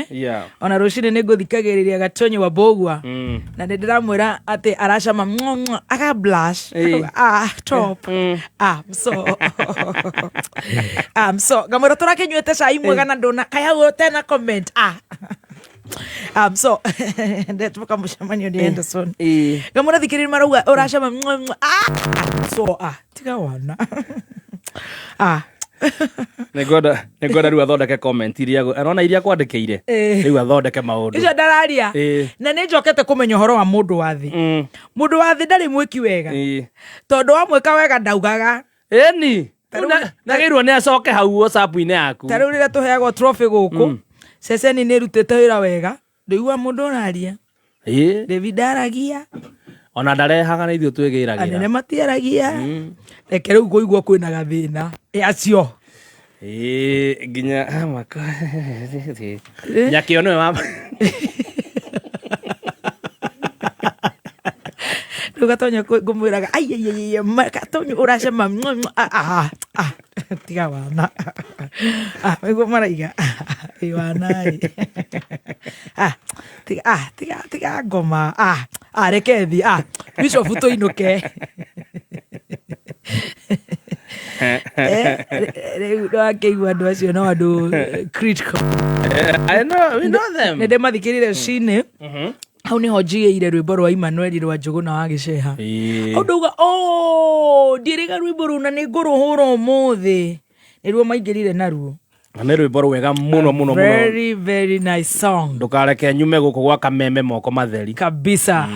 Yeah. Ona rucini niguthikagiriria Gatonyi wa Bogwa. Na ndiramwira ati aracama aka blush. Top. So gamwira turakenyuete cai mwega na ndona kaya tena comment. So ndetuka mushamanyo ni Anderson. Gamwira thikiriri marauga uracama so tiga wana. Negoda riu athondeke comment iria arona iria kwandikeire riu athondeke maundu icio ndararia na ni njokete kumenya horo wa mundu wa thi mundu wa thi ndari mwiki wega tondu wa mwika wega ndaugaga eni nagirwo ni acoke hau WhatsApp-ini yaku tariu rire tuheagwo trophy guku ceceni ni rutite wira wega ndigua mundu araria David aragia ona ndarehaga na ithuĩ twĩgĩragĩra anene matiaragia reke rĩu kũigua kwĩna gathĩna acio nginya maka nyakĩo nĩwe wa rĩu Gatonyi ngũmwĩraga Gatonyi ũracema tiga wana ĩguo maraiga wana tiga ngoma reke thi Bishop tũinũke rĩu ndakĩigua andũ acio no andũ critical we know them nĩ ndĩmathikĩrĩre cine hau niho njigĩire rwĩmbo rwa Emmanuel rwa Njũgũna wa Gĩceha ndauga ndirĩga rwĩmbo rũu na nĩ ngũrũhũra ũmũthĩ nĩruo maingĩrire naruo nĩ rwĩmbo rwega mũno very nice song ndũkareke nyume gũkũ gwa kameme moko matheri kabisa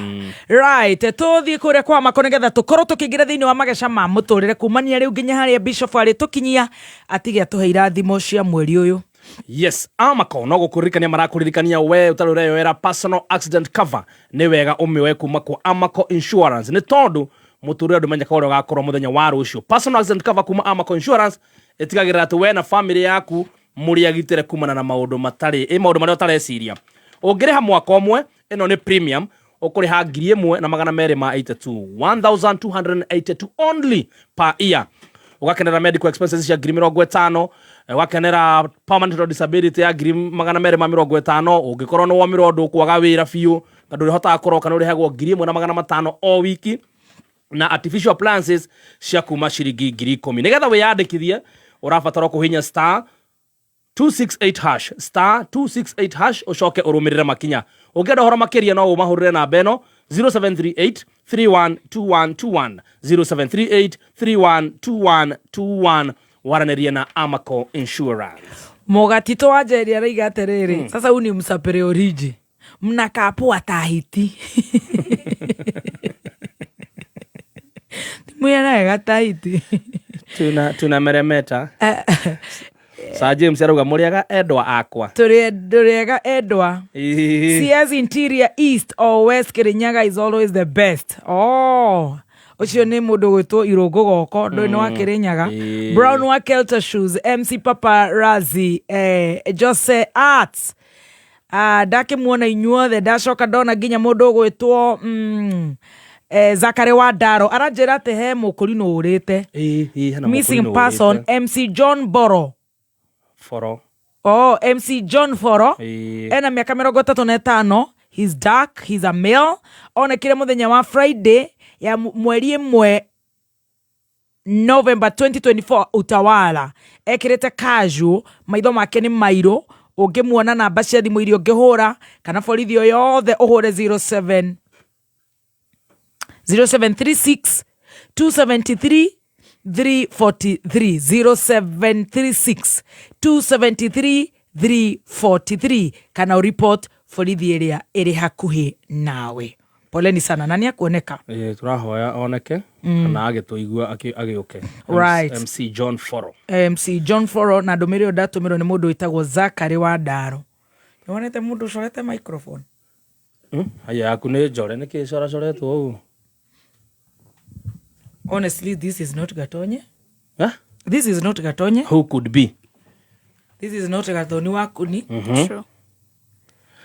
right tũthiĩ kũrĩa kwa Amako nĩgetha tũkorwo tũkĩingĩra thĩinĩ wa mageca ma mũtũrĩre kumania rĩu nginya harĩa Bishop arĩ tũkinyia atige atũhe irathimo cia mweri ũyũ. Yes, Amako no gũkũririkania marakũririkania we ũtarĩ ũreyoera personal accident cover nĩ wega ũmĩoe kuma kwa Amako Insurance nĩ tondũ mũtũrĩre ndũmenyeka ũrĩa ũgakorwo mũthenya wa rũciũ. Personal accident cover kuma Amako Insurance ĩtigagĩrĩra atĩ we na family yaku mũrĩ agitĩre kumana na maũndũ maũndũ marĩa ũtareciria. Ũngĩrĩha mwaka ũmwe ĩno nĩ premium ũkũrĩha 1,282 1,282 only per year. Ugakenera medical expenses cia 50,000 ugakenera permanent disability ya 250,000 ungikorwo no wamirwo ndu kwaga wira biu kandu rihotaga koroka no rihagwo 1,500 o wiki na artificial appliances cia kuma ciringi 10,000 nigetha wiyandikithie urabatara kuhinya star 268 ucoke urumirire makinya ungenda horo makiria no umahurire na beno 0738 312121 0738 312121 waraneria na Amako Insurance. Mogatito ajeri araiga aterere sasa uni msapere oriji mnakapua tahiti muyana gatahiti tuna meremeta Sa James arauga muriaga endwa akwa turiega endwa CS Interior East or West Kirinyaga is always the best. Ucio ni mundu gwitwo Irungu goko ndo no wa Kirinyaga Brown wa Kelter Shoes MC Papa Razi Jose Arts dake muona inyuothe ndacoka ndona nginya mundu gwitwo Zakare wa Daro aranjira ate he mukuri no urite missing person MC John Boro MC John Foro ena miaka 35 he's dark he's a male onekire muthenya wa Friday ya mweri mwe November 2024 Utawala ekirete casual maitho make ni mairo ungimuona namba cia thimu irio ngihura kana borithi yo yothe uhure 0736 273 343 0736 273 343 kana ureport borithi iria iri hakuhi nawe. Poleni sana nani akuoneka turahoya oneke kana agituigua agiuke right. MC John Foro na ndumirio ndatumiro ni mundu witagwo Zakare wa Daro. Nĩwonete mundu ucorete microphone haya yaku ni njore niki coracoretwo ũguo. Honestly, this is not Gatonyi. This is not Gatonyi. Who could be? This is not Gatonyi wakuni. Sure.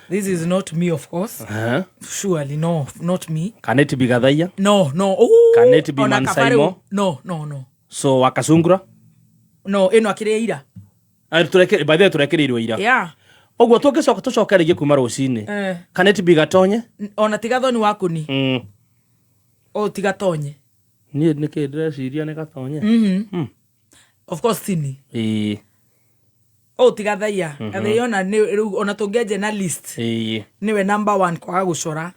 This is not me, of course. Surely, no, not me. Can it be Gathaiya? No. Can it be Mansaimo? No. So, Wakasungura? No, eno akire ira. By the way, turekerirwo ira. Yeah. Oguo tugicoka tucoke rigi kuma rucini kaneti bigatonye ona tigathoni waku ni o tigatonye ni nikindreciria ni gatonye of course tini o tigathaia athiona ni ona tungeje na list niwe number 1 kwa gucora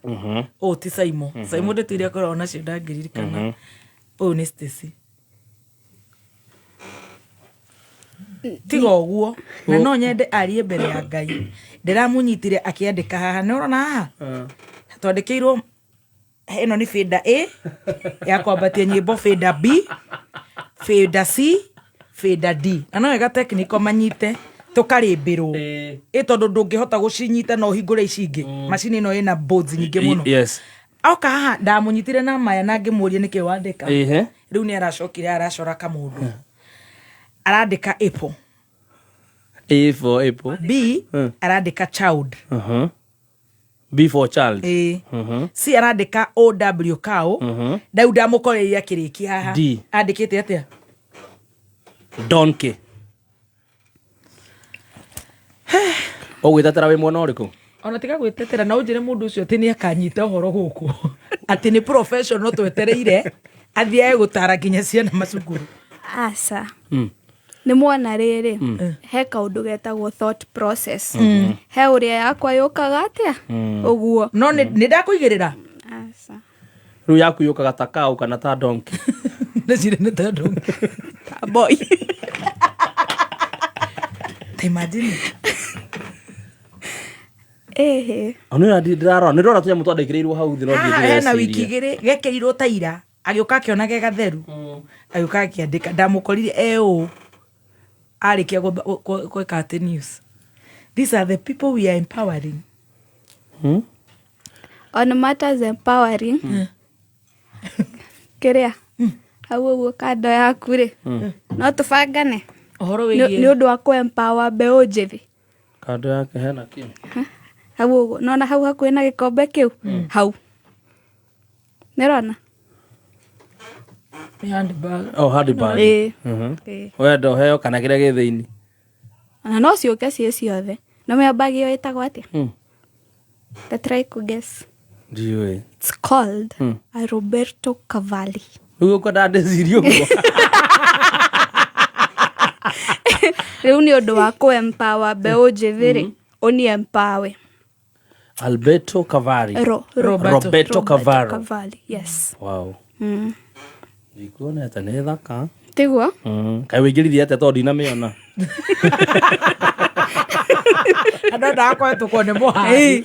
o ti Saimo Saimo ndetiria kora ona cio ndangĩririkana o ni Stacy tiga ũguo na no nyende arie mbere ya Ngai ndĩramunyitire akiandĩka haha nĩ ũrona haha twandĩkĩirwo ĩno nĩ fader A ya kwambatia nyĩmbo fader B fader C fader D na no wega technical manyite tũkarĩmbĩrwo tondũ ndũngĩhota gũcinyita no hingũre ici ingĩ macini ĩno ĩna boards nyingĩ mũno oka haha ndamunyitire na maya na ngĩmũria nĩkĩ wandĩka rĩu nĩ aracokire aracora kamũndũ arandika apple A for apple B arandika child B for child C arandika OW cow ndau ndamukoreria kiriki haha andikite atia donkey ogwitatera we mwana uriku ona tiga gwitetera na unjire mundu ucio ati ni akanyita uhoro guku ati ni professional twetereire athie gutara kinya ciana macukuru asa nĩ mwana rĩrĩ he kaũndũ getagwo thought process he ũrĩa yakwa yũkaga atĩa ũguo no nĩ ndakũigĩrĩra asa rĩu yaku yũkaga ta cow kana ta donkey nĩ ta donkey ta boy imagine ona ndirarora tunya mutu andĩkĩrĩirwo hau thĩ no ndĩreciria na wiki igĩrĩ gekĩrirwo ta ira agĩũka akĩona ge gatheru agĩũka akĩandĩka ndamũkorire arikia gwĩka atĩ news. These are the people we are empowering. On matters empowering kĩrĩa hau ũguo kando yaku rĩ no tũbangane ũhoro wĩgiĩ nĩ ũndũ wa kũ-empower mbeũ njĩthĩ kando yake hena kĩ hau ũguo nona hau hakuhĩ na gĩkombe kĩu hau nĩrona handbag wenda ũheo kana kĩrĩa gĩ thĩinĩ na no ciũke ciĩ ciothe no handbag ĩyo ĩtagwo atĩa ta try kũguess ndiũĩ it's called a Roberto Cavalli rĩu ũkwenda ndĩcirie ũguo rĩu nĩ ũndũ wa kũ-empower mbeũ njĩthĩ rĩ ũni empower Alberto Cavalli Roberto Cavalli yes wow ikuonete nĩ thaka tiguo kaĩ wĩingĩririe atĩa tondũ ndinamĩona andũ ndakoretwo nĩ mũhari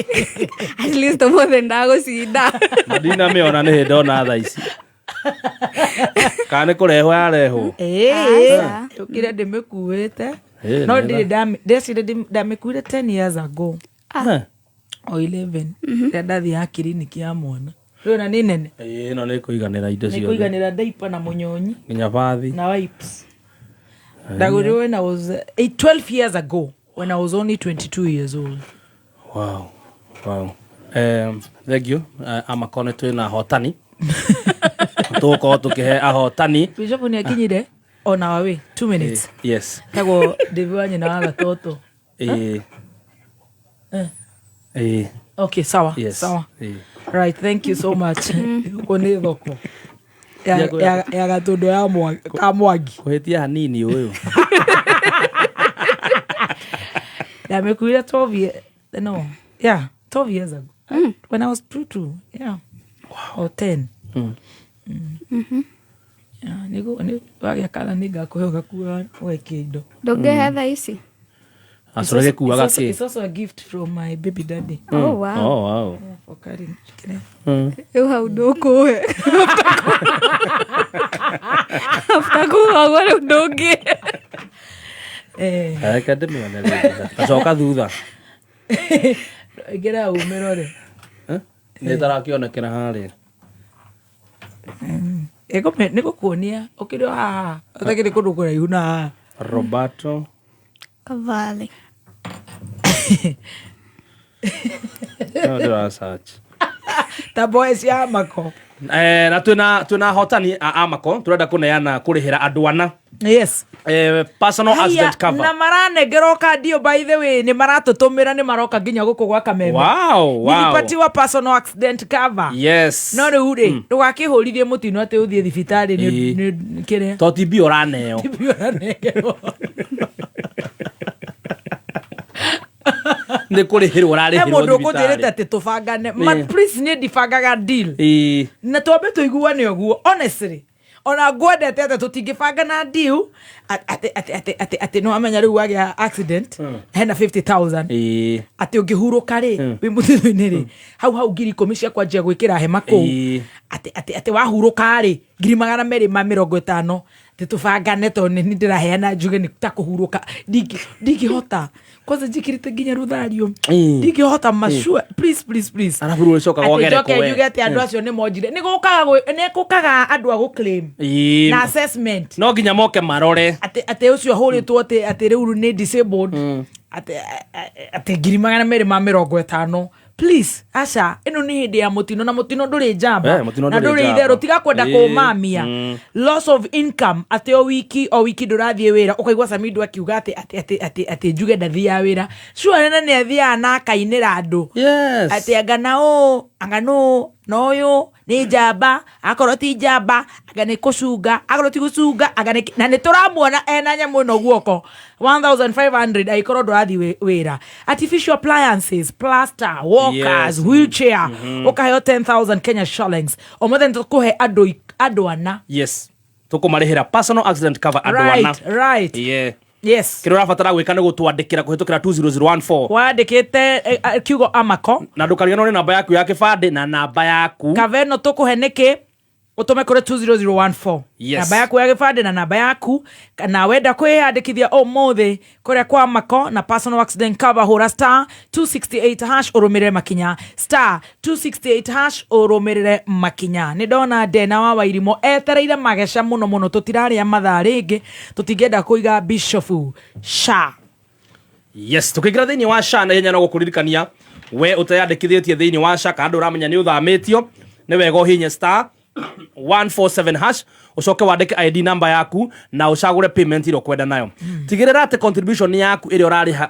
at least ũmũthĩ ndagũcinda na ndinamĩona nĩ hĩndĩ ndona thaa ici kana nĩ kũrehwo yarehwo ũkire ndĩmĩkuĩte no ndĩreciria ndamĩkuire 10 years ago o 11 rĩrĩa ndathiaga kiriniki ya mwana rĩu na nĩ nene ĩno nĩ kũiganĩra indo ciothe nĩ kũiganĩra diaper na mũnyonyi nginya bathi na wipes ndagũrirwo when I was 12 years ago when I was only 22 years old. Wow. Thank you. Amakone twĩna ahotani tũgũkorwo tũkĩhe ahotani Bishop nĩ akinyire on our way 2 minutes yes tagwo David wa nyina wa gatoto okay sawa yes. Sawa right thank you so much uko nĩ thoko ya gatondo ya mwangi kũhĩtia hanini ũyũ ndamĩkuire 12 years ago when I was 22 or 10 nĩ wagĩa kana nĩ ngakũhe ũgakua weke indo ndũngĩhe thaa ici acũrage kuaga kĩ it's also a gift from my baby daddy oh wow for carrying rĩu hau ndũkũhe after kuugagwo rĩu ndũngĩ reke ndĩmĩone rĩngĩ acoka thutha ingĩra umĩro rĩ nĩ tarakĩonekera harĩa nĩ gũkuonia ũkĩrĩ haha ũtakĩrĩ kũndũ kũraihu na haha Roberto Cavalli no ndĩra search ta boys ya Amako. Na twina hotani a Amako turenda kuneana kurihira andu ana. Yes. Personal accident cover. Na maranengero kandi by the way ni maratutumira ni maroka nginya guku gwa Kameme. Wow. Nilipatiwa personal accident cover. Yes. No riu ndugakihurithie mutino ati uthie thibitari ni kire. To tibi oraneo. Tibi oraneo. Ni kurihirwo rarihirwo thibitari. Mundu kuthirite ati tubangane. Man please ni difangaga deal. Na twambe tuiguane uguo honestly. Ona gwendete ati tutingibanga na deal ati no amenya riu wagia accident hena 50,000 ati ungihuruka ri wi mutino-ini ri hau ngiri 10 cia kwanjia gwikira hema ku ati wahuruka ri 250 ati tubangane to ni ndiraheana njuge ni ta kuhuruka ndingihota kwanza njikirite nginya ruthario ndingihota mashua please arabu rucoka wogere kowe njuge ati andu acio ni monjire ni gukaga andu a guclaim na assessment no nginya moke marore ati ucio huritwo ati riu ni disabled ati 250 please asha ino ni hindi ya mutino na mutino nduri njamba na nduri itherũ tiga kwenda kumamia loss of income ati o wiki ndurathie wira ukaigwa Samido akiuga ati njuge ndathia wira sure nene ni athia na kainira andu ati angano noyo ni njamba akorwo ti njamba anga ni kucunga akorwo ti gucunga anga ni na ni turamuona ena nyamu no guoko 1,500 aikorwo ndurathi wira artificial appliances plaster walkers wheelchair ukaheo 10,000 Kenya shillings o mothe tukuhe andu ana tukumarihira personal accident cover andu ana right yes kiro rafatara gwika ni gutwandikira kuhitukira 20014 wandikite kiugo Amako na ndukariganwo ni namba yaku ya kibande na namba yaku kaveno tukuhe niki utume kure 20014 namba yaku ya gibande na namba yaku na wenda kwiyandikithia mothe kuria kwa Amako na personal accident cover hura star 268 # urumirire makinya star 268 # urumirire makinya ni ndona Dena wa Wairimo etereire magesha muno tutiraria mathaa ringi tutingenda kuiga Bishop Sha tukigira thiini wa Sha na yenya no gukuririkania we utayandikithietie thiini wa Sha kandu uramenya ni uthamitio ni wega uhinye star 147 # ucoke wandike ID number yaku na ucagure payment iro kwenda nayo tigirira ati contribution yaku iri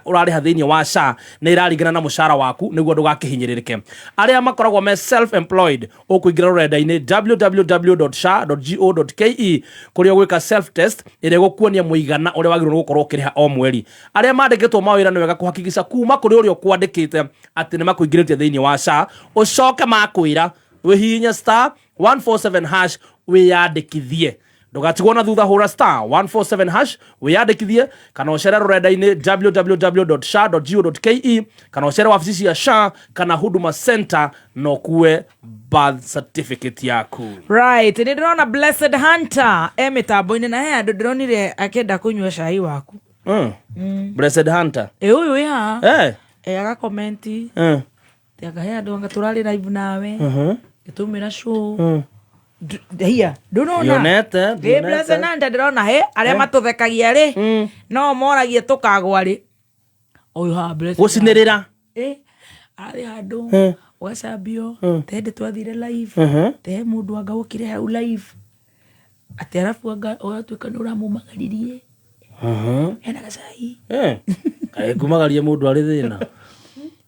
urariha thiini wa Sha na iraringana na mushara waku niguo ndugakihinyiririke aria makoragwo me self employed ukuingira rurenda-ini www.sha.go.ke kuria gwika self test ire gukuonia muigana uria wagirwo gukorwo ukiriha o mweri aria mandikitwo mawira ni wega kuhakikisha kuma kuri uria kwandikite ati ni makuingiritie thiini wa Sha ucoke makwira wihinya star 147 # wiyandikithie ndugatigwo na thutha hura star 147 # wiyandikithie kana ucere rurenda-ini www.sha.go.ke kana ucere wabici cia Sha kana Huduma Center no kuwe birth certificate yaku right ni ndona Blessed Hunter mitambo-ini na he andu ndironire akenda kunyua cai waku Blessed Hunter uyu ya aga comment tiaga he andu anga turari live nawe gitumira show hiya ndunona yonete Blessed Hunter ndirona he aria matuthekagia ri no moragie tukagwa ri uyu ha Blessed gucinirira ari handu wacambio tende twathire live te mundu anga ukire hau live ati arafu anga uratuika ni uramumagaririe hena gacai kumagarie mundu ari thina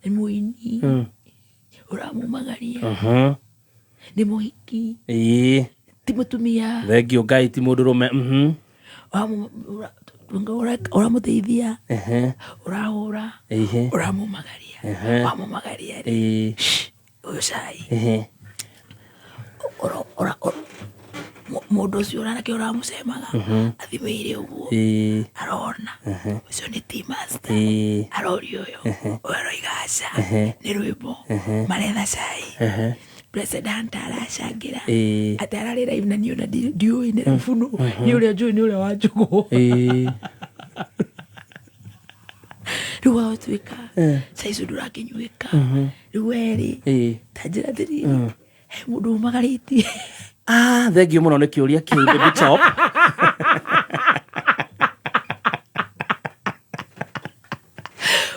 ni muini uramumagaria ni muhiki ti mutumia thengio Ngai ti mundu rume uramuteithia urahura uramumagaria wamumagaria uyu cai mundu ucio uranake uramucemaga athimeire uguo arona ucio ni T-Master arori uyu aroiga Sha ni rwimbo maretha cai Blessed Hunter aracangĩra atĩ ararĩ live na niona ndiũĩ nĩ rũbunu nĩ ũrĩa njũĩ nĩ ũrĩa wa njũgũ rĩu watuĩka caicu ndũrakĩnyuĩka rĩu erĩ ta njĩra thĩrĩ he mũndũ umagarĩtie thengio mũno nĩ kĩũria kĩu baby top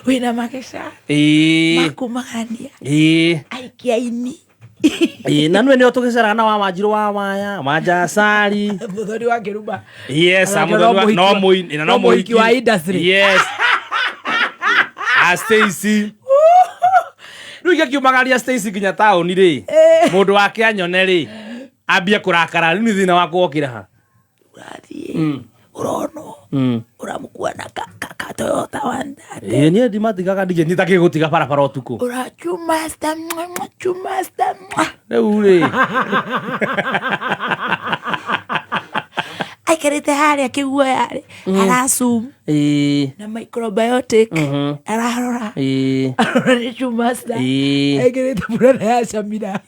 wĩna magesha makumagania aikia ini Na nwe nio tukicera na wa Wanjiru wa Waya Majasari muthoni wa Kiruba. Yes, muthoni no muini no muhiki wa industry. Yes. Stacy Ruiga kiumagaria Stacy kinya town ri mundu wake anyone ri ambia kurakara ni thina wa kuokira ha urathie urono uramukua na kaka Toyota wandate ni ndimatigaga ndige nitake gutiga barabara utuku urachumasta rĩu ri aikarite haria kiguoya arasum na microbiotic ararora ni chumasta aikarite burana ya Shamira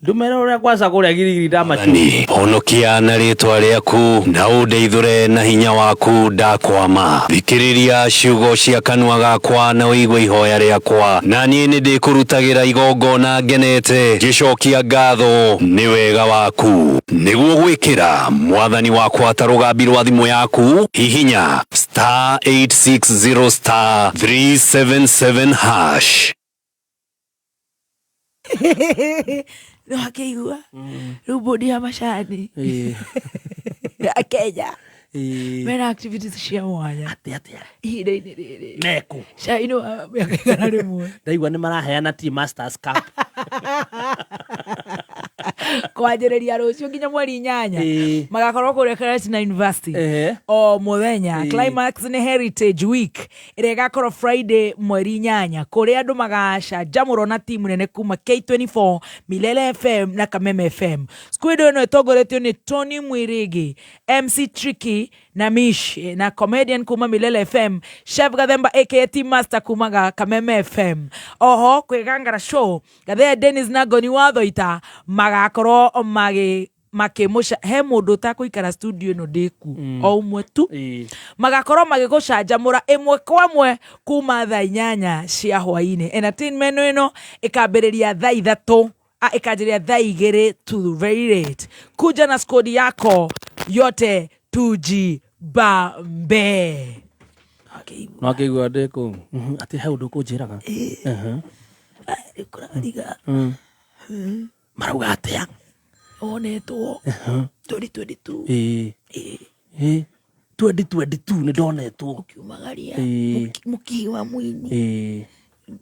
ndumero ria kwaca kuria girigiri ndamachu honokia na ritwa riaku na undeithure na hinya waku ndakwama thikiriria ciugo cia kanua gakwa na uigwe ihoya riakwa na nie ni ndikurutagira igongona ngenete gicokia ngatho ni wega waku niguo gwikira mwathani wakwa tarugambi rwa thimu yaku hihinya *860 *377#. No hakeigua riu bodi ya macani ya Kenya mena activities cia mwanya atia ihinda-inĩ rĩrĩ meku caino wa mĩaka igana rĩmwe ndaigua nĩ maraheana tea masters cup kwanjĩrĩria rũciũ nginya mweri 8 magakorwo kũrĩa Karatina University o mũthenya. Climax nĩ Heritage Week ĩrĩa ĩgakorwo Friday mweri 8 kũrĩa andũ magacanjamũrwo na timu nene kuma K24, Milele FM na Kameme FM. Squid ĩno ĩtongoretio nĩ Tony Mwirigi, MC Tricky na Mish na comedian kuma Milele FM, Chef Gathemba aka Team Master kuma Kameme FM. Oho kwĩgangara show gathea Dennis na Goni Wathoita magakorwo makimusha he mundu takuikara studio no ndiku o umwe tu magakorwo magigucanjamura imwe kwa mwe kuma thaa 8 cia hwaini. Entertainment ino ikambiriria thaa 3 ikajiria thaa 2 to very late. Kuja na squad yako yote tujibambe. No kigwa ndeko ati he undu kunjiraga ikurariga marauga atia onetwo 2022 2022 ni ndonetwo ukiumagaria mukiwa mwini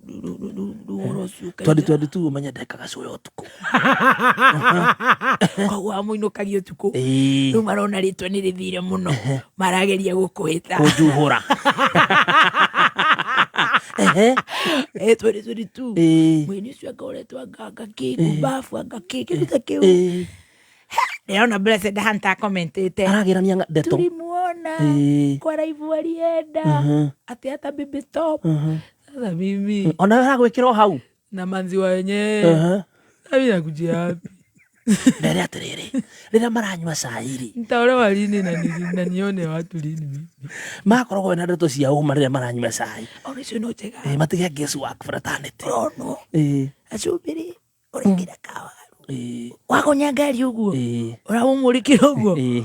2022 umenya ndekaga cuyo utuku kwa muinukagio tuku riu marona ritwa ni rithire muno marageria gukuhita kujuhura 2022 mwini cio ngoretwo ngaki bafu ngaki kiruta kiu Leona Blessed Hunter commentete aragirania ndeto tulimuona kwa raivu alienda ati hata baby stop sasa mimi ona aragwikira hau na manzi wa wenyewe abina kujia hapi ndere atiriri rira maranywa cairi ntaorewa lini na nione watu lini mimi makoragwo na ndeto cia uma rira maranywa cai onisho no chega matige guesswork fraternity no acubiri uringira kawa wakonyangari uguo uramumurikira uguo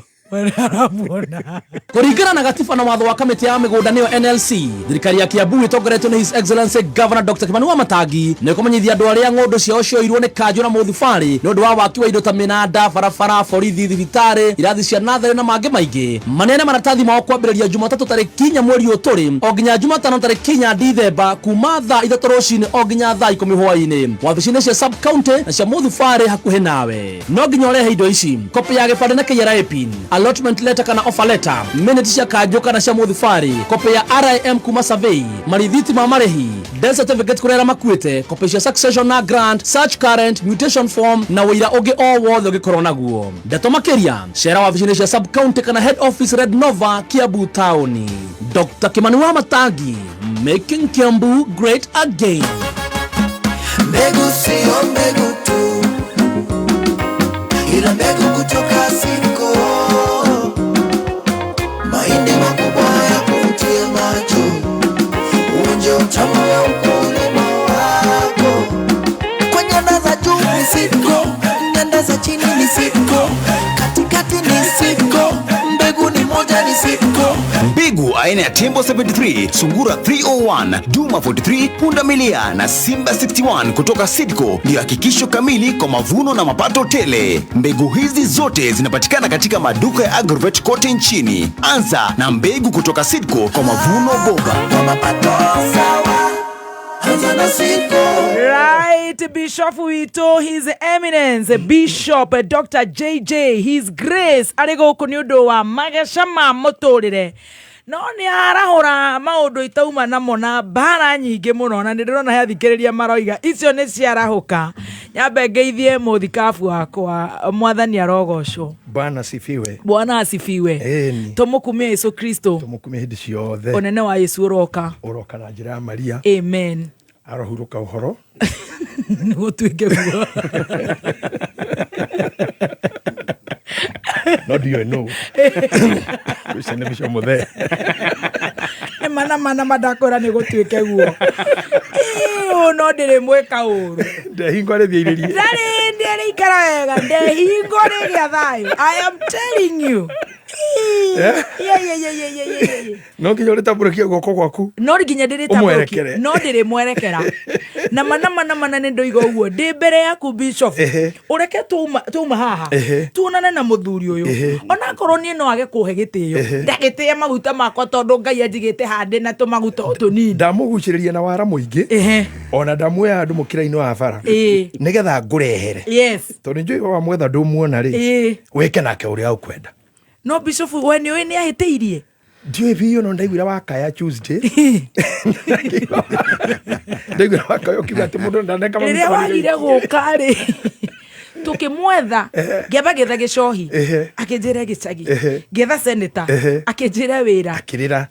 kuringana na gatiba na watho wa kamiti ya migunda niyo NLC thirikari ya Kiambu itongoretio ni His Excellency Governor Dr. Kimani wa Matangi ni kumenyithia andu aria ng'ondu ciao cioirwo ni kanjũ na mũthubari ni undu wa waki wa indo ta minanda barabara borithi thibitari irathi cia natharĩ na mangĩ maingĩ manene maratathi mao kwambĩrĩria Jumatatu tarĩki 4 mweri ũyũ tũrĩ o nginya Jumatano tarĩki 4 Dithemba kuma thaa 3 rũcinĩ o nginya thaa 10 hwaĩ-inĩ wabici-inĩ cia sub county na cia mũthubari hakuhĩ nawe no nginya ũrehe indo ici kopi ya gĩbandĩ na KRA pin allotment letter kana offer letter minute cia kanjũ kana cia mũthubari kopi ya RIM kuma survey marithiti ma marĩhi death certificate kurera makuĩte kopi cia succession na grant search current mutation form na wĩira ũngĩ o wothe ũngĩkorwo naguo ndeto makĩria cera wabici-inĩ cia sub county kana head office Red Nova Kiambu town. Dr. Kimani wa Matangi, making Kiambu great again. Mbegu sio mbegu tu, ila mbegu kutoka Siko. Mahindi makubwa ya kutia macho, uonje utamu wa ukulima wako. Kwa nyanda za juu ni Siko, nyanda za chini ni Siko, katikati ni Siko, mbegu ni moja ni ni Sidco. Mbegu aina ya Tembo 73, Sungura 301, Duma 43, Pundamilia na Simba 61 kutoka Sidco ndio hakikisho kamili kwa mavuno na mapato tele. Mbegu hizi zote zinapatikana katika maduka ya Agrovet kote nchini. Anza na mbegu kutoka Sidco kwa mavuno bora. Kwa mapato sawa, anza na Sidco. Right, Bishop Wito, His Eminence, Bishop Dr. JJ, His Grace, arego kunyudo wa magashama motorire. No ni arahora maundu itauma namo na bara nyingi muno na ndirona hathikiriria maroiga icio ni ciarahuka nyambe ngeithie muthikabu wakwa mwathani arogocwo. Bwana asifiwe. Tumukumia Yesu Kristo. Tumukumia hindi ciothe. Onene wa Yesu uroka na njira ya Maria. Amen. Arohuruka uhoro gutuike guo. No do you know? Wisene bisho muthe. Mana madakora ni gutuike guo. No ndire mweka uru. Ndehingo ri thiiririe. Ndire ikara wega, ndehingo ri gya thayo. I am telling you. Yeah. No nginya ritambũrũkia guoko gwaku. No nginya ndiritambũrũkia. No ndire mwerekera. Na mana ni ndoiga uguo. Ndi mbere yaku Bishop. Ureke tuma haha. Tuonane na muthuri uyu. Ona korwo ni no age kuhe gitio. Ndagitĩe maguta makwa tondu Ngai anjigite hande na tumaguta tunini. Ndamugucĩrĩria na wara muingi. Ona ndamuoya andu mukira-ini wa bara. Nigetha ngurehere. Yes. Tondu njui wa mwetha ndumuona ri. Weke nake uria ukwenda. No Bishop when you ni ahiteirie. Ndiwe biyo no ndaigwira wakaya Tuesday. Ndaigwira wakaya ukigate mundu ndaneka mamuta. Rĩrĩa wagire guka ri. Tukimwetha ngeba getha gicohi akinjire gicagi getha senator akinjire wira akirira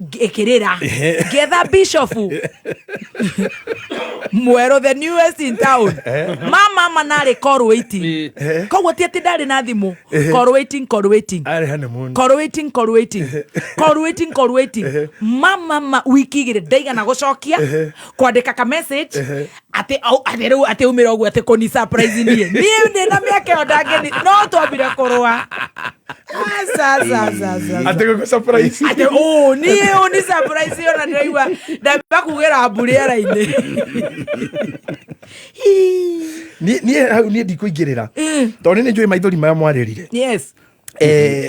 getha Bishop Mwero the newest in town mama nari call waiting koguo ti ati ndari na thimu call waiting ari honeymoon call waiting mama wiki igire ndaiga na gucokia kwandika ka message ati umira uguo ati koni surprise nie ndina miake ondangeni no twambire kurwa ati go surprise ati ni surprise ona ndaiwa ndamba kugira mburi ara-ini ni ndikuingirira tondu ni njui maithori maya mwaririre. Yes.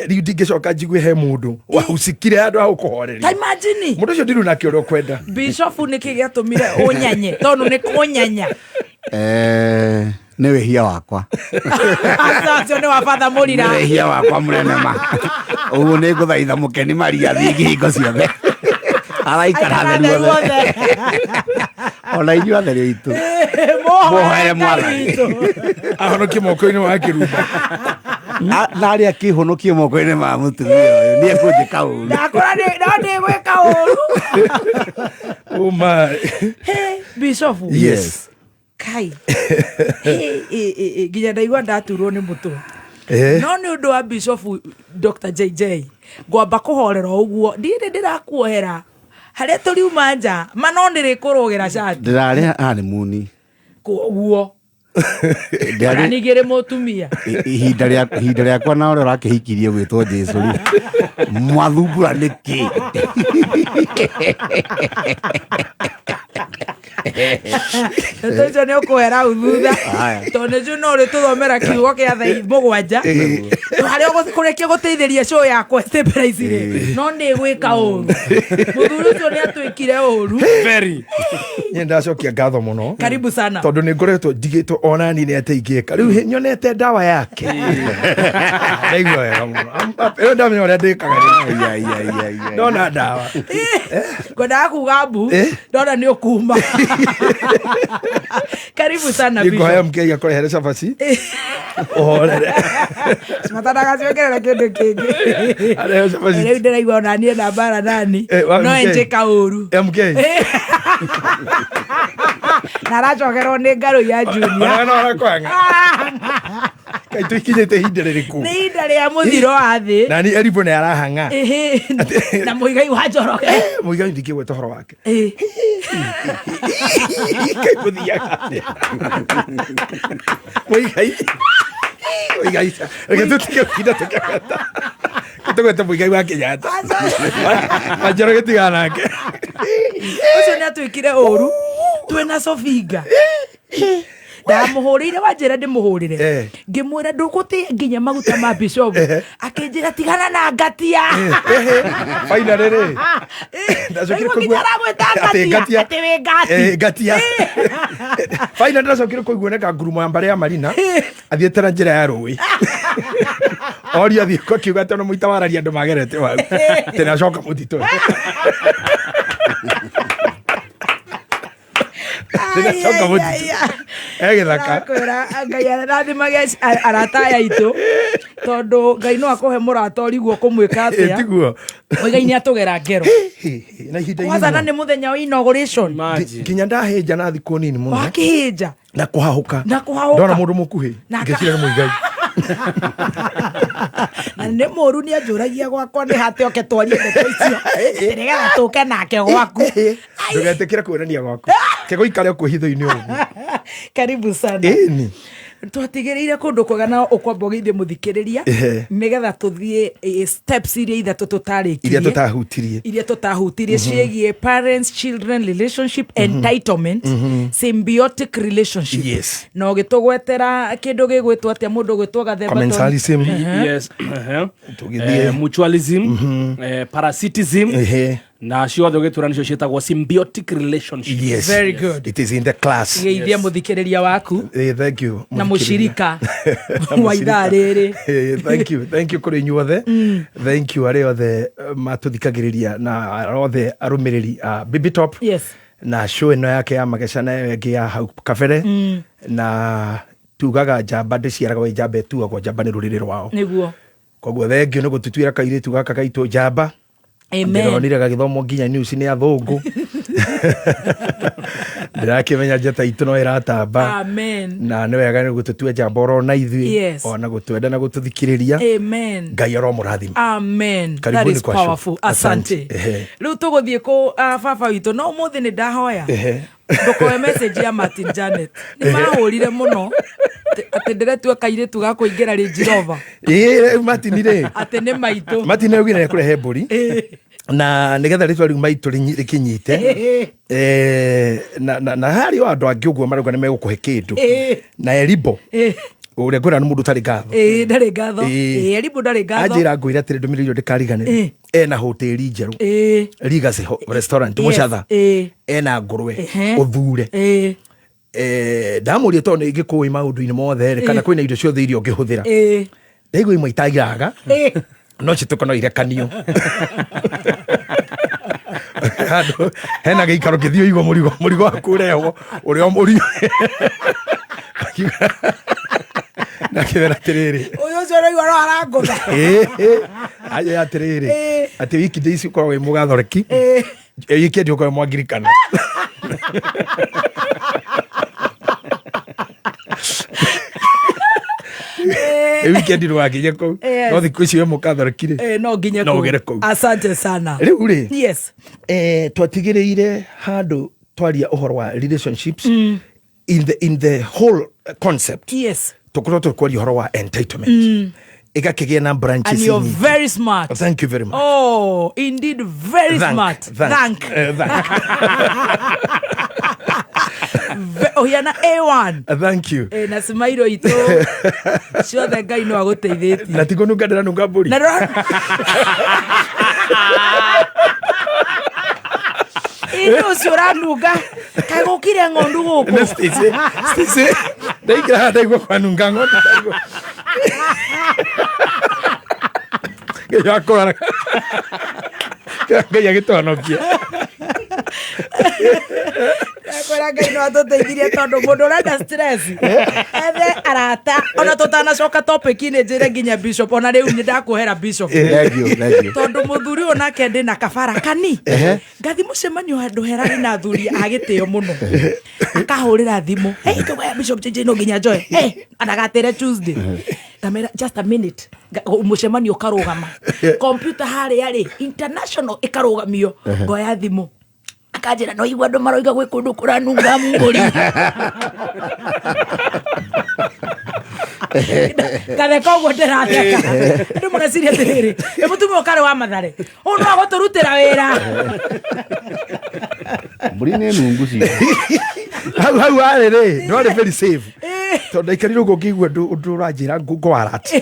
Riu ndingicoka njigue he mundu wahucikire andu a gukuhoreria. Imagine mundu ucio ndiru nake uria ukwenda. Bishop niki giatumire unyanye tondu ni kunyanya. Ni wehia wakwa. Asacio ni wa Father Murira. Ni wehia wakwa munenema. Uguo ni nguthaitha mukeni Maria thingi hingo ciothe. Araikara theri wothe. Ona inyuothe rĩo itu. Mohere mwathani. Ahonokie moko-inĩ wa kĩrumba. Na arĩa akĩhonokie moko-inĩ ma mũtumia ũyũ nĩ ekũnjĩka ũru. Ndakora ndĩ gwĩka ũru. Oh my. Hey Bishop. Yes. Kai. Nginya ndaigua ndaturwo nĩ mũtwe. No nĩ ũndũ wa Bishop Dr. JJ ngwamba kũhorera ũguo ndirĩ ndĩrakuohera harĩa tũriuma nja mano ndĩrĩ kũrũgĩra cati ndĩrarĩ honeymoon kũguo nigĩrĩ mũtumia ihinda rĩakwa na ũrĩa ũrakĩhikirie gwĩtwo Jesũ rĩ mwathumbura nĩkĩ Tũcio nĩ ũkũhera uthutha tondũ nĩcio no ũrĩtũthomera kiugo kĩa thaa 7 harĩa ũkũrekia gũteithĩria show yakwa stabilize rĩ no nĩ gwĩka ũru mũthuri ũcio nĩ atwĩkire ũru very niĩ ndacokia ngatho mũno karibu sana tondũ nĩ ngoretwo ndigĩtwo ona ni nĩ ateingĩka rĩu nyonete ndawa yake ndaigua wega mũno ĩyo ndamenya ũrĩa ndĩkaga ndona ndawa ngwendaga kuga mbu ndona nĩ ũkuma karibu sana Bishop nĩngũhoya mkei akũrehere cabaci ũhorere matanaga ciongerera kĩndũ kĩngĩ rĩu ndĩraigua ona niĩ na mbara nani no enjĩka ũru mkei na aracokerwo nĩ ngarũ ya Junior Kai tuikinyĩte ihinda rĩrĩkũ nĩ ihinda rĩa mũthiro wa thĩ nani Eribo nĩ arahang'a na mũigai wa Njoroge mũigai ndingĩgweta ũhoro wake kai mũthiaga mũigai Igaisa. Reke tutige kinda tukagata. Kitogete muigai wa Kenyatta. Majoro getigana nake. Ucio nĩ atwĩkire ũru twĩna Sofinga ndamuhũrĩire wanjĩra ndĩmũhũrĩre ngĩmwĩra ndũgũtĩa nginya maguta ma bishop akĩnjĩra tigana na ngatia finally rĩ ndacokire kũigua ngatia ngatia finally ndacokire kũigua neka ngurumo ya mbare ya Marina athiĩte na njĩra ya rũĩ oria thiĩ kiuga atĩ no mũita wararia andũ magerete wau tena coka mũtitũ Choka mũtitũ egĩthaka Ngai arathimage arata aitũ tondũ Ngai no akũhe mũrata ũriguo kũmwĩka atĩa tiguo Ngai atũgera ngero na ihinda wathana nĩ mũthenya wa inauguration nginya ndahĩnja na thikũ nini mũno wakĩhĩnja na kũhahũka ndona mũndũ mũkuhĩ ngĩcira nĩ mũigai na nĩ mũru nĩ anjũragia gwakwa nĩ hate oke twarie ndeto icio nĩgetha tũke nake gwaku ndũgetĩkĩre kuonania gwaku kĩgũikare kwĩhitho-inĩ ũguo karibu sana twatigĩrĩire kũndũ kwega na ũkwamba ũgeithie mũthikĩrĩria nĩgetha tũthiĩ steps iria ithatũ tũtarĩkirie iria tũtahutirie ciĩgiĩ parents children relationship entitlement symbiotic relationship na ũgĩtũgwetera kĩndũ gĩgwĩtwo atĩa mũndũ gwĩtwo gathemba commensalism mutualism parasitism na ciothe ũgĩtwĩra nĩcio ciĩtagwo symbiotic relationship. Yes, very good. It is in the class. Geithia mũthikĩrĩria waku. Thank you. Na mũcirika wa ithaa rĩrĩ. Thank you kũrĩ inyuothe. Thank you arĩa othe matũthikagĩrĩria na othe arũmĩrĩri Baby Top. Yes. Na show ĩno yake ya Magesha nayo ĩngĩ ya hau kabere. Na tugaga njamba ndĩciaraga njamba ĩtuagwo njamba nĩ rũrĩrĩ rwao. Nĩguo. Koguo thengio nĩ gũtũtuĩra kairĩtu gaka gaitũ njamba. Amen. Ndĩronire gagĩthomwo nginya news nĩ athũngũ. Ndĩrakĩmenya njata itũ no ĩratamba. Amen. Na nĩ wega nĩ gũtũtua njamba oro na ithuĩ. Ona gũtwenda na gũtũthikĩrĩria. Amen. Ngai aromũrathima. Amen. That is powerful. Asante. Rĩu tũgũthiĩ kũ baba witũ no ũmũthĩ nĩ ndahoya. Ndokoe message ya Martin Janet. Nĩ mahũrire mũno. Atĩ ndĩretua kairĩtu ga kũingĩra Range Rover. Martin rĩ. Atĩ nĩ maitũ. Martin nĩ augire nĩ kũrehe mbũri. Na nĩgetha rĩtwa rĩu maitũ rĩkinyite na harĩ o andũ angĩ ũguo marauga nĩ megũkũhe kĩndũ na Eribo ũrĩa ngwĩra nĩ mũndũ ũtarĩ ngatho ndarĩ ngatho Eribo ndarĩ ngatho anjĩra ngwĩra atĩrĩ ndũmĩrĩri ĩyo ndĩkariganĩre ena hoteli njerũ Legacy restaurant mũcatha ena ngũrwe ũthure ndamũria tondũ nĩ ingĩkũĩ maũndũ-inĩ mothe kana kwĩna indo ciothe iria ũngĩhũthĩra ndaigua imwe itagiraga no cituko no irekanio hena gĩikaro kĩthio igwo mũrigo waku ũrehwo ũrĩa mũrigo na kĩwera atĩrĩrĩ ũyũ ũcio ũraigua no arangũtha aja atĩrĩrĩ atĩ wiki ici ũkoragwo wĩ mũgathoreki wiki ĩndĩ ũkoragwo mwangirikana weekend ndwakinye kũu no thikũ icio mũkathorokire no nginya kũu asante sana rĩu rĩ yes twatigĩrĩire handũ twaria ũhoro wa relationships in the whole concept yes tũkorwo tũkwaria ũhoro wa entitlement ikakĩgĩa na branches and you're very smart. Thank you very much. Oh, indeed very smart. Thank. Yana A1. Thank you. Na smairo ito. Ciothe Ngai no agũteithĩtie. Na tigo nunga ndĩranunga mbũri. Ino ũcio ũranunga kaĩ gũkire ng'ondu gũkũ. Stice ndaingĩra ndaigua kwanunga ng'ondu ndaigua gĩakũra Ngai agĩtũhonokia Kwera Ngai no atũteithirie tondũ mũndũ ũrenda stress ethe arata ona tũtanacoka topic-inĩ njĩre nginya bishop ona rĩu nĩ ndakũhera bishop tondũ mũthuri ũyũ nake ndĩ na kabara kani ngathi mũcemanio handũ herarĩ na athuri a gĩtĩo mũno akahũrĩra thimũ tũgaya bishop JJ no nginya njoe anagatĩre Tuesday kamera just a minute mũcemanio ũkarũgama computer harĩa rĩ international ĩkarũgamio ngoya thimũ akajira no igwa ndo maroiga gwĩ kũndũ kũranunga mbũri Kare koguo ndiratheka. Ndu mugeciria tiriri. Mutumia ukare wa mathare. Uno agoturutira wira. Mburi nĩ nungu cio. Hau arĩ no very safe. Tondu ikarire ugo ngigua ndu ranjira ngwarat.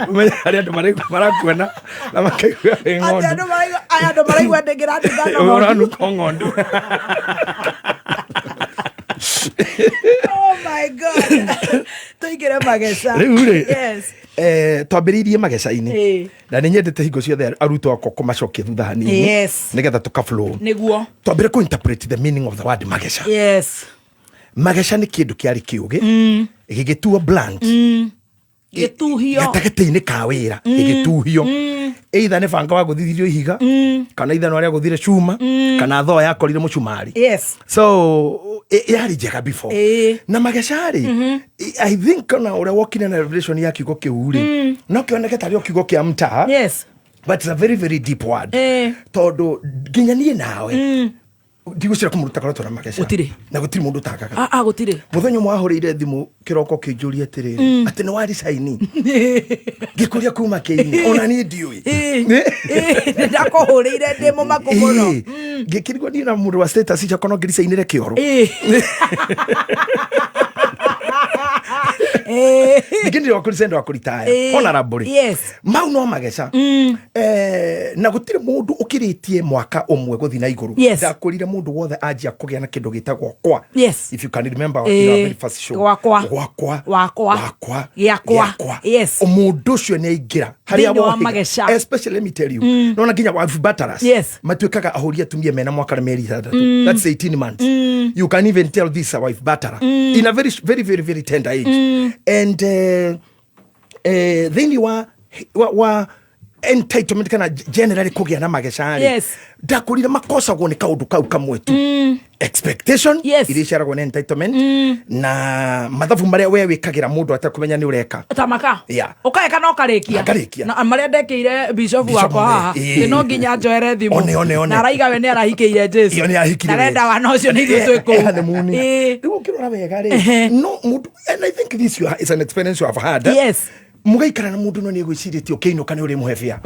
Umenya ari andu marakuona na makaigua ng'ondu. Andu maraigua ndengira ndigana ng'ondu. Uranu ng'ondu. Oh my God. Tuigire mageca. Yes. Twambĩrĩirie mageca-inĩ na nĩ nyendete hingo ciothe arutwo akwa kũmacokia thutha hanini. Yes. Nĩgetha tũka-flow. Nĩguo. Twambĩre kũ-interpret the meaning of the word mageca. Yes. Mageca nĩ kĩndũ kĩarĩ kĩũgĩ gĩgĩtuo blunt gĩtuhio gatagatĩ-inĩ ka wĩra gĩgĩtuhio either nĩ banga wa gũthithirio ihiga kana either nĩ warĩa gũthire cuma kana thoo yakorire mũcumari. Yes. So yarĩ njega before na mageca-rĩ I think na ũrĩa wokire na revelation ya kiugo kĩu-rĩ no kĩoneke tarĩ o kiugo kĩa mtaa. Yes. But it's a very very deep word tondũ nginya niĩ nawe ndigũcira kũmũruta korwo twana mageca na gũtirĩ mũndũ ũtakaga. Gũtirĩ. Mũthenya ũmwe wahũrĩire thimũ kĩroko kĩnjũria atĩrĩrĩ atĩ nĩ wari caini ngĩkũria kuma kĩini ona niĩ ndiũĩ ndakũhũrĩire ndĩ mũmaku mũno ngĩkĩrigwo niĩ na mũndũ wa status ciakwa no ngĩricainĩre kĩoro ningĩ ndĩrĩ wakũricenda wakũritaya honorable. Yes. Mau no mageca na gũtirĩ mũndũ ũkĩrĩtie mwaka ũmwe gũthiĩ na igũrũ. Yes. Ndakũrire mũndũ wothe anjia kũgĩa na kĩndũ gĩtagwo kwa. Yes. If you can remember in our very first show. Wakwa. Yes. Mũndũ ũcio nĩ aingĩra harĩa wohiga. Especially let me tell you. Nona nginya wife batterers. Yes. Matuĩkaga ahũri atumia mena mwaka na mĩeri 3. That's 18 months. You can even tell this a wife batterer in a very very very very tender age. And then you were entitlement kana generally kũgĩa na mageca-rĩ. Yes. Ndakũrire makocagwo nĩ kaũndũ kau kamwe tu. Expectation iria ciaragwo nĩ entitlement na mathabu marĩa we wĩkagĩra mũndũ atakũmenya nĩ ũreka tamaka ũkaeka no karĩkia na marĩa ndekĩire bishop wakwa haha no nginya njoere thimũ na araiga we nĩ arahikĩire Jesu na renda wana ũcio nĩ ithuĩ twĩkũu rĩu ũkĩrora wega-rĩ no mũndũ and I think this is an experience you have had. Yes. Mugaikara na mundu no ni gwicirĩtie ũkĩinũka nĩ ũrĩ mũhebia.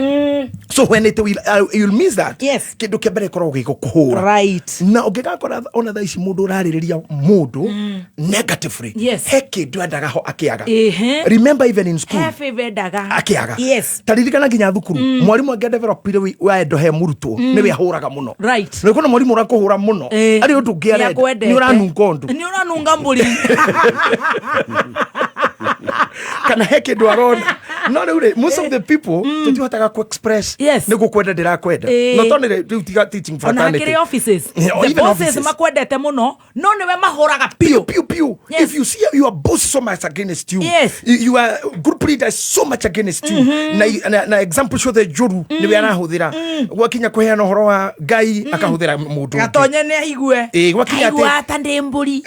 So when it will you'll miss that. Yes. Kĩndũ kĩa mbere korwo gĩgũkũhũra. Right. Na ũngĩgakora ona thaa ici mũndũ ũrarĩrĩria mũndũ negatively. Yes. He kĩndũ endaga ho akĩaga. Remember even in school. He favor endaga. Akĩaga. Yes. Taririkana nginya thukuru. Mwarimũ angĩdevelopire wendo he mũrutwo nĩwe ahũraga mũno. Right. Na kuna mwarimũ ũrakũhũra mũno. Arĩ ũndũ ũngĩarenda. Nĩ ũranunga ũndũ. Nĩ ũranunga mbũri. Kana he kĩndũ arona. No rĩu most of the people tũtihotaga ku express nĩ gũkwenda ndĩrakwenda. No tonire rĩu tiga teaching fraternity. Ona kĩrĩ offices. The bosses makwendete mũno no nĩwe mahũraga piu. If you see your boss so much against you. Yes. You are group leader so much against you. Na example show the juru nĩwe arahũthĩra. Gwakinya kũheana ũhoro wa Ngai akahũthĩra mũndũ. Gatonye nĩ aigue. Gwakinya atĩ. Aigua ta ndĩ mbũri.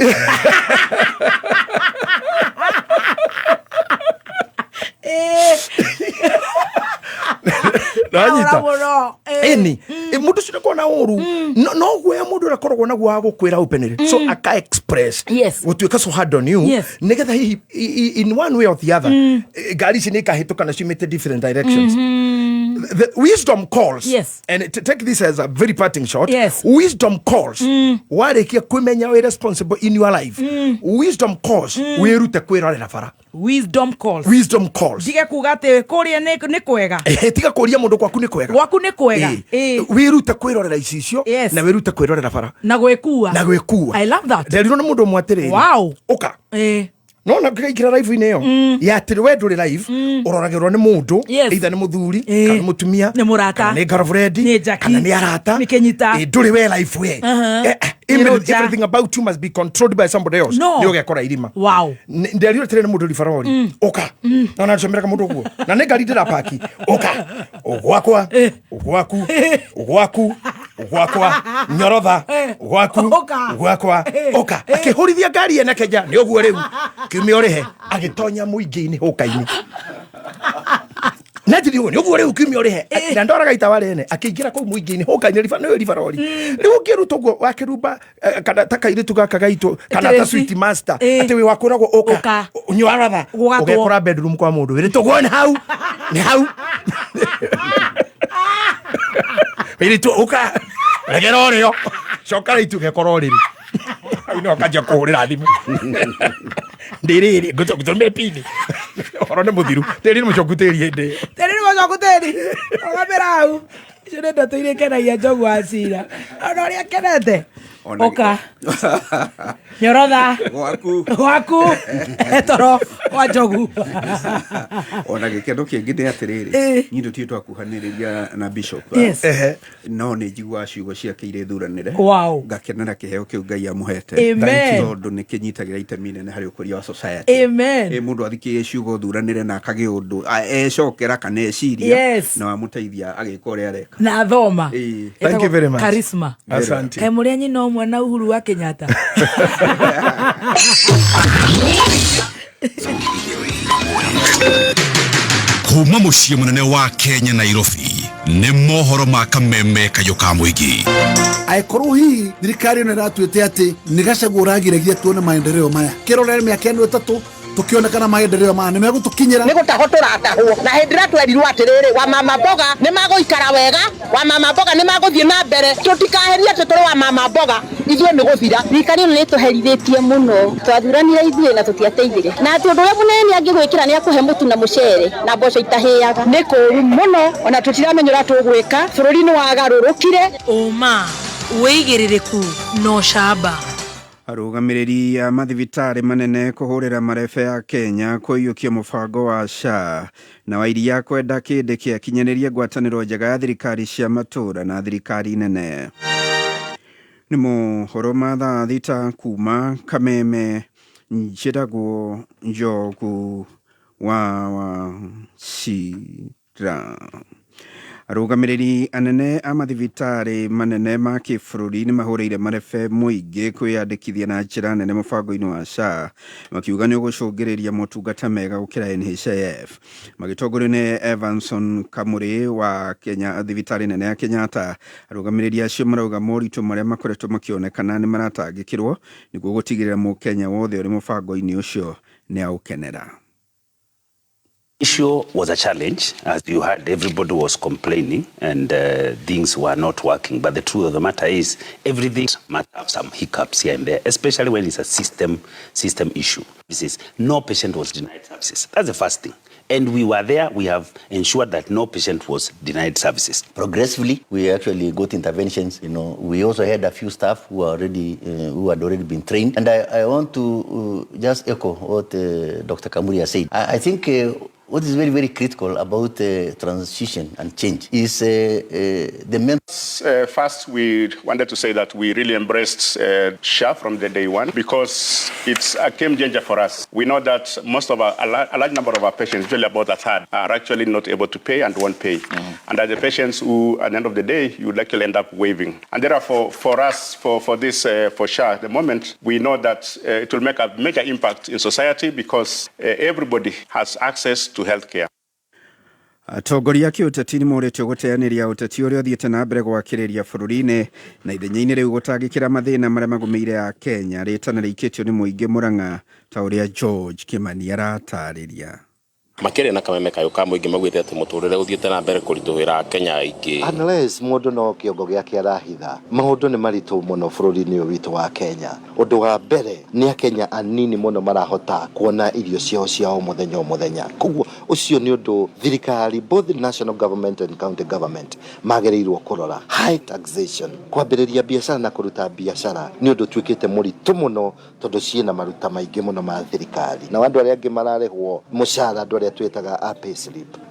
Eni mundu cire kona uru no gwe mundu rakoragwo naguo wa gukwira openly so aka express gutuika so hard on you nigetha in one way or the other gari ici nikahituka na cimite different directions. The wisdom calls and take this as a very parting shot. Wisdom calls warikia kwimenya we responsible in your life. Wisdom calls wirute kwirorera bara. Wisdom calls dige kuga ati kuria ni kwega tiga kuria mundu gwaku ni kwega wirute kwirorera icicio na wirute kwirorera bara na gwikua I love that nderirwo ni mundu mwatiriri wow uka no na ngĩikira live ine yo ya atĩ we ndũrĩ live ũroragĩrwo nĩ mũndũ either nĩ mũthuri kana nĩ mũtumia nĩ mũrata kana nĩ girlfriend kana nĩ arata nĩ kenyita ndũrĩ we live we everything about you must be controlled by somebody else nĩ ũgekora irima wow nderirwo tĩrĩ nĩ mũndũ ribarori ũka na ona ncomeraga mũndũ ũguo na nĩ ngari ndĩrapaki ũka ũgwakwa nyorotha ũgwakwa ũka akĩhũrithia ngari ene Kenya nĩ ũguo rĩu kiumia ũrĩhe agĩtonya mũingĩ-inĩ hũka-inĩ Nati uone uguo ri ukimio rihe na ndora gaita warene akiingira kuu muingi-ini hokanya rifa no rifa rori riu ngiruto guo wakirumba kana takairitu gaka gaito kana ta sweet master ati wi wakuragwo oka unyoaratha ugekora bedroom kwa mundu ri tugone hau ni hau iri tu oka regero rio shokara itu gekora riri ino kaja kuhurira thimu ndiriri gutume pini orone muthiru tiri mucokuteri hinde tiri mucokuteri ogabera hau cire ndeto iria kenagia njogu acira ona uria kenete oka nyorotha gwaku etoro wa njogu ona gikeno kingi ni atiriri nyindo ti twakuhaniriria na bishop no ni njigua ciugo ciake ire thuranire ngakenera kiheo kiu Ngai amuhete tondu ni kinyitagira itemi nene hari ukuria wa society mundu athikie ciugo thuranire na akage undu ecokera kana eciria na wamuteithia agika uria areka na thoma. Thank you very much. Charisma. Asante. Kai muria nyina umwe na Uhuru wa Kenyatta. Kuma muciĩ munene wa Kenya Nairobi nĩ mohoro ma kameme kayo ka muingi. Aikorwo hihi thirikari ĩno ĩratuĩte atĩ nĩ Gachagua ũragiragia tuone maendeleo maya kĩrorere mĩaka ĩno ĩtatũ tukionekana maendeleo ma nime gutukinyira ni gutahotora atahwo na hendira twerirwo atiriri wa mama mboga ni magoikara wega wa mama mboga ni maguthie na mbere tutikaheria tutore wa mama mboga ithwe ni guthira thirikari ni tuherithitie muno twathuranire ithwe na tutiateithire na ati undu uria munene angigwikira ni akuhe mutu na mucere na mboco itahiaga ni kuru muno ona tutiramenyera tugwika bururi ni wagarurukire uma weigiririku no shaba arugamiriri ya mathibitari manene kuhurira marefe ya Kenya kuiyukia mubango wa SHA na wa iria kwenda kindi kia kinyaniria ngwataniro njega ya thirikari cia matura na thirikari nene. Ni mohoro ma thaa thita kuma Kameme njiragwo Njogu wa Shira. Arugamiriri anene amathibitari manene ma kĩbũrũri nĩ mahũrĩire marefe mũingĩ kwĩyandĩkithia na njĩra nene mũbango-inĩ wa SHA makiuga nĩ ũgũcũngĩrĩria motungata mega gũkĩra NHIF. Magĩtongorio nĩ Evanson Kamũrĩ wa Kenya thibitari nene ya Kenyatta. Arugamiriri acio marauga moritũ marĩa makoretwo makĩonekana nĩ maratangĩkĩrwo nĩguo gũtigĩrĩra mũkenya wothe ũrĩ mũbango-inĩ ũcio nĩ aũkenera. Issue was a challenge, as you heard. Everybody was complaining and things were not working. But the truth of the matter is, everything might have some hiccups here and there, especially when it's a system issue. No patient was denied services. That's the first thing. And we were there. We have ensured that no patient was denied services. Progressively, we actually got interventions. We also had a few staff who had already been trained. And I want to just echo what Dr. Kamuri has said. I think what is very, very critical about transition and change is the men. First, we wanted to say that we really embraced SHA from the day one because it's a game changer for us. We know that a large number of our patients, usually about a third, are actually not able to pay and won't pay. And are the patients who, at the end of the day, you would actually end up waiving. And therefore, for us, for SHA, at the moment, we know that it will make a major impact in society because everybody has access to healthcare. Atongoria kiũteti nĩ moretio gũteanĩria ũteti ũrĩa ũthiĩte na mbere gwakĩrĩria bũrũri-inĩ na ithenya-inĩ rĩu gũtangĩkĩra mathĩna marĩa magũmĩire a Kenya rĩtana rĩikĩtio nĩ mũingĩ Murang'a ta ũrĩa George Kimani aratarĩria. Makere na kameme kayo ka muingi magwite ati muturire uthiete na mbere kurituhira Kenya iki unless mundu no kiongo giake arahitha maundu ni maritu muno bururi-ini witu wa Kenya. Undu wa mbere ni akenya anini muno marahota kuona irio ciao muthenya koguo ucio ni undu thirikari both the national government and county government magereirwo kurora high taxation kwambiriria biashara na kuruta biashara ni undu twikite muritu muno tondu ciina maruta maingi muno ma thirikari na wandu aria angi mararehwo mushara twetaga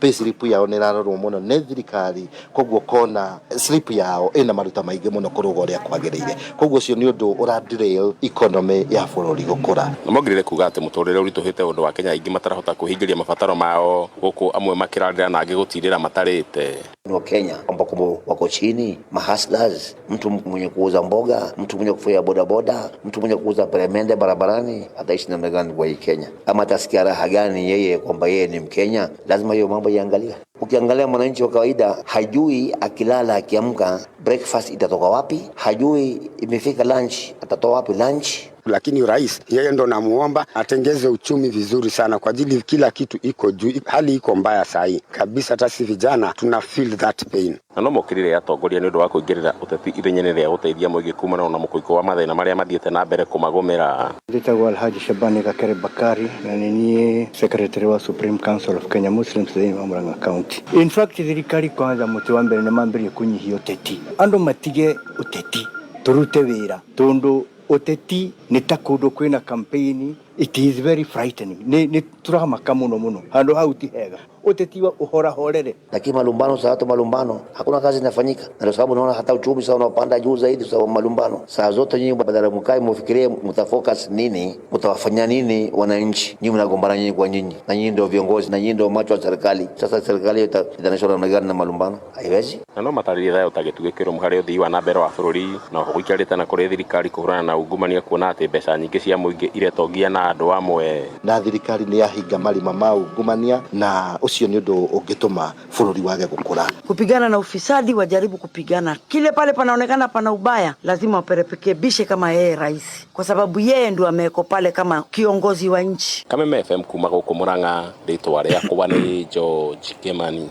payslip yao nĩ rarorwo muno nĩ thirikari koguo kona slip yao ina maruta maingi muno kuruga uria kwagĩrĩire koguo cio nĩ undu ũraderail economy ya bũrũri gũkũra. Nomogirire kuga ati muturire urituhite undu wa Kenya ingi matarahota kuhingiria mabataro mao guku amwe makirandira na angi gutirira matarite. Wa Kenya ambako wako chini mahustlers, mtu mwenye kuuza mboga, mtu mwenye kufanya bodaboda, mtu mwenye kuuza peremende barabarani ataishi namna gani kwa Kenya? Ama atasikia raha gani yeye kwamba yeye ni Mkenya? Lazima hiyo mambo iangaliwe. Ukiangalia mwananchi wa kawaida hajui akilala akiamka breakfast itatoka wapi, hajui imefika lunch atatoa wapi lunch. Lakini rais yeye ndo namuomba atengeze uchumi vizuri sana kwa ajili kila kitu iko juu, hali iko mbaya sahi kabisa, hata si vijana tuna feel that pain. No mokirire ya tongoria ni undu wa kuingirira uteti ithenyene ria guteithia muigi kumana na mukuiko wa mathina maria mathiete na mbere kumagomera. Nditagwo Alhaji Shabani Gakere Bakari na ni secretary wa Supreme Council of Kenya Muslims in Murang'a County. In fact thirikari kwanza muti wa mbere ni mambirie kunyihia uteti, andu matige uteti turute wira tondu uteti ni takundu kwina campaign. It is very frightening. Ni turamaka muno handu hau ti hega uteti wa uhora horere, lakini malumbano saa tu malumbano hakuna kazi inafanyika, na ndio sababu naona hata uchumi sasa unapanda juu zaidi sababu malumbano. Saa zote nyinyi badala mkae mfikirie mtafocus nini, mtawafanya nini wananchi, nyinyi mnagombana nyinyi kwa nyinyi, na nyinyi ndio viongozi na nyinyi ndio macho wa serikali. Sasa serikali itanashona na gani na malumbano? Haiwezi. Na no matarire thayo tagitugikiro muhari uthii wa nambere wa bururi na guikarite na kuri thirikari kuhurana na ungumania kuona ati mbeca nyingi cia muingi iretongia na andu amwe, na thirikari ni yahinga marima ma ungumania, na ucio ni undu ungituma bururi wage gukura. Kupigana na ufisadi wajaribu kupigana kile pale panaonekana pana ubaya, lazima waperekebishe kama yeye rais, kwa sababu yeye ndio ameko pale kama kiongozi wa nchi. Kama FM kuma guku Murang'a ritwa ria kuba ni George Kimani.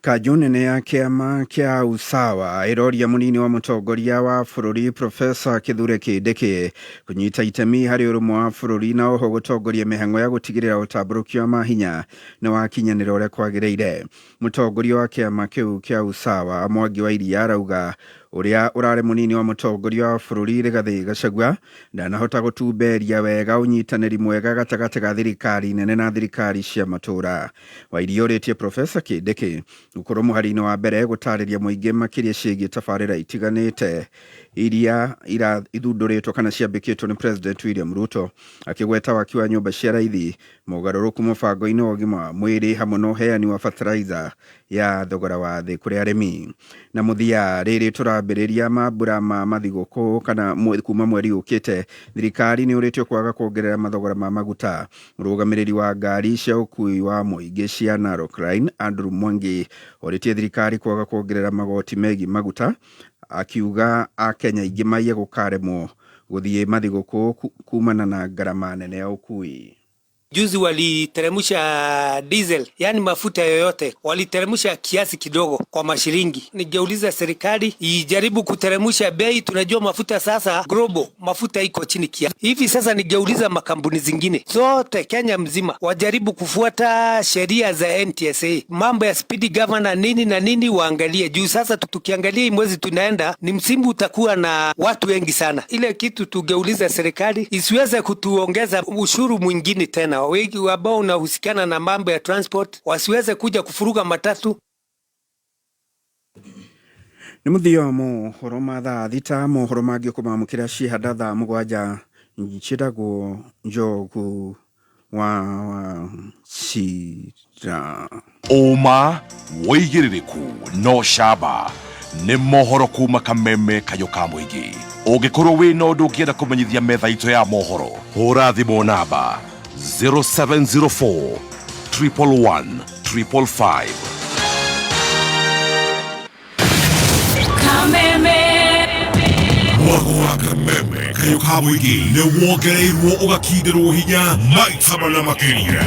Kajunene ya kiama kia usawa iroria munini wa mutongoria wa bururi Profesa Kithure Kindiki kunyita itemi hari urumwe wa bururi na oho gutongoria mihango ya gutigirira utamburuki wa mahinya na wakinyanira uria kwagireire. Mutongoria wa kiama kiu kia usawa Mwangi wa Iria arauga uria urare munini wa mutongoria wa bururi Rigathi Gachagua ndanahota gutumberia wega unyitaniri mwega gatagati ga thirikari nene na thirikari cia matura. Wa Iria uretie Profesa Kindiki ukoro muharine wa mbere gutariria muingi makiria ciĩgiĩ tabarĩra itiganĩte iria ithunduritwo kana ciambĩkĩtwo ni President William Ruto, akigweta waki wa nyumba cia raithi, mugarũrũku mũbango-inĩ wa ũgima wa mwĩrĩ hamwe na ũheani wa fertilizer ya thogora wa thĩ kũrĩ arĩmi. Na mũthia rĩrĩ tũrambĩrĩria mambura ma mathigũkũ kana kuma mweri ũkĩte, thirikari nĩ ũrĩtio kwaga kuongerera mathogora ma maguta. Mũrũgamĩrĩri wa ngari cia ũkui wa mũingĩ cia Narok Line Andrew Mwangi ũrĩtie thirikari kwaga kuongerera magoti megiĩ maguta, akiuga Akenya aingĩ maiye gũkaremwo gũthiĩ mathigũkũ kumana na ngarama nene ya ũkui. Juzi waliteremsha diesel, yani mafuta yoyote, waliteremsha kiasi kidogo kwa mashilingi. Ningeuliza serikali ijaribu kuteremsha bei. Tunajua mafuta sasa global, mafuta iko chini kiasi. Hivi sasa ningeuliza makampuni zingine zote Kenya mzima wajaribu kufuata sheria za NTSA. Mambo ya speed governor nini na nini waangalie. Juu sasa tukiangalia mwezi tunaenda ni msimu utakuwa na watu wengi sana. Ile kitu tungeuliza serikali isiweze kutuongeza ushuru mwingine tena. Wengi ambao unahusikana na mambo ya transport wasiweze kuja kufuruga matatu. Ni muthio mohoro ma thaa thita, mohoro mangĩ kũmamũkĩra ciĩhanda thaa mũgwanja, njĩtagwo Njogu wa Cira. Ũma, wĩigĩrĩrĩku, no camba, nĩ mohoro kuma kameme kayo ka mũingĩ. Ũngĩkorwo wĩna ũndũ ũngĩenda kũmenyithia metha itũ ya mohoro, hũra thimũ namba 0704 111 555. Mwago wa kameme kayo ka mũingĩ nĩ wongereirwo ũgakindĩrwo hinya maita mana makĩria.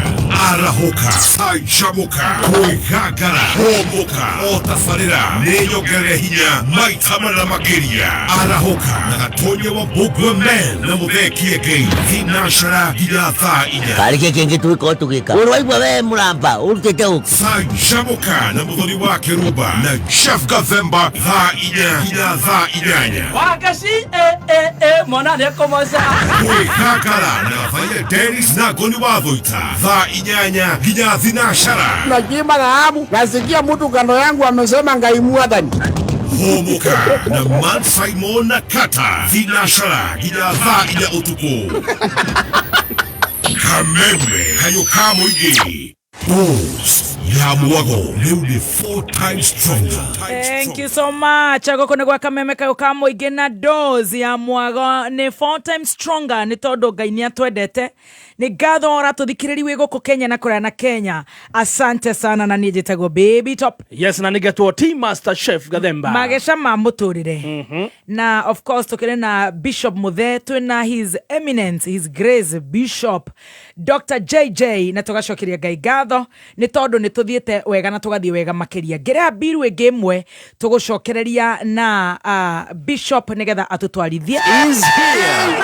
Arahoka, canjamũka, kwĩgangara, homoka, o tabarĩra nĩ nyongerere hinya maita mana makĩria. Arahoka na gatonye wa Bugman na mũthekie Ngai thinacara nginya thaa 4. Karĩke kĩngĩ twĩka tũgĩka. Ũrwaigua we mũramba ũrutĩte ũku. Canjamũka na mũthoni wa Kĩrumba na Chef Gathemba thaa 4 nginya thaa 8. Wakashi mwana nĩekomoca. Kwĩgangara na Vaile Dennis na Goni wa Thũita thaa 8 nginya thinacara. Najiba dhahabu, nasikia mtu kando yangu amesema Ngai mwathani. Homoka na Man Simon na Kata thinacara nginya thaa 4 ũtukũ. Kameme kayo ka mũingĩ. Boss ya mwago ni 4 times stronger. Thank you so much. Ago kone gwa kameme kayo kamo igena dozi ya mwago ni 4 times stronger. Ni todo Ngai atwendete. Ni gatho ora tuthikiriri wego ko Kenya na kura na Kenya. Asante sana na nije tego baby top. Yes, na nigetwo team master chef Gathemba. Magesha mamuturire. Na of course tukire na Bishop Muthe twina his eminence, his grace Bishop Dr. JJ na tugacokiria Ngai gatho ni tondu ni tuthiete wega na tugathie wega makiria. Ngira biru ege mwe tugucokereria na Bishop nigetha atutwarithie. Is here.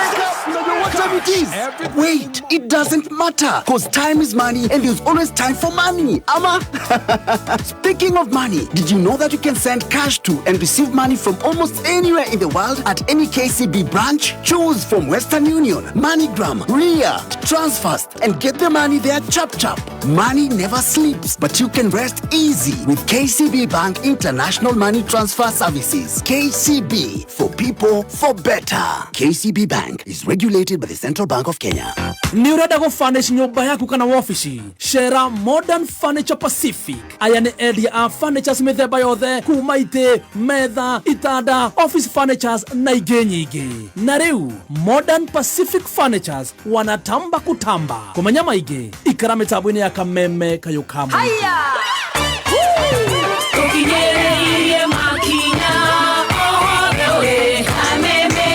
What time it is? Wait, it doesn't matter, cause time is money and there's always time for money. Ama, speaking of money, did you know that you can send cash to and receive money from almost anywhere in the world at any KCB branch? Choose from Western Union, MoneyGram, Ria, Transfast, and get the money there chap chap. Money never sleeps, but you can rest easy with KCB Bank International Money Transfer Services. KCB, for people, for better. KCB Bank is regulated by the Central Bank of Kenya. Ni ureda go furnish nyumba yako kana office. Share Modern Furniture Pacific. Aya ni area a furnitures methemba yothe kuma ite, metha, itanda, office furnitures na ingĩ nyingĩ. Na rĩu Modern Pacific Furnitures wanatamba kutamba. Kumenya maingĩ ikara mitambo-inĩ ya kameme kayo kamwe. Haya! Tukinyere makina ohogewe kameme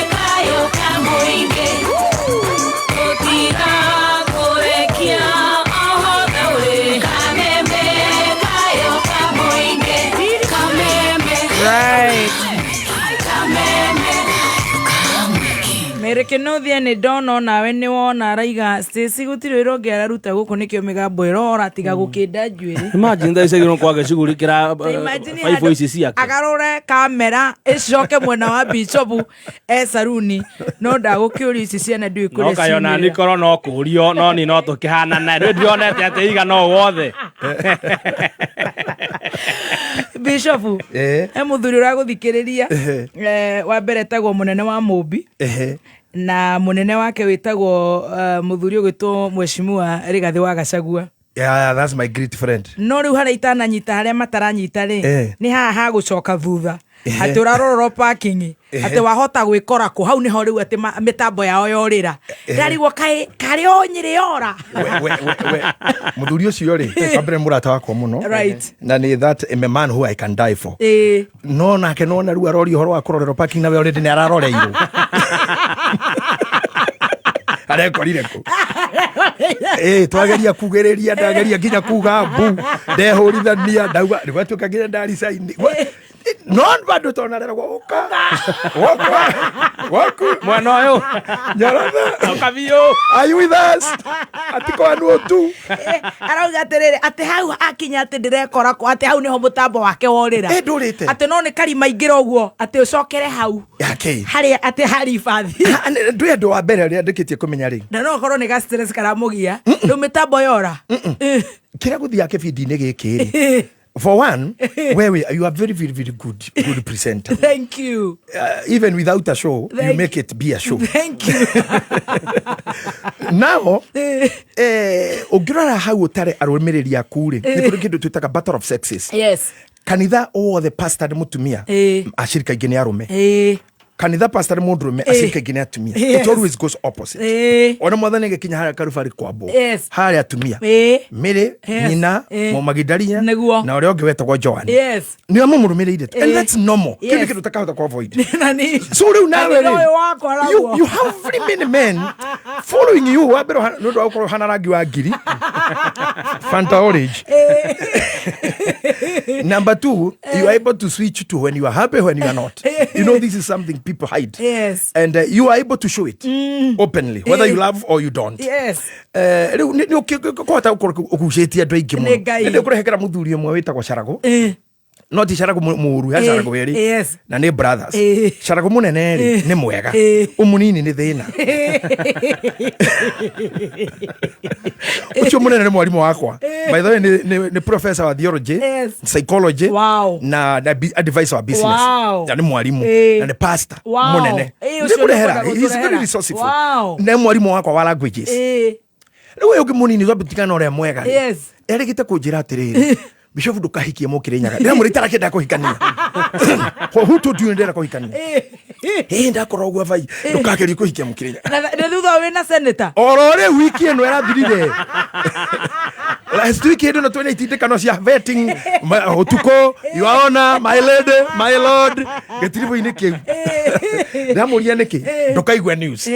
kayo kamwe. Tutira kurekia ohogewe kameme kayo kamwe. Kameme. Right. Kameme. Mere kenothia ni dono nawe ni wona raiga Stacy gutiro ironge araruta guku nikio migambo irora tiga gukinda njuiri. Imagine that isegiro kwage cigurikira 5 voices ciake. Agarore kamera icoke mwena wa Bishop saruni no ndagukiuri ici ciana ndui kure. No kayona ni koro no kurio no ni no tukihana na ndio ndionete ate iga no wothe. Bishop muthuri uraguthikiriria wa mbere tagwo munene wa Mumbi na munene wake witagwo muthuri ugitwo Mheshimiwa Rigathi wa Gachagua. Yeah, that's my great friend. No riu hara itana nyita haria mataranyita ri ni haha ha gucoka thutha ati urarorwo parking ati wahota gwikora ku hau niho riu ati mitambo yao yorira ndarigwo kari onyire yora muthuri ucio ri kambre murata wakwa muno na ni that a man who I can die for. No nake no na riu arori horo wa kurorero parking na we already ni araroreirwo arekorire ku twageria kugereria ndageria nginya kuga mbu ndehurithania ndauga nigwatuka nginya ndari saini non bado tonarera gwoka woku mwana uyu nyaratha okavio are you with us atiko anu tu arauga atiriri ati hau akinya ati ndirekora ko ati hau niho mutambo wake worira ati no ni kari maingira uguo ati ucokere hau hari ati hari fathi ndwe ndo wa mbere ria ndikitie kumenya ri na no korwo ni ga stress karamugia ndo mitambo yora kira guthia kibindi-ini giki ri. For one, you are very, very, very good presenter. Thank you. Even without a show, you make it be a show. Thank you. Now, ungirora hau utare arumiriri aku ri ni kuri kindu twitaga battle of sexes. Yes. Kanitha the pastor ni mutumia ashirika ingine arume. Kanitha pastor mundurume ashirika ingine atumia. It always goes opposite. Ona mwathani gekinya haria karubari kwambo haria atumia mire nina mumagidaria na uria ungi wetagwo Joan ni amumurumirire and that's normal. Kile kitu takahota ku avoid so riu nawe you have very many men following you wabero no ndo ukoro hana rangi wa ngiri Fanta orange. Number 2, you are able to switch to when you are happy, when you are not. You know, this is something people hide. Yes. And you are able to show it openly, whether you love or you don't. Yes. Kwata ukusheti andũ aingĩ mũno. Nĩ kũrehekera mũthuri ũmwe wĩtagwo Charago. No ti Charago mũru, ya Charago weri. Na nĩ brothers. Charago mũnene ri nĩ mwega. Ũmũnini nĩ thĩna. Ucio mũnene nĩ mwarimu wakwa. By the way nĩ professor wa theology, psychology na advisor wa business. Na nĩ mwarimu na nĩ pastor mũnene. Nĩ kũrehera. He is very resourceful. Na mwarimu wakwa wa languages. Riu uyu munini zobitikana ore mwega. Yes. Erigite kunjira atiriri. Bishop ndukahikie mukire nyaga. Ndira muritara kenda kuhikania. Who told you ndira kuhikania? Ndakorwo uguo vai. Ndukakeri kuhikia mukire nyaga. Na thutha wina senator. Orore wiki eno erathirire. Last week endo na 2018 kano cia vetting utuko, your honor, my lady, my lord. Getirivo ini kiu. Ndamuria niki? Ndukaigwa news.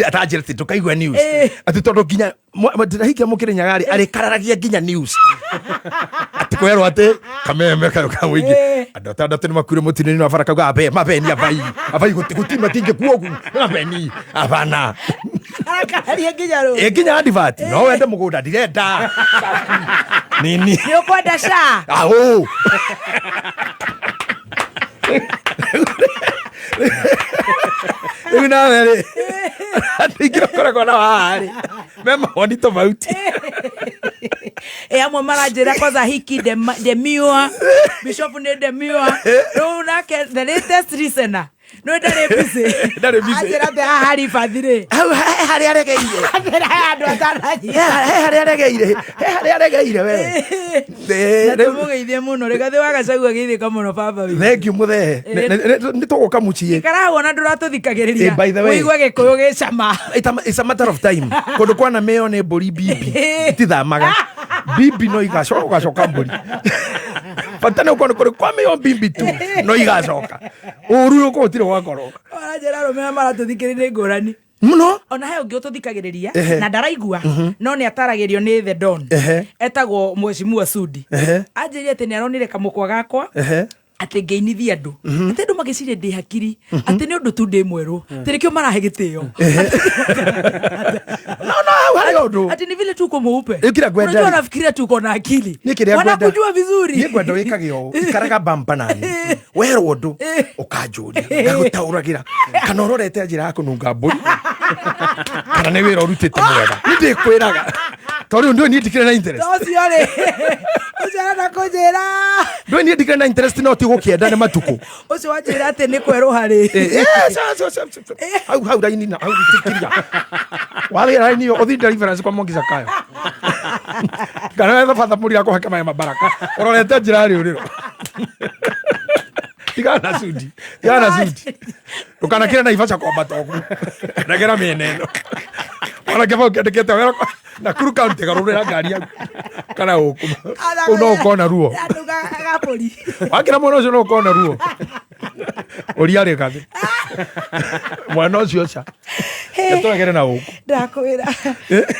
Atajira ti ndukaigwa news. Ati tondu ginya ndirahikia mukire nyagari ari kararagia ginya news. Ati kwerwo ati kameme karuka wingi. Andotandatu ni makure mutinini wa faraka ga be mabeni abai gutima tinge kuogu mabeni abana. Arakaria ginya ro. Ginya advert. No wende mugunda direnda. Nini? Yo kwenda sha. Aho. Una vere. Atikira kona wari. Mema wani tofauti. Amwe maranjira kwanza hiki the miwa. Bishop ne the miwa. No na ke the latest listener. No ndare busy. Ndare busy. Ajira te hari fathire. Hari aregeire. Andu atanaji. Hari aregeire. Hari aregeire we. Ndumugeithie muno rega the wagacagua githika muno baba wi. Thank you muthe. Nituguka muchie. Karaho na nduratuthikagiriria. By the way. Uigwa gikuyu gicama. It's a matter of time. Kundu kwana meo ne bori bibi. Tithamaga. Bibi no igacoka mburi. Patana ukono kwa meo bibi tu. No igacoka. Uru uko utire wakoro. Arajera romea maratuthikiriria ngurani. Muno ona he ungi ututhikagiriria na ndaraigua no ni ataragirio ni the don etagwo Mheshimiwa Sudi anjirie ati ni aronire kamukwa gakwa ati ngeinithia andu ati andu magiciria ndi hakiri ati ni undu tu ndi mweru ati nikio marahe gitio no hayo undu ati ni vile tuko mweupe ikira gwenda unajua nafikiria tuko na akili wanakujua vizuri ni gwenda wikagio ikaraga bamba nani wero undu ukanjuria ngagutauragira kana urorete njira ya kununga mburi kana ni wira urutite mwega ndi kwiraga tori undu ni ndikire na interest tociore ujara na kujera ndo ni ndikire na interest no ti gukienda ni matuku ucio wanjira ati ni kweru hari hau raini na hau tikiria wale raini othi deliverance kwa mongi zakayo kana wewe fatha muri yako hakama ya mabaraka urorete njira ri uriro Tigana Sudi. Ukana kile na ifacha kwa batoku. Ndagera mienendo. Wana kifao kedekete wera na kuru county garurira ngari yangu. Kana huko. Uno ukona ruo. Nduga poli. Wakira mono ucio no ukona ruo. Oriare kathi. Mwana ucio cha. Yatogere na huko. Ndakwira.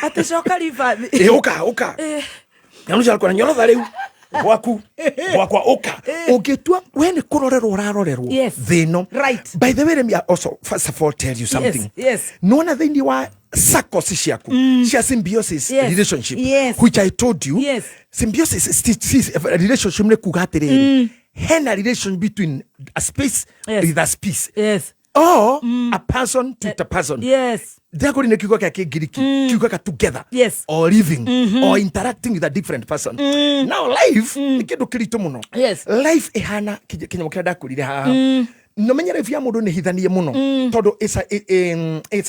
Ati coka rifathi. Uka. Nyanuja alikuwa nyoro riu. Wakwa uka ugetua we ni kurorerwo urarorerwo thino right. By the way, let me also first of all tell you something. Yes. Nona thini wa circles ciaku cia symbiosis relationship which I told you. Symbiosis is a relationship ne kuga atiriri hena relation between a space with a space or a person to a person. Therefore, in a kiuga together or living or interacting with a different person. Now, life, life ehana kinyamo kia dakurire haha. No menyere vya mundu ni hithanie muno. Todo it's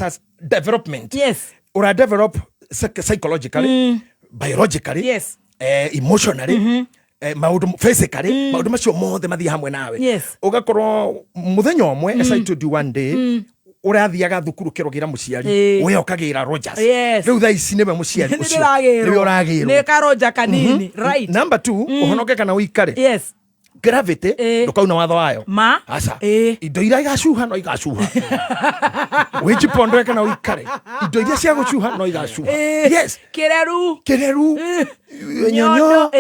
a development. Or a develop psychologically, biologically, emotionally. Maudu physically maudu macio mothe mathi hamwe nawe ugakorwo muthenya omwe as I told you one day urathiaga thukuru kirogira muciari we okagira Rogers riu tha ici niwe muciari ucio niwe uragirwo ni karoja kanini right. Number 2 uhonoke kana uikare gravity ndukauna watho wayo asa indo ira igacuha no igacuha wiji pondo kana uikare indo iria cia gucuha no igacuha kireru nyonyo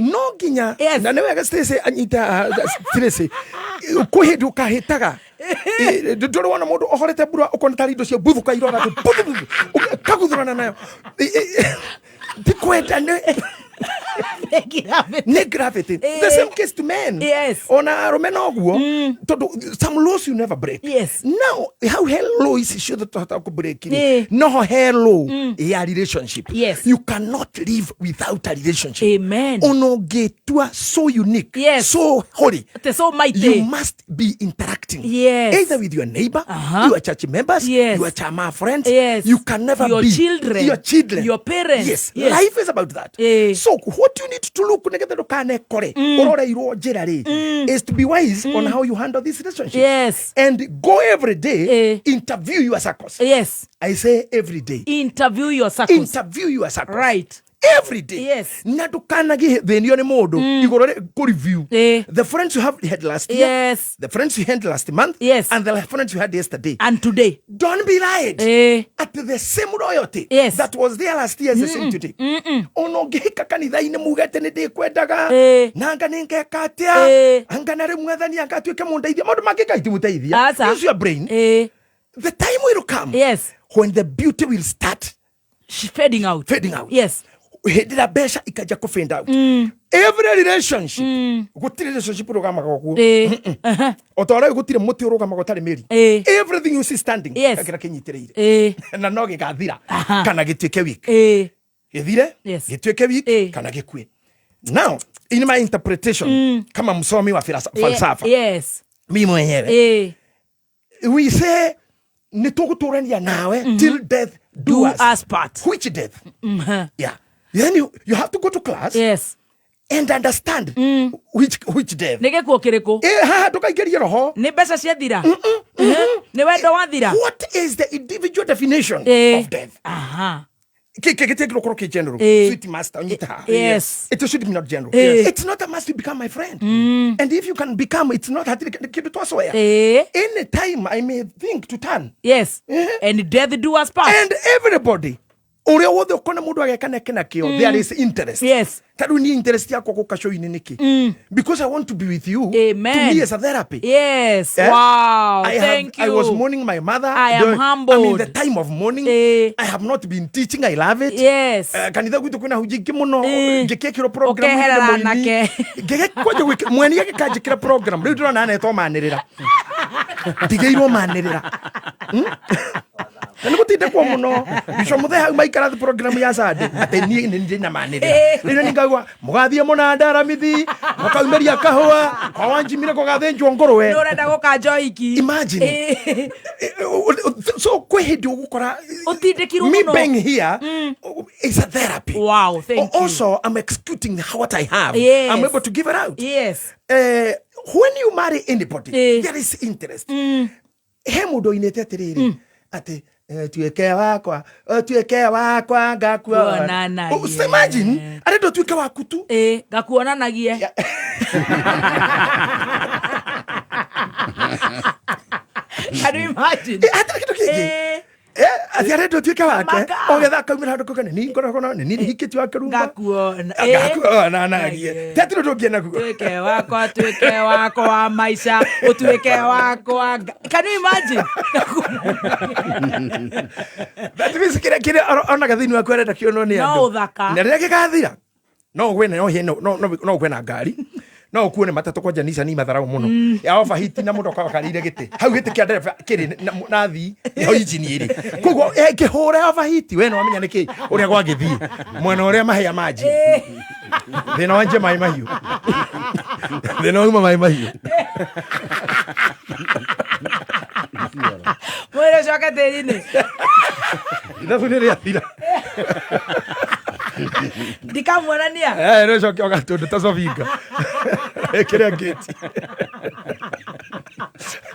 no ginya na newe ga stress anyita stress kuhindu kahitaga ndoro wana mundu ohorete buru ukona tari indo cia buthuka irora tu kaguthurana nayo dikwenda ne gravity. The same case to men. Yes. Ona romeno guo. Some laws you never break. Yes. Now, how hello is sure that to break it. No hello. A relationship. Yes. You cannot live without a relationship. Amen. Ono getua so unique. Yes. So holy. So mighty. You must be interacting. Yes. Either with your neighbor, your church members, yes. your chama friends. Yes. You can never your be children. Your children. Your parents. Yes. Life is about that. So what you need to look is to be wise on how you handle this relationship. Yes. And go every day, interview your circles. Yes. I say every day. Interview your circles. Interview your circles. Right. Every day. Yes. Nadukanagi the modo. You go review. The friends you have had last year. Yes. The friends you had last month. Yes. And the friends you had yesterday. And today. Don't be lied. At the same loyalty. Yes. That was there last year is the same today. Ono gehika kanitha ine mugete ne de kwendaga. Nanga ninge katia. Anga na remwetha ni anga tuike mundeithia. Maundu mangika itimuteithia. Use your brain. The time will come. Yes. When the beauty will start fading out. Fading out. Yes. Hedira besha ikaja ku fade out. Every relationship. Gutire relationship rugama goku. Otora gutire muti rugama gotari meri. Everything you see standing. Kakira kinyitireire. Na no gigathira. Kana gituike week. Githire? Gituike week. Kana gikue. Now, in my interpretation, kama msomi wa falsafa. Yes. Mimi mwenyewe. We say nituguturania nawe till death do us part. Which death? Yeah. Then you have to go to class. Yes. And understand which death. Nige kuo kiriko. Tukaigeria roho. Ni mbeca cia thira. Ni wendo wa thira. What is the individual definition of death? General. Sweet master. Yes. It should be not general. It's not a must to become my friend. And if you can become, it's not any time I may think to turn. Yes. And death do us part. And everybody. There is interest. Yes. Because I want to be with you. Amen. To me, it's a therapy. Yes. Wow. Thank you. I was mourning my mother. I am humbled. I mean, the time of mourning. I have not been teaching. I love it. Yes. Kanitha gwitu kuna hujiki muno ngekekiro program mweni yakikajikira program riu ndona neto manirira ndigeirwo manirira Nani gutinde kwa muno bisho muthe hau maikara the program ya sade ateni ndi na manirira riu ningagwa mugathie munandara mithi makaumeria kahwa kwa wanjimire kugathenjwo ngorwe no renda gukanjo iki. Imagine. So kwehidi ugukora utindikirwo muno. Me being here is a therapy. Wow, thank you. Also, I'm executing what I have. Yes. I'm able to give it out. Yes. When you marry anybody, there is interest. Hemudo inetetiriri ati tueke wakwa ngakuona. Imagine, aredo tueke wakutu. Ngakuonanagie. Can you imagine? Ati aredo tueke wake ogetha kaumira handu kugane ni ngoragona ni hikiti wake rumba ngakuona nagie tetiro tungiena kugo tueke wako wa maisha utueke wako. Can you imagine? That means kire ona gathini wako arenda kiono ni andu no thaka na rege gathira no gwena no gwena ngari no kuone matatu kwa janisa ni matharau muno ya ofa hiti na mundu kwa karire gite hau gite kia ndereba kiri na thi yo injini iri kugo ngihore ofa hiti we no wamenya niki uria gwa githi mwana uria mahia maji thina wanje mai mahiu thina uma mai mahiu mwere shoka terine ndafunire atira ndikamwonania no shoka ogatundu tasovinga ekere ngeti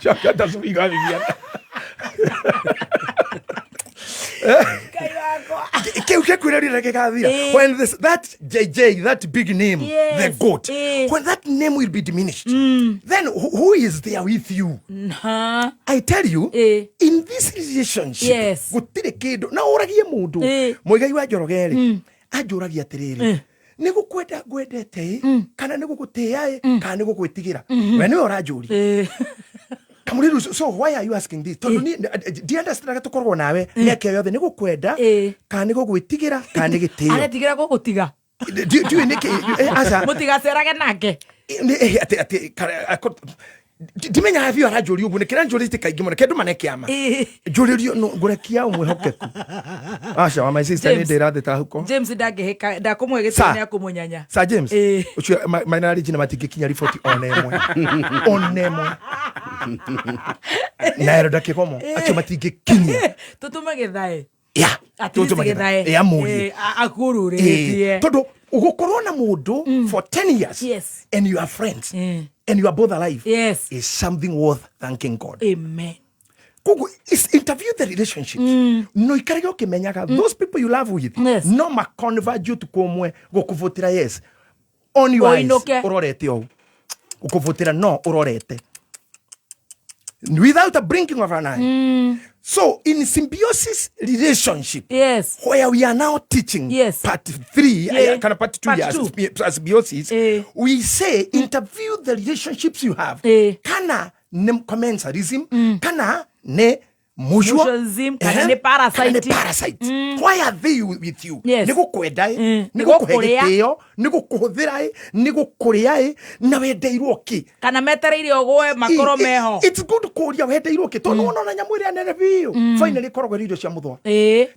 shoka tasovinga viviana when that JJ, that big name, the goat, when that name will be diminished, then who is there with you? I tell you, in this relationship, na oragie mundu moigai wa jorogere ajoragia tiriri nigukwenda gwendete kana nigugutia kana nigugwitigira we ni orajuri. So why are you asking this? Do you understand that tukorwo nawe neke yothe nigukwenda kana nigugwitigira kana nigitia aretigira gugutiga Do you niki asa mutigacerage nake ati dimenya have you arajuri ubu nekira njuri tikaigi mona kedu maneke ama juri no ngurekia umwe hokeku asha wa my sister ni ndira theta huko James ndageheka ndakumwegete ni akumunyanya sa James ucio mainari jina matikikinya report onemo na ero dakikomo acho matikikinya tutume githae tutume githae ya muri akurure todo ugokorwo na mundu for 10 years and you are friends and you are both alive is something worth thanking God. Amen. Kugu is interview the relationships. No ikarige okimenyaga those people you love with no ma convert you to komwe gokuvotira yes on your eyes urorete o ukuvotira no urorete without a blinking of an eye. So in symbiosis relationship, where we are now teaching part 3, kind of part 2 years symbiosis, we say interview the relationships you have. Kana ne commensarism, kana ne mutualism, kana ne parasite. Why are they with you? Nigo kwedai, nigo kuhegiteo, nigo kuhuthirai, nigo kuriai, na wendeirwo ki. Kana metereire ogwe makoro meho. It's good kuria wendeirwo ki. Tono ona nyamwire anene biu. Finally korogwe irio cia muthwa.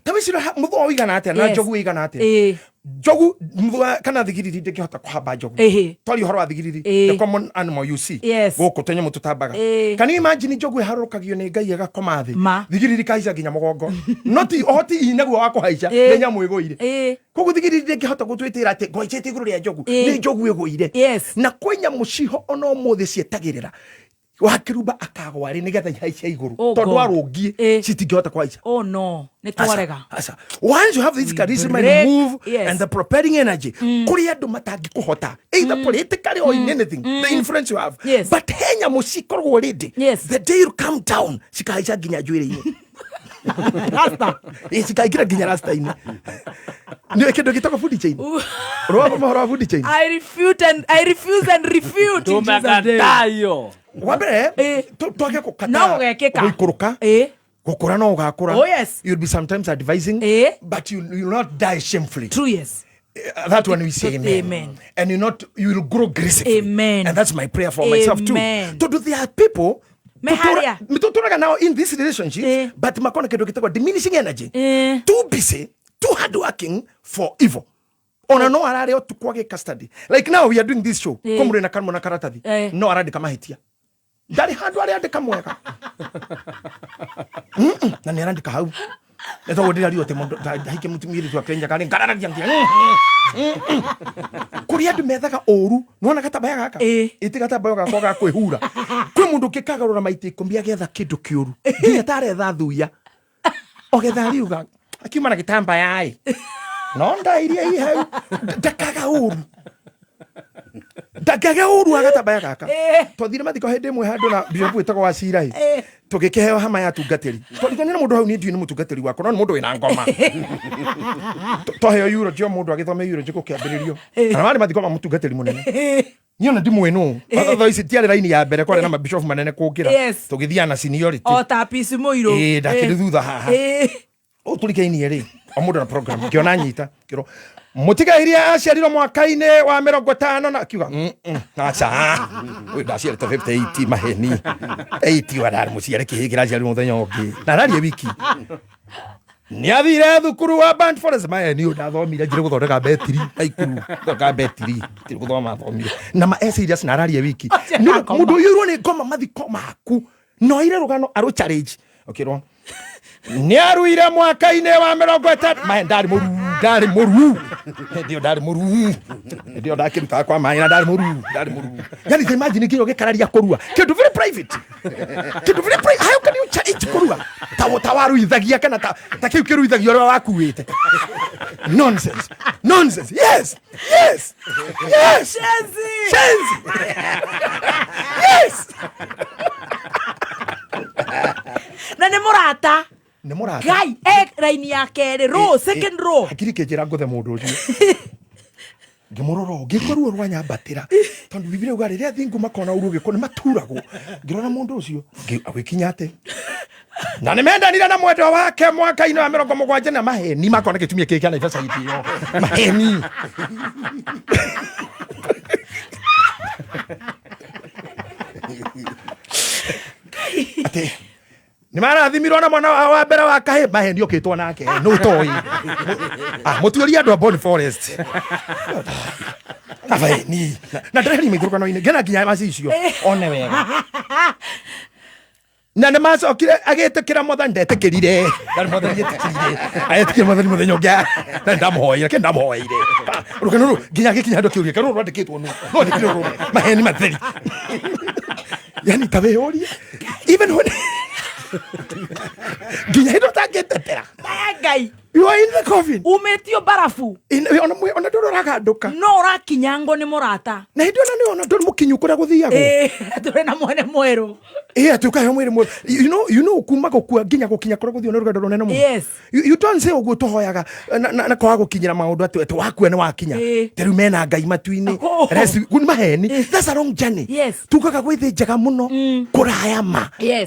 Tawicira muthwa igana atia na jogu igana atia. Jogu muthwa kana thigiriri ndikihota kuhamba jogu. Tori horo wa thigiriri. The common animal you see. Goko tenye mututambaga. Can you imagine jogu iharurukagio ni ngai agakoma thi. Thigiriri kaica nginya mugongo. Not ohoti inaguo wako haica nenya mwiguire. Kogu thigiriri ndikihota gutwitira ati ngoicete iguru ria jogu. Ni jogu iguire. Na kwenya muciho ono muthi cietagirira. Wakirumba akagwari nigetha ihaicia iguru tondu arungie citingihota kwaica. Oh no, nitwarega. Once you have this charisma and move and the propelling energy, kuri andu matangi kuhota either politically or in anything, the influence you have. But henya musikorwo ready. The day you come down cikaica nginya njuire-ini. Rasta cikaigira nginya rasta-ini. Ni kindu gitako food chain. Roba mahoro food chain. I refuse and refute. Tumegatayo. Wabere twage kukata no gukeka guikuruka gukura no ugakura. Oh yes, you'll be sometimes advising but you will not die shamefully. True, yes. That one we say amen. And you will grow gracefully. Amen. And that's my prayer for myself too. To do there are people mitotoraga now in this relationship but makona kedo kitako diminishing energy. Too busy, too hard working for evil. Ona no arare otukwage custody. Like now we are doing this show. Komure na kanmo na karatathi. No arade kama hitia. Dari handu arade kamweka. Na ni arande kahau. Eto wodira rio te mondo hike mutumiri tu akenja kale ngarara ngia. Kuri andu methaga oru. Nona katabaya gaka. Iti katabaya gaka ga kwihura. Kwi mundu kikagarura maiti kumbi agetha kindu kiuru. Nginya tare tha thuya. Ogetha riuga. Akiuma na gitamba yai. Nonda iria hii hai ndakaga uru agatabaya gaka twathire mathiko hende mwe handu na bishop witagwo wa cira hi tugikeheo hama ya tungatiri twathikania mundu hau ni ndiu ni mutungatiri wako no mundu wina ngoma twaheo euro jo mundu agithome euro jiko kiambiririo na mari mathiko ma mutungatiri munene niona ndimwe no otho isi tiare raini ya mbere kware na mabishop manene kugira tugithia na seniority o tapisi muiro ndakiri thutha haha o tulikeini ri omundo na program kiona nyita kiro mutiga iria aciarirwo mwaka-ini wa 50 na kiuga acha uyu ndaciarite 58 maheni 80 wadari muciare kihigira aciarirwo muthenya ungi na rari wiki ni athire thukuru wa band forest maheni ndathomire njire guthondeka betiri aikuru thondeka betiri tiri guthoma thomire na ma serious na rari wiki mundu yuru ni ngoma mathiko maku no ire rugano aro challenge okirwo ni aruire mwaka-ini wa 30 mahe ndari muru ndio ndakiruta kwa mahe ndari muru yani imagine kiro gikararia kurua kindu very private how can you change kurua tawaru ithagia kana ta kiu kiru ithagia ro wakuite nonsense yes na ne murata Guy, raini ya kere row, second row. Akiri kejera ngothe mundu ucio. Ngimuroro ngikoruo rwanyambatira. Tondu bibire ugari ria thingu makona uruge kone maturagwo. Ngirona mundu ucio. Agikinya ate. Na nimeenda nila na mwendo wake mwaka ino ya 70 na maheni makona kitumia keke na ifasa hiyo. Maheni. Ate ni marathimirwo na mwana wa mbere wa kahe maheni okitwo nake no toy. Muturia andu a Bond Forest. Aveni. Na ndreri mikuruka no ine gena kinya macicio one wega. Na nä macokire agä tä kä ra mwathani ndetä mwathani agä tä kä ra mwathani må thenya å ngä na ndamhoire ke ndamhoire rå kanå nginya gä kinya andå kä å ria kanå rwandä kä two no ndä kä rå maheni matheri yani tabä å rie even when nginya hä ndå tangä tetera Ngai you are in the coffin umetio barafu ona ndå ragandå ka no rakinyango nä må rata na hä ndå ona nä ona ndå må kinyu kå rä a gå thiagwo tå na mwene mwerå atu kahe mwere mwe you know kuma gukua nginya gukinya kure guthio rugendo runene mu yes you don't say ugu tuhoyaga na kwa gukinyira maundu atu wakue ni wakinya teru mena ngai matuini rest kun maheni that's a long journey yes tukaga gwithi njega muno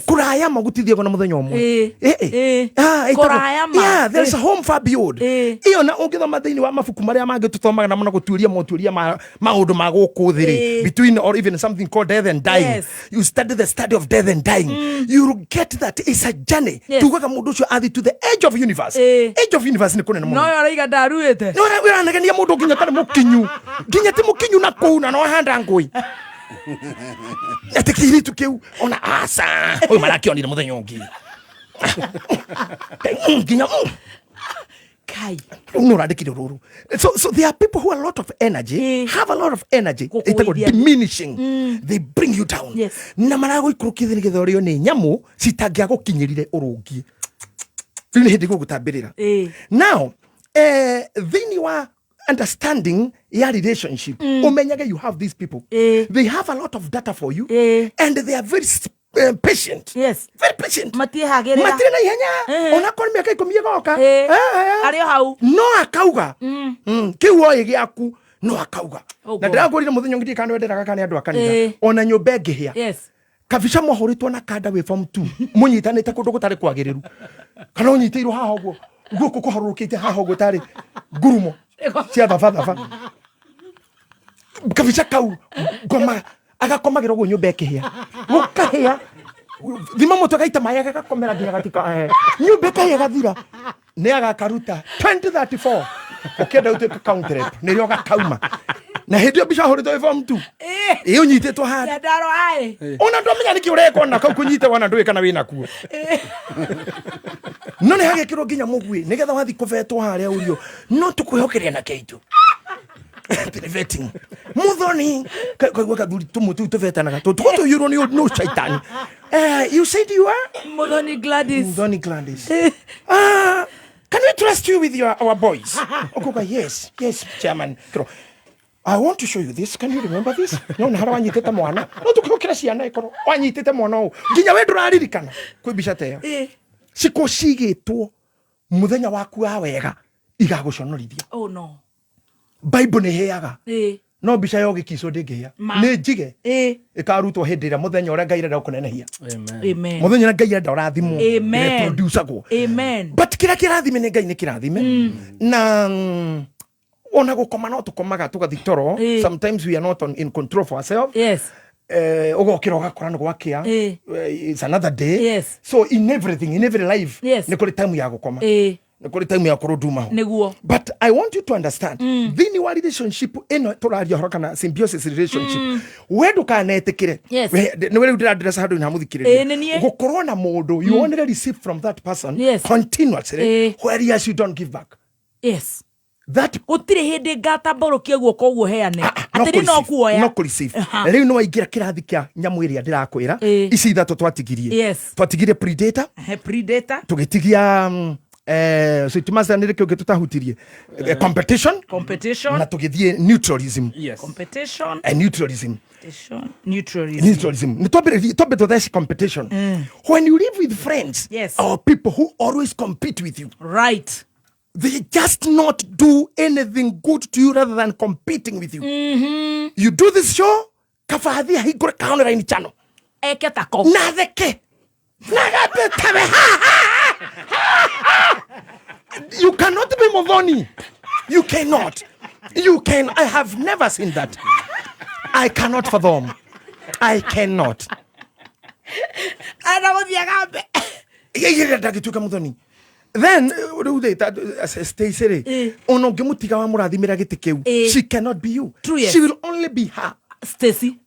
kurayama gutithio na muthenya umwe kurayama yeah there's a home far beyond iyo na ungithoma thiini wa mabuku maria mangi tuthomaga na muno guturia maundu ma guku thiri between or even something called death and dying you study the study of death and dying you get that it's a journey tugaga mundu ucio athi to the edge of universe edge of universe ni kunene muno no raiga ndaruite no uranegania mundu nginya tari mukinyu nginya ti mukinyu na kuuna no handa ngui atikiri tukiu ona asa oi marakionire muthenya ungi nginya kai unurandikire ruru so there are people who have a lot of energy have a lot of energy it's diminishing they bring you down na marago ikurukithia ni githorio ni nyamu citangia gukinyirire urungi ni hindi gugutambirira now thini wa understanding your relationship umenyage you have these people they have a lot of data for you and they are very patient very patient matire na ihenya ona kwa miaka 10 goka ari hau no akauga kiu oi giaku no akauga na ndagurire muthenya ngiti kana wendera kana andu akanitha ona nyumba ngihia kabisha mwahoritwo na kanda we form 2 munyitanite kundu gutari kwagiriru kana unyitiirwo haha uguo guko kuharurukite haha uguo tari ngurumo cia thafa kabisha kau goma agakomagirwo guo nyumba ikihia gukahia thima mutu gaita maya gakomera nginya gatika nyumba ikahia gathira ni agakaruta 2034 ukenda utuika count rep nirio gakauma na hindi bisha horito form 2 iyo nyititwo handi ndaro ai ona ndomenya niki ureko na kau kunyite wana ndui kana wina kuo no ne hagekirwo nginya mugwi nigetha wathi kufetwo haria urio no tukwihokeria na keitu vetting muthoni kwa kathuri tumutu tuvetanaga tuko yuro ni no shaitani you said you are Muthoni Gladys can we trust you with our boys okay yes chairman I want to show you this. Can you remember this? No, na harwanyitete mwana. No tukukira ciana ikoro. Wanyitete mwana u. Nginya we nduraririkana. Kwibisha teya. Siko cigitwo muthenya waku wa wega igaguconorithia. Oh no. Bible ni heaga. No bisha yo gikico ndingihia. Ni njige. Ikarutwo hindi ira muthenya ura Ngai renda kunenehia. Amen. Muthenya Ngai renda urathimwo. Amen. Producer go. Amen. But kira kirathime ni Ngai ni kirathime. Na ona gukoma no tukomaga tugathitoro sometimes we are not in control for ourselves ugokira ugakora no gwakia it's another day so in every life ni kuri time ya gukoma ni kuri time ya kuruduma neguo but I want you to understand thini wa relationship eno turaria horo kana symbiosis relationship we ndukanetikire ni we ndira handu na muthikiriria gukorwo na mundu you only receive from that person continuously whereas you don't give back that utire hindi ngata mborokie guoko guo heane atiri no kuoya no receive riu no ingira kirathi kia nyamu iria ndirakwira ici ithatu twatigirie twatigirie predator tugitigia so tumasanire kio getutahutirie competition na tugithie neutralism competition and neutralism neutralism ni tobe this competition when you live with friends or people who always compete with you right. They just not do anything good to you rather than competing with you. You do this show, kafahadhi higure kaonera ini chano. Eke tako. Nadeke. Nagate You cannot be Muthoni. You cannot. You can. I have never seen that. I cannot fathom. I cannot. Then she cannot be you. She will only be her. Stacy.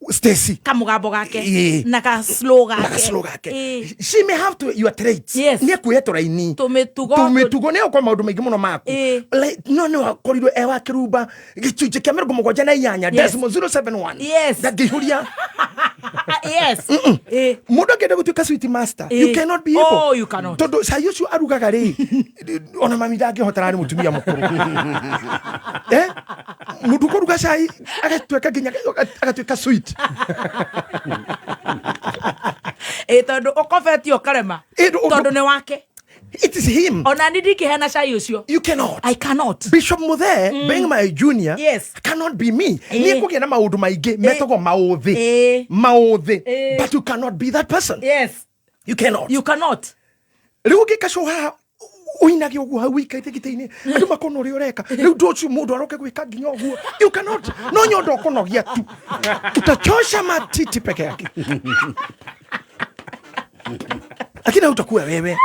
Kamugambo gake. Naka slow gake. She may have to your traits. Yes. Tumetugo ne kwa maundu maingi muno maku. Like no korido ewa kiruba gichuche kya mergo mogoja na yanya Desmond 071. Yes. That gihuria. Yes. Mudo kede gutuka sweet master. You cannot be able. Oh, you cannot. Todo sayusu arugaga re. Ona mami dage hotarani mutumia mukuru. Mudu koruga sai agatweka ginya agatweka sweet. Todo okofeti okarema. Todo ne wake. It is him. Ona ndiki hena sai ucio. You cannot. I cannot. Bishop Muthe, being my junior, yes, cannot be me. Ni kugia na maudu maige, metogo maudhi. But you cannot be that person. Yes. You cannot. You cannot. Rugi kashoha uinagi ogwa wika itegiteine. Adu makono ri oreka. Riu ndochu mundu aroke gwika nginya ogwo. You cannot. No nyondo konogia tu. Utachosha matiti peke yake. Lakini utakuwa wewe.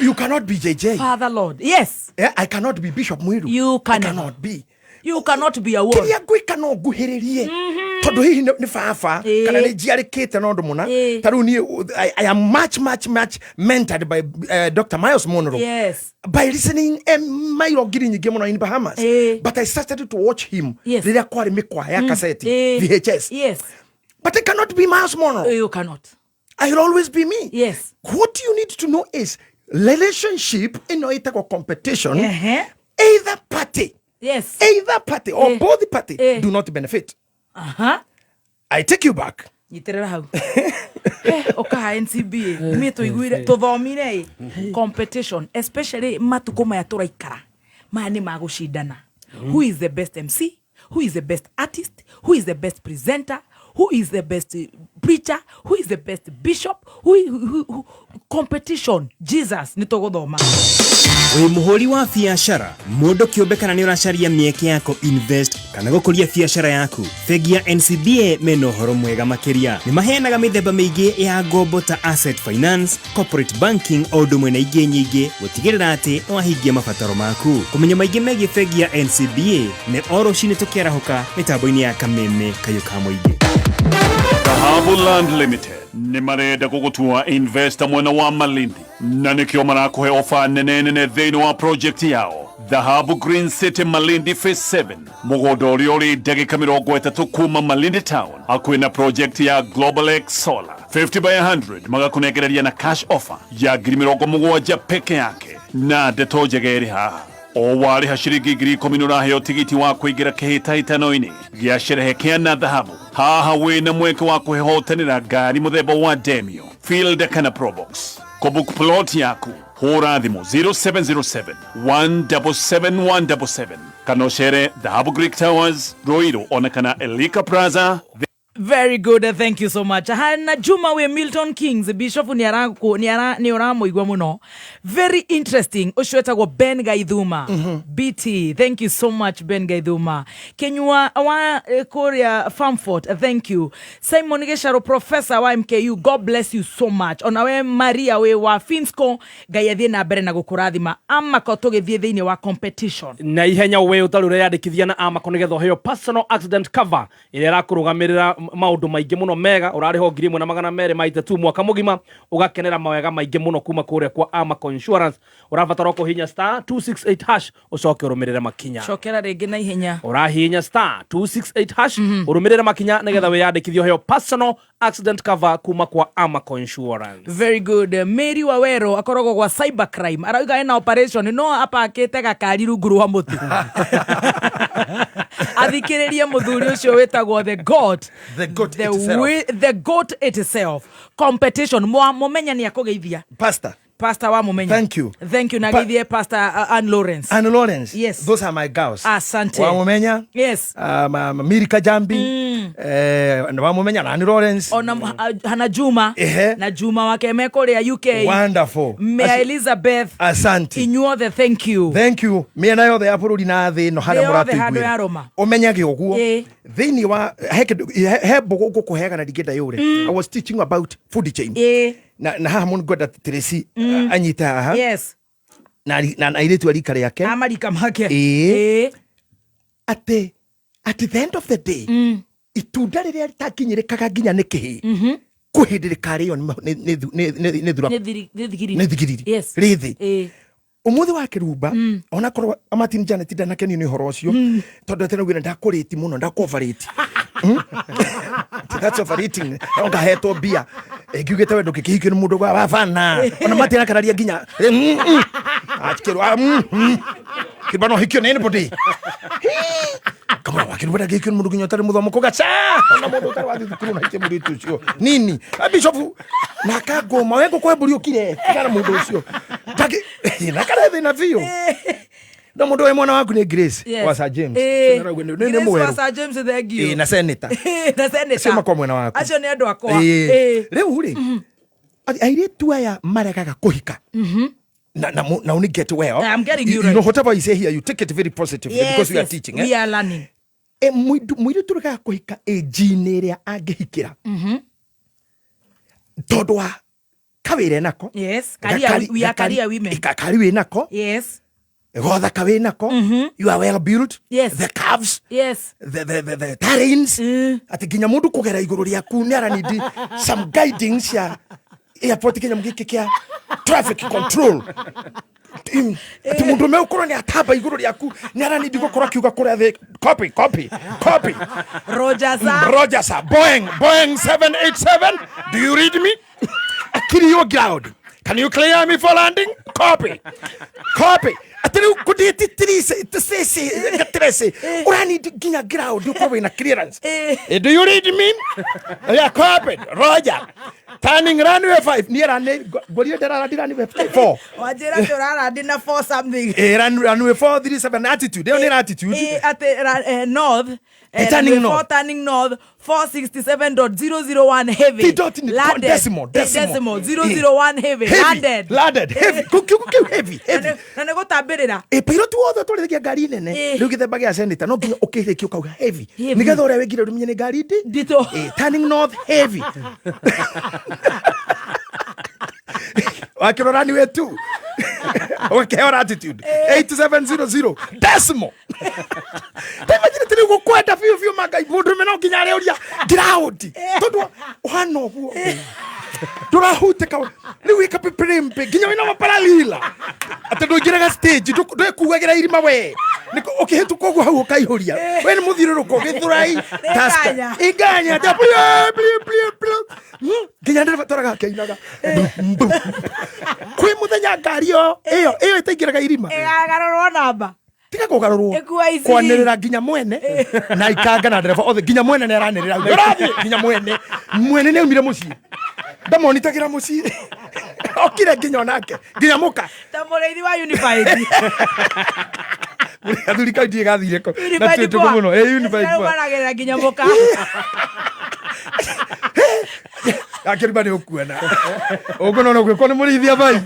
You cannot be JJ. Father Lord. Yes. Yeah, I cannot be Bishop Mwiru. You cannot be. You cannot be a word. Kiria gwika no guhiririe. Todo hihi ni fafa kana ni jiarikite no ndumuna. Taru ni I am much mentored by Dr. Miles Monroe. Yes. By listening my girinyi game in Bahamas. But I started to watch him. Yes. Rira kwari mikwa ya cassette VHS. Yes. But I cannot be Miles Monroe. You cannot. I will always be me. Yes. What you need to know is relationship in a competition. Either party. Yes. Either party or both party do not benefit. I take you back. Yiterera hau. Oka NCBA. Me to iguire to thomire competition, especially matuko maya turaikara. Mani magushindana. Who is the best MC? Who is the best artist? Who is the best presenter? Who is the best preacher? Who is the best bishop? Who competition? Jesus nitogothoma. Wĩ muhuri wa biacara, mundu kiumbe kana ni uracaria mieke yako invest kana gukuria biacara yaku. Bengi ya NCBA mena uhoro mwega makiria. Ni maheanaga mithemba miingi ya ngombo ta asset finance, corporate banking o ndumwe na ingĩ nyingĩ gutigirira ati wahingia mabataro maku. Kumenya maingĩ megie bengi ya NCBA ne oro cine tukiarahuka mitambo-ini ya kameme kayo ka muingĩ. Dhahabu Land Limited ni marenda gugutua investor mwena wa Malindi na nikio marakuhe ofa nene thĩinĩ wa project yao Dhahabu Green City Malindi Phase 7 mũgũnda ũrĩa ũrĩ ndagĩka 30 kuma Malindi Town hakuhĩ na project ya Global X Solar 50 by 100 magakunegereria na cash offer ya ngiri 70 peke yake na ndeto njega ĩrĩ haha o warĩha ciringi 10,000 nĩũraheo tigiti wa kũingĩra kĩhĩtahĩtano-inĩ gĩa Sherehekea na Dhahabu. Haha wĩna mweke wa kũhotanĩra ngari mũthemba wa Demio, Fielder kana Probox. Kũbook plot yaku hũra thimũ 0707 177 177 kana ũcere Dhahabu Greek Towers, Ruiru ona kana Elika Plaza. Very good, thank you so much. Hana Juma we Milton Kings Bishop ni oramuigwa muno. Very interesting. Oshwetagwo Ben Gaithuma. BT, thank you so much Ben Gaithuma. Kenyua wa Korea Farmfort, thank you. Simon Gesharo Professor wa MKU, God bless you so much. Onawe Maria we wa Finsco gayathie na mbere na gukurathima ama ko tugithie thiini wa competition. Na ihenya we utarure yandikithia na ama ko nigetho heo personal accident cover ire rakurugamirira maundu maingi muno mega urariho 1,200 maita tu mwaka mugima ugakenera mawega maingi muno kuma kure kwa Amaco Insurance. Urabatara kuhinya star 268 hash ucoke urumirire makinya. Chokera ringi na ihenya. Urahinya star 268 hash urumirire makinya nigetha we yandikithio heo personal accident cover kuma kwa Amaco Insurance. Very good. Mary Wawero akorogo kwa cybercrime arauga ena operation no apa akete gakari runguru wa mutu. Athikiriria muthuri ucio wetagwo the goat itself. Competition momenya ni akugeithia. Pastor Pastor wa mumenya. Thank you. Thank you nagithie Pastor Ann Lawrence. Ann Lawrence. Yes. Those are my girls. Asante. Wa mumenya. Yes. Mirika Jambi. Wa mumenya na Ann Lawrence. Ona Hana Juma. Na Juma wake mekore ya UK. Wonderful. Mea Elizabeth. Asante. Inyuo the thank you. Thank you. Me na yo the apururi na thi no hara muratu igwe. Omenyage oguo. Thini wa he bogo kukuhega na digenda yure. I was teaching about food chain. Na haha mun goda Tracy anyita aha. Yes. Na airetu arika yake. Amarika make. At the end of the day, itunda riria ritakinyirikaga nginya nikihi. Kuhindirika rio ne thura. Ne thigiriri. Yes. Rithi. Umuthi wa kirumba ona korwo Martin Janet ndanakeni ni horo ucio tondu tena gwira ndakuriti muno ndakoverate. That's overeating. Onga heto bia. Ngigete wendo kikihikio ni mundu gwa bafana. Ona Martin akararia nginya. Akirwa. Kibano hikio ni anybody. Kama wakirubada gikio mundu nginya tare muthomo kugacha. Ona mundu tare wathi thukuru na hikio mundu ucio. Nini? Bishop nakagoma wengo kwa mburi ukire. Kana mundu ucio. Taki nakara na vio. No mundu we mwana waku ni Grace wa Sir James. Ni mweru. Sir James thegio. Na senator. Na senator. Sema kwa mwana waku. Acio ni andu akwa. Riu ri. Airetu aya marekaga kuhika. Na only get well. I'm getting you right. You know, whatever I say here, you take it very positively because we are teaching. We are learning. Mwiru tureka kuhika jini iria angihikira. Tondu wa kawire nako. Yes. We are career women. Kariwe nako. Yes. Gotha kawe nako. You are well built. Yes. The calves. Yes. The terrains. Ati ginya mundu kugera iguru riaku ni aranidi some guidings ya airport Kenya mugiki kia traffic control. Ati mundu me ukoro ni ataba iguru riaku ni aranidi gukora kiuga kuria the copy. Rogers Boeing 787. Do you read me? Akiri yo ground. Can you clear me for landing? Copy. Atenu kuditi trese. Urani ginya ground you cover in a clearance. Do you read me? Yeah, copy. Roger. Turning runway 5. Near runway 4. Wajira turara dina 4 something. Runway 4 37 attitude. They only attitude. At north. Turning north 467.001 heavy. Landed. Decimal 001 heavy. Landed. Heavy. Heavy. Na go tabirira. Pilot wothe turigia gari nene. Riu githemba gia senator no nginya ukirikio kauga heavy. Nigetha uria wegire rumenye ni gari ndito. Turning north heavy. Wakirorani wetu. Okay, our attitude. 8700 decimal. Imagine tiri gukwenda fiu magai mundu mena nginya ri uria ground. Tondu uhano guo. Turahuteka riu ikapiprimpe nginya wina maparalila. Ate ndugiraga stage ndekuwagira irima we. Niko ukihituka uguo hau ukaihuria. We ni muthiruruko githurai taska. Iganya nginya ndira toraga keinaga. Kwi muthenya ngari iyo itaingiraga irima. Garorwo namba. Tiga kugarurwo. Kwanirira nginya mwene na ikanga na ndereba othe nginya mwene ne aranirira. Urathi nginya mwene ne umire mucii. Ndamonitagira mucii. Okire nginya onake nginya muka. Tamureithi wa unified. Athuri kaunti gathire ko. Na tutuko muno. Unified. Aragerera nginya muka. Akiriba ni ukuana. Ogono no kwiko ni murithia bai.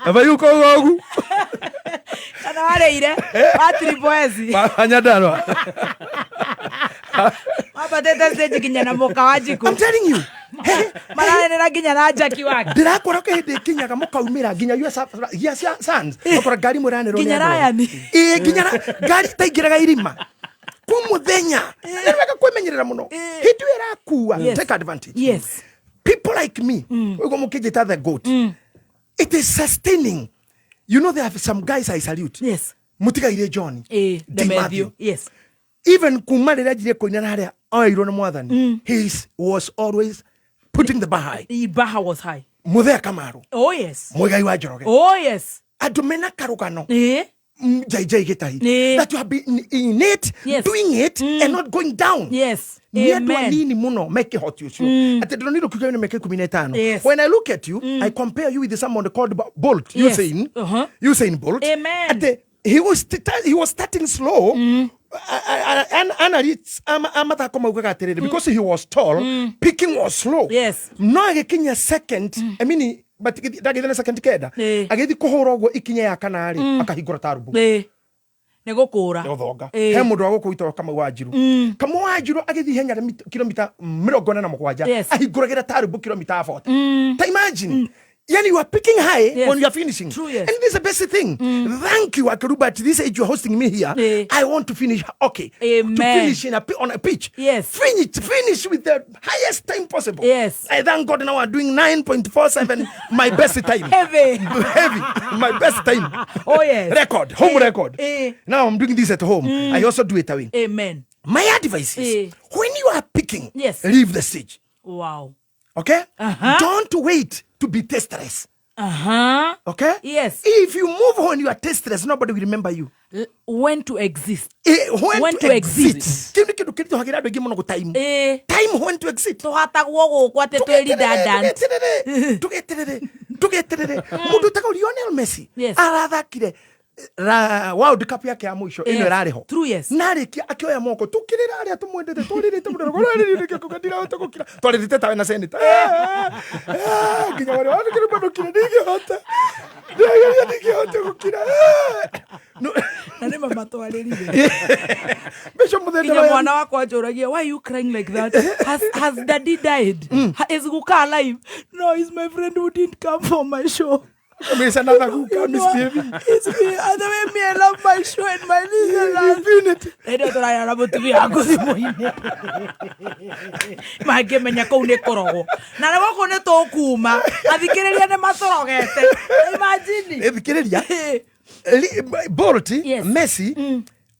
Abai uko ogu. Kana wareire batri boezi. Anyadarwa. Aba tete stage kinya na muka wajiko. I'm telling you. Maraenera nginya na jaki wake. Ndirakora ko hindi kinyaga mukaumira nginya ya sons. Okora gari muranero. Nginya rayani. Nginya gari taigiraga irima. Kumuthenya. Ndireka kwemenyerera muno. Hindu irakuwa. Take advantage. Yes. People like me. We go mukijita the goat. It is sustaining. You know there are some guys I salute. Yes. Mutigaire John. Matthew. Yes. Even kumarira jire koina na haria oiro na mwathani. He was always putting the bar high. The bar was high. Muthea Kamaru. Oh yes. Muigai wa Njoroge. Oh yes. Andumena karugano. jai gitahi. That you have been in it, doing it, and not going down. Yes. Amen. Make hot you. When I look at you, I compare you with someone called Bolt. Usain Bolt. Amen. He was starting slow. Because he was tall, picking was slow. Yes. No, a second. I mean, but that second keda. Agedi kohorogo ikinya ya kanari akahigura tarubu. Negokora. Hemu dogo kuito kama wajiru. Kama wajiru agedi henya kilomita 47. Ahigura gera tarubu kilomita 40. Imagine. Yani you are picking high when you are finishing. True, yes. And this is the best thing. Thank you, Akaruba. At this age, you're hosting me here. I want to finish okay. Amen. To finish on a pitch. Yes. Finish with the highest time possible. Yes. I thank God now I'm doing 9.47, my best time. Heavy. My best time. Oh, yes. Home record. Now I'm doing this at home. I also do it away. Amen. My advice is, when you are picking, leave the stage. Wow. Okay? Don't wait to be testless. Okay? Yes. If you move when you are testless, nobody will remember you. When to exist. When to exist. Time when to exist. Lionel Messi. Yes. World Cup yake ya mwisho ino irareho. True, yes. Nariki akioya moko tukirira aria tumwendete turirite muno kukadira utokukira twaririte tawe na seneta kinya wale wale kile bado kile hota kukira no nani mama to alirire besho mudende kinya mwana wako ajoragia, why you crying like that? Has daddy died? Is Guka alive? No, he's my friend who didn't come for my show. It's another who can It's me. And the way me, I love my show and my listeners. I don't try about to be a good morning. My game and Yakone Koro. Now I want to talk Kuma. I think I imagine. Bolt, Messi,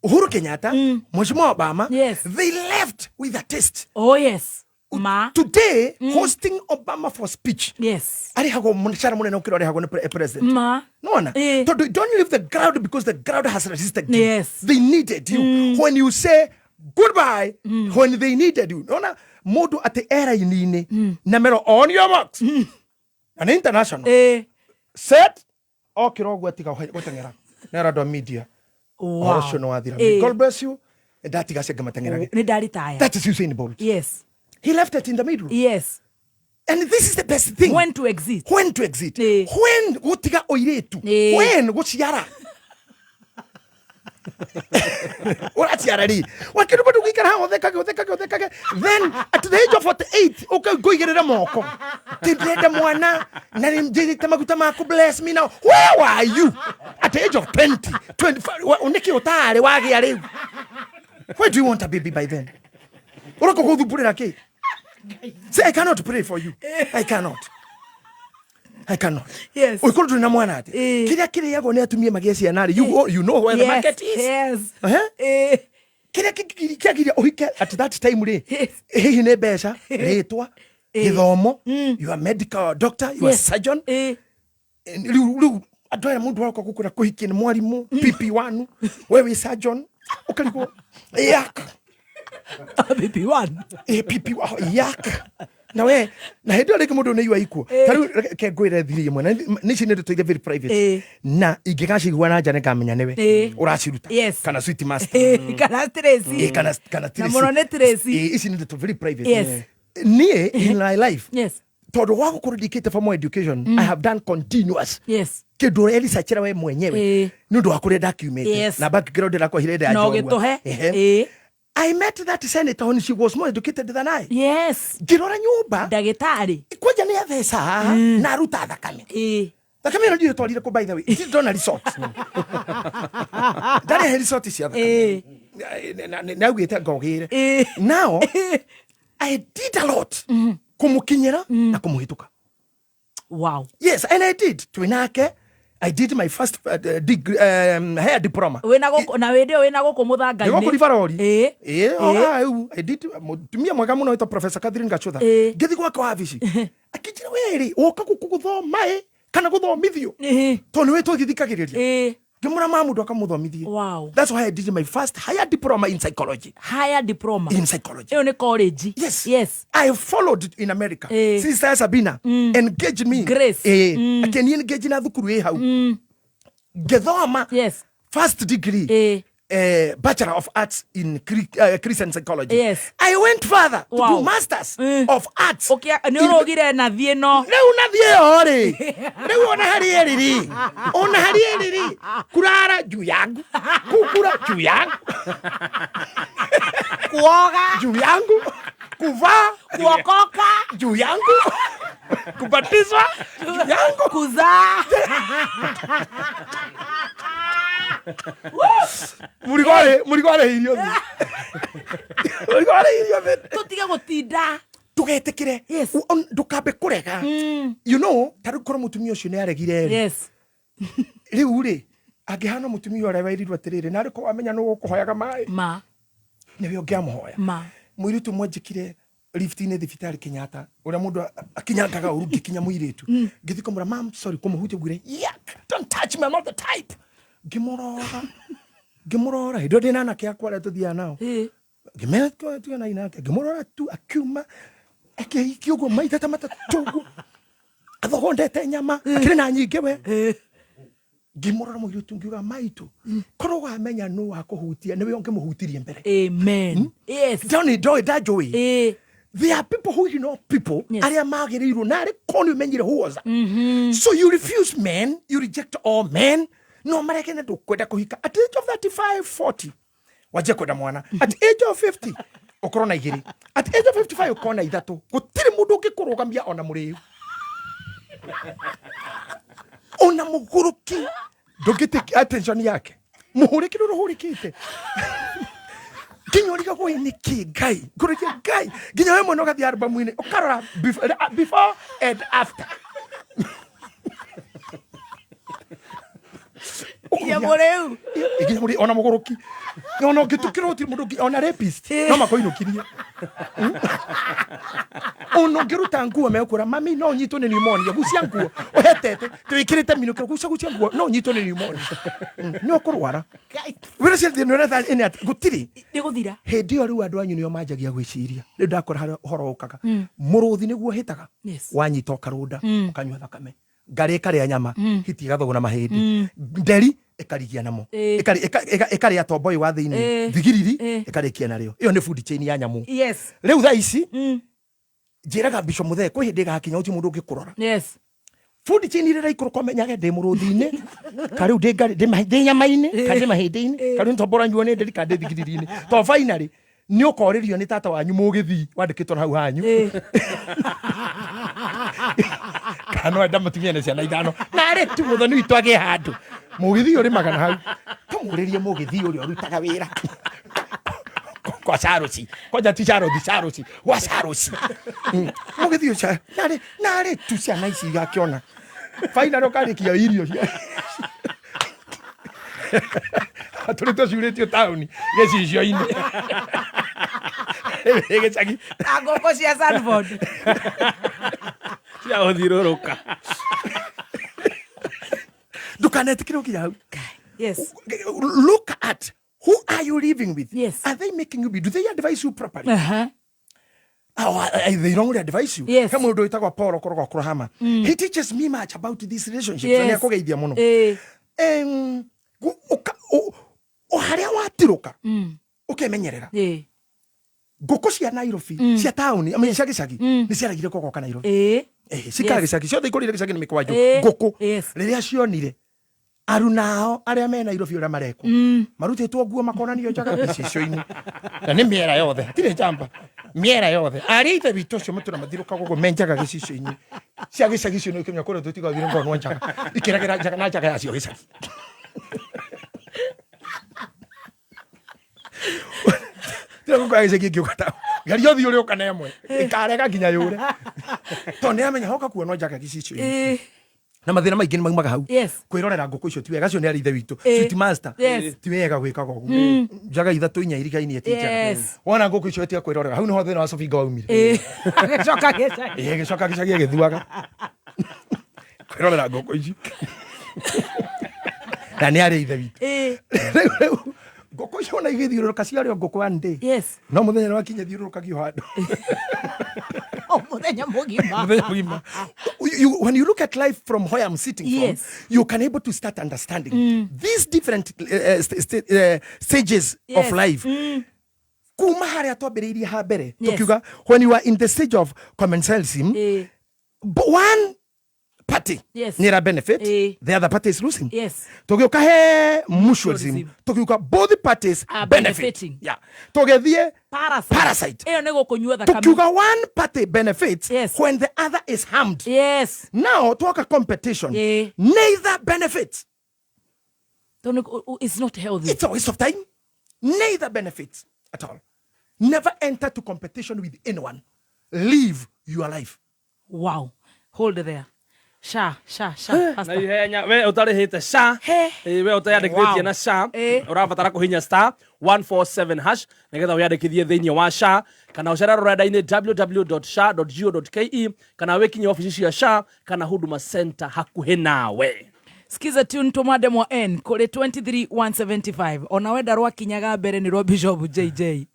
Uhuru Kenyatta, Mheshimiwa Obama. Yes. They left with a taste. Oh, yes. Today, hosting Obama for speech. Yes. President. Ma. No. Don't leave the crowd because the crowd has resisted you. Yes. They needed you. When you say goodbye, when they needed you. No. Modu at the era inine. Namero on your marks. An international. Set. Okay, Nera media. Wow. God bless you. That is Usain Bolt. Yes. He left it in the middle. Yes. And this is the best thing. When to exist. When to exist. When utiga oiretu. When gochiara. What yarari? What can you get how they then at the age of 48, okay, go get a moko. Did the moana? Nanim did Tamakutamako bless me now. Where are you? At the age of 20, 25, where do you want a baby by then? Say, I cannot pray for you. I cannot. Yes. We could do na mwana ate. Kile yago ne atumie magesi ya nari. You know where the market is. Yes. Kile ohike at that time re. He ne besa, retwa, githomo, you are medical doctor, you are surgeon. Lu adoya mundu wako kukura kuhiki ni mwalimu, PP1, wewe surgeon. Okaliko yak. PP1. PP1 yak. Nawe na hedo leke mundu ne yu ikuo. Taru ke gwira thiri mwe na nici ne tutoide very private. Na igikashi gwana jane kamenya newe. Uraciruta. Kana sweet master. Kana Tracy. Kana Tracy. Na mono ne Tracy. Isi ne to very private. Yes. Nie in my life. Yes. Todo wako kuredicate for more education. I have done continuous. Yes. Kedo eli sachira we mwenyewe. Nundo wakure document. Yes. Na background lako hilede ajwa. No getohe. I met that senator when she was more educated than I. Yes. Girora nyumba. Dagitari. Kwaja ne athesa na ruta thakame. Thakame no twarire ko by the way. It don't resort. That is resort is thakame. Now we take go here. Now I did a lot. Kumukinyira na kumuhituka. Wow. Yes, and I did. Twinake I did my first hair diploma. Na wena go kumuthanga ni. Ni Rivarori. I did tumia mwaka muno ito Professor Catherine Gachotha. Githi gwaka wabici. Akijira weri woka kuguthoma kana guthomithio. To ni wetu githikagiriria. ngimura mamu ndo akamuthomithie. Wow. That's why I did my first higher diploma in psychology. Higher diploma in psychology. Eyo ni college. Yes. I followed in America. Sister Sabina engaged me. Grace. Akeni engage na thukuru hau. Gethoma. Yes. First degree. Bachelor of Arts in Christian psychology. Yes. I went further to do masters of arts. Okay, nurogire na thie no. Leo na thie ori. Leo ona hari eriri. Ona hari eriri. Kurara juu yangu. Kukura juu yangu. Kuoga juu yangu. Kuvaa kuokoka juu yangu. Kubatizwa juu yangu. Kuzaa. Murigore hirio. Murigore hirio. Tutige gutinda. Tugetekire. Yes. Ndukambe kurega. You know, taru kora mutumia ucio ni aregire. Yes. Riu ri angihana mutumia ore wairirwo atiriri na ariko wamenya no gukuhoyaga mai. Ma. Niwe ungiamuhoya. Ma. Muiritu mwanjikire lift-ini thibitari Kenyatta uria mundu akinyangaga uru ngikinya muiritu ngithi kumura mam sorry kumuhutia gwire yuck don't touch me I'm not the type ngimurora indo ndina na kia kwara tuthia nao ngimeka tu na inake ngimurora tu akiuma akihiki ugo maita ta matatu athogondete nyama akire na nyingi we ngimurora muiritu ngiuga maitu korwo wamenya no wakuhutia niwe ungimuhutirie mbere. Amen. Yes. Don't that joy. There are people who you know people. Aria magiriru na ari koni umenyire huoza. So you refuse men, you reject all men. No mareke na dukwenda kuhika at age of 35 40. Waje kwenda mwana. At age of 50 ukorona igiri. At age of 55 ukona ithatu. Gutiri mundu ungikurugamia ona muriu. Ona muguruki. Ndugite attention yake. Muhuriki ruhurikite. Kinyo liga ko iniki guy. Gurike guy. Ginya we mono gathi album ine. Ukarora before and after. Ya moreu. Ginya muri ona muguruki. Ona gitukiro ti mundu ona rapist. No makoinukirie. Ono giruta nguo mekura mami no nyito ni pneumonia. Gucia nguo. Ohetete. Twikirite minukiro gucia nguo. No nyito ni pneumonia. No kurwara. Wira cia thino na thani ene gutiri. Ni guthira. Hindi yo riu andu anyu nio manjagia gwiciria. Riu ndakora horo ukaga. Muruthi niguo hitaga. Wanyita ukarunda ukanywa thakame. Ngari kare nyama hiti gathogona mahindi. Nderi ekarigia namo. Ekari atomboy wa thiini. Thigiriri ekarikia nario. Iyo ni food chain ya nyamu. Yes. Riu tha ici njiraga bico muthe ko hindi gakinya uti mundu ngikurora. Yes. Food chain ire ikuru komenyage ndi muruthi-ini. Kariu ndi ngari ndi mahindi nyama-ini, kandi mahindi-ini, kariu ntombora nyuo ni ndi kandi thigiriri-ini. To finally ni ukoririo ni tata wanyu mugithi wandikitwo hau hanyu. Kano enda mutumia na ciana ithano na ari tu muthoni witu age handu mugithi uri magana hau tumuririe mugithi uri urutaga wira kwa sarosi koja ti sarosi wa sarosi mugithi ucha nare tu ciana ici gakiona faina rokarikia irio aturito ciuritio tauni gecicio ine egecagi agoko cia Sanford cia uthiroroka dukanetikiro kia. Yes. Look at who are you living with? Yes. Are they making you be? Do they advise you properly? They wrongly advise you. Yes. Kama ndo itagwa Paul Okorogo Kurahama. He teaches me much about these relationships. Yes. Na kugeithia muno. Haria watiruka. Ukemenyerera. Ngũkũ cia Nairobi cia tauni amenye cia gicagi ni ciaragire kogoka Nairobi cikara gicagi ciothe ikurire gicagi ni mikwanju ngũkũ riria cionire arunao aria me Nairobi ura mareko marutitwo nguo makonanio njaga gicicio-ini na ni miera yothe tire jamba miera yothe aria ithe bitu cio mutura mathiruka gogo menjaga gicicio-ini cia gicagi cio no ikenya kore tutiga thire ngonwa njaga ikiragira njaga na njaga yacio gicagi Tira kwa gicagi kiukata gari yothi uri ukana emwe ikarega nginya yure to ni amenya hoka kuonwa njaga gicicio na mathina maingi ni maumaga hau kwirorera ngũkũ icio ti wega cio ni ari ithe witu sweet master ti wega gwikaga ũguo njaga ithatu inya iriga-ini etijaga wona ngũkũ icio tia kwirorera hau niho thina wa Sofinga waumire gicoka gicagi agithuaga kwirorera ngũkũ icio na nĩ arĩ ithe witũ ngũkũ icio na igĩthiũrũrũka ciarĩo ngũkũ one day no mũthenya wakinya thiũrũrũkagio handũ mũthenya mũgima when you look at life from where I'm sitting from, you can able to start understanding these different stages of life. Kuma harĩa twambĩrĩirie ha mbere tukiuga when you are in the stage of commensalism, one party nĩra benefit, the other party is losing. Tũgĩũka he mutualism tukiuga both parties are benefiting. Tũgĩthiĩ parasite ĩyo nĩ gũkũnyua thakame tukiuga one party benefits when the other is harmed. Now talk a competition, neither benefits. It's not healthy. It's a waste of time. Neither benefits at all. Never enter to competition with anyone. Live your life. Wow. Hold it there. Sha. Na ihenya we utarihite sha we utayandikithie na sha urabatara kuhinya *147# nigetha uyandikithie thiini wa sha kana ucera rurenda-ini www.sha.go.ke kana wikinye ofici cia sha kana huduma center hakuhi nawe. Skiza tune tumade mwa N kuri 23175 ona wenda rwa kinyaga mbere ni rwa Bishop JJ we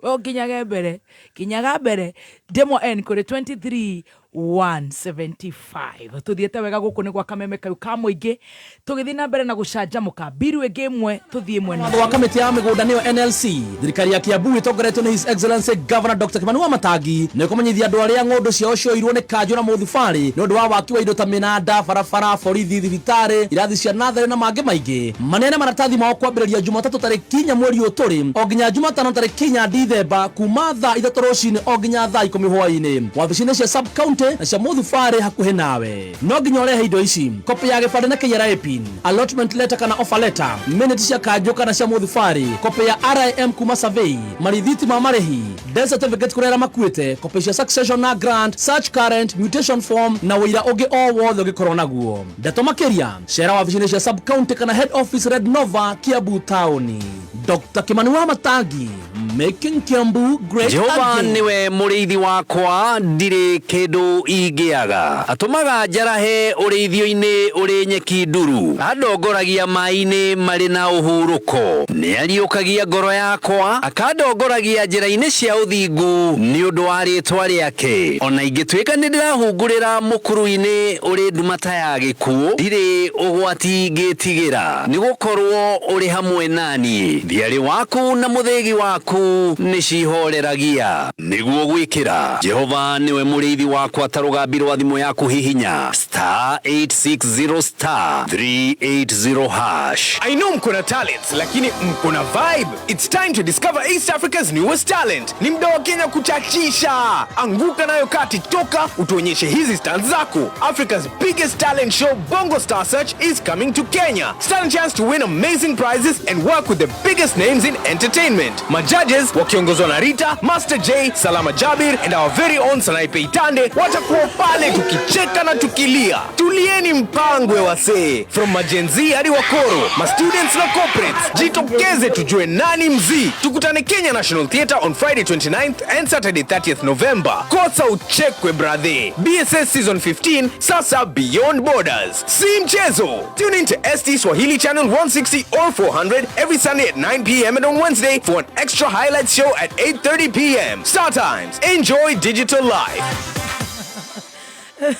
kinyaga mbere demo N kuri 23175 tuthiete wega guku ni gwa kameme kayu ka muingi tugithi na mbere na gucanjamuka biru ege imwe tuthie mwena wa kamiti ya migunda niyo NLC thirikari ya Kiambu itongoretwo ni His Excellency Governor Dr. Kunyuo Matangi ni kumenyithia andu aria ng'ondu ciao cioirwo ni kanjo na muthubari ni undu wa waki wa indo ta minanda barabara borithi thibitari irathi cia natharĩ na mangĩ maingĩ manene maratathi mao kwambĩrĩria Jumatatu tarĩki 4 mweri ũtũrĩ o nginya Jumatano tarĩki 4 Dithemba kuma thaa 3 rũcinĩ o nginya thaa 10 hwaĩ-inĩ wabici-inĩ cia sub county na cia mũthubari hakuhĩ nawe. No nginya ũrehe indo ici: kopi ya gĩbandĩ na KRA pin, allotment letter kana offer letter, minutes cia kanjo kana cia mũthubari, kopi ya RIM kuma survey, marithiti ma marĩhi, death certificate kũrĩa makuĩte, kopi cia succession na grant, search current, mutation form na wĩira ũngĩ o wothe ũngĩkorwo naguo. Ndeto makĩria cera wabici-inĩ cia sub county kana head office Red Nova Kiambu town. Dr. Kunyuo Matangi, making Kiambu great again. Niwe mũrĩithi wakwa ndirĩ kĩndũ ingĩaga atũmaga njarahe ũrĩithio-inĩ ũrĩ nyeki nduru andongoragia maĩ-inĩ marĩ na ũhurũko nĩ ariũkagia ngoro yakwa akandongoragia njĩra-inĩ cia ũthingu nĩ ũndũ wa rĩĩtwa rĩake ona ingĩtuĩka nĩ ndĩrahungũrĩra mũkuru-inĩ ũrĩ ndumata ya gĩkuũ ndirĩ ũgwati ngĩtigĩra nĩ gũkorwo ũrĩ hamwe naniĩ thiarĩ waku na mũthĩgi waku nĩ cihoreragia nĩguo gwĩkĩra Jehova niwe mũrĩithi wakwa tarũgambi rwa thimũ yaku hihinya *860*380#. I know mkona talents lakini mkona vibe. It's time to discover East Africa's newest talent. Ni muda wa Kenya kuchachisha. Anguka nayo kati toka utuonyeshe hizi stars zako. Africa's biggest talent show Bongo Star Search is coming to Kenya. Stand a chance to win amazing prizes and work with the biggest names in entertainment. My judges wakiongozwa na Rita, Master J, Salama Jabir and our very own Sanaipe Itande watakuwa pale tukicheka na tukilia. Tulieni mpangwe wasee. From majenzi hadi wakoro, ma students na corporates. Jitokeze tujue nani mzii. Tukutane Kenya National Theatre on Friday 29th and Saturday 30th November. Kosa uchekwe brother. BSS Season 15, sasa beyond borders. Si mchezo. Tune in to ST Swahili Channel 160 or 400 every Sunday at 9 p.m. and on Wednesday for an extra highlights show at 8:30 p.m. Star Times. Enjoy digital life.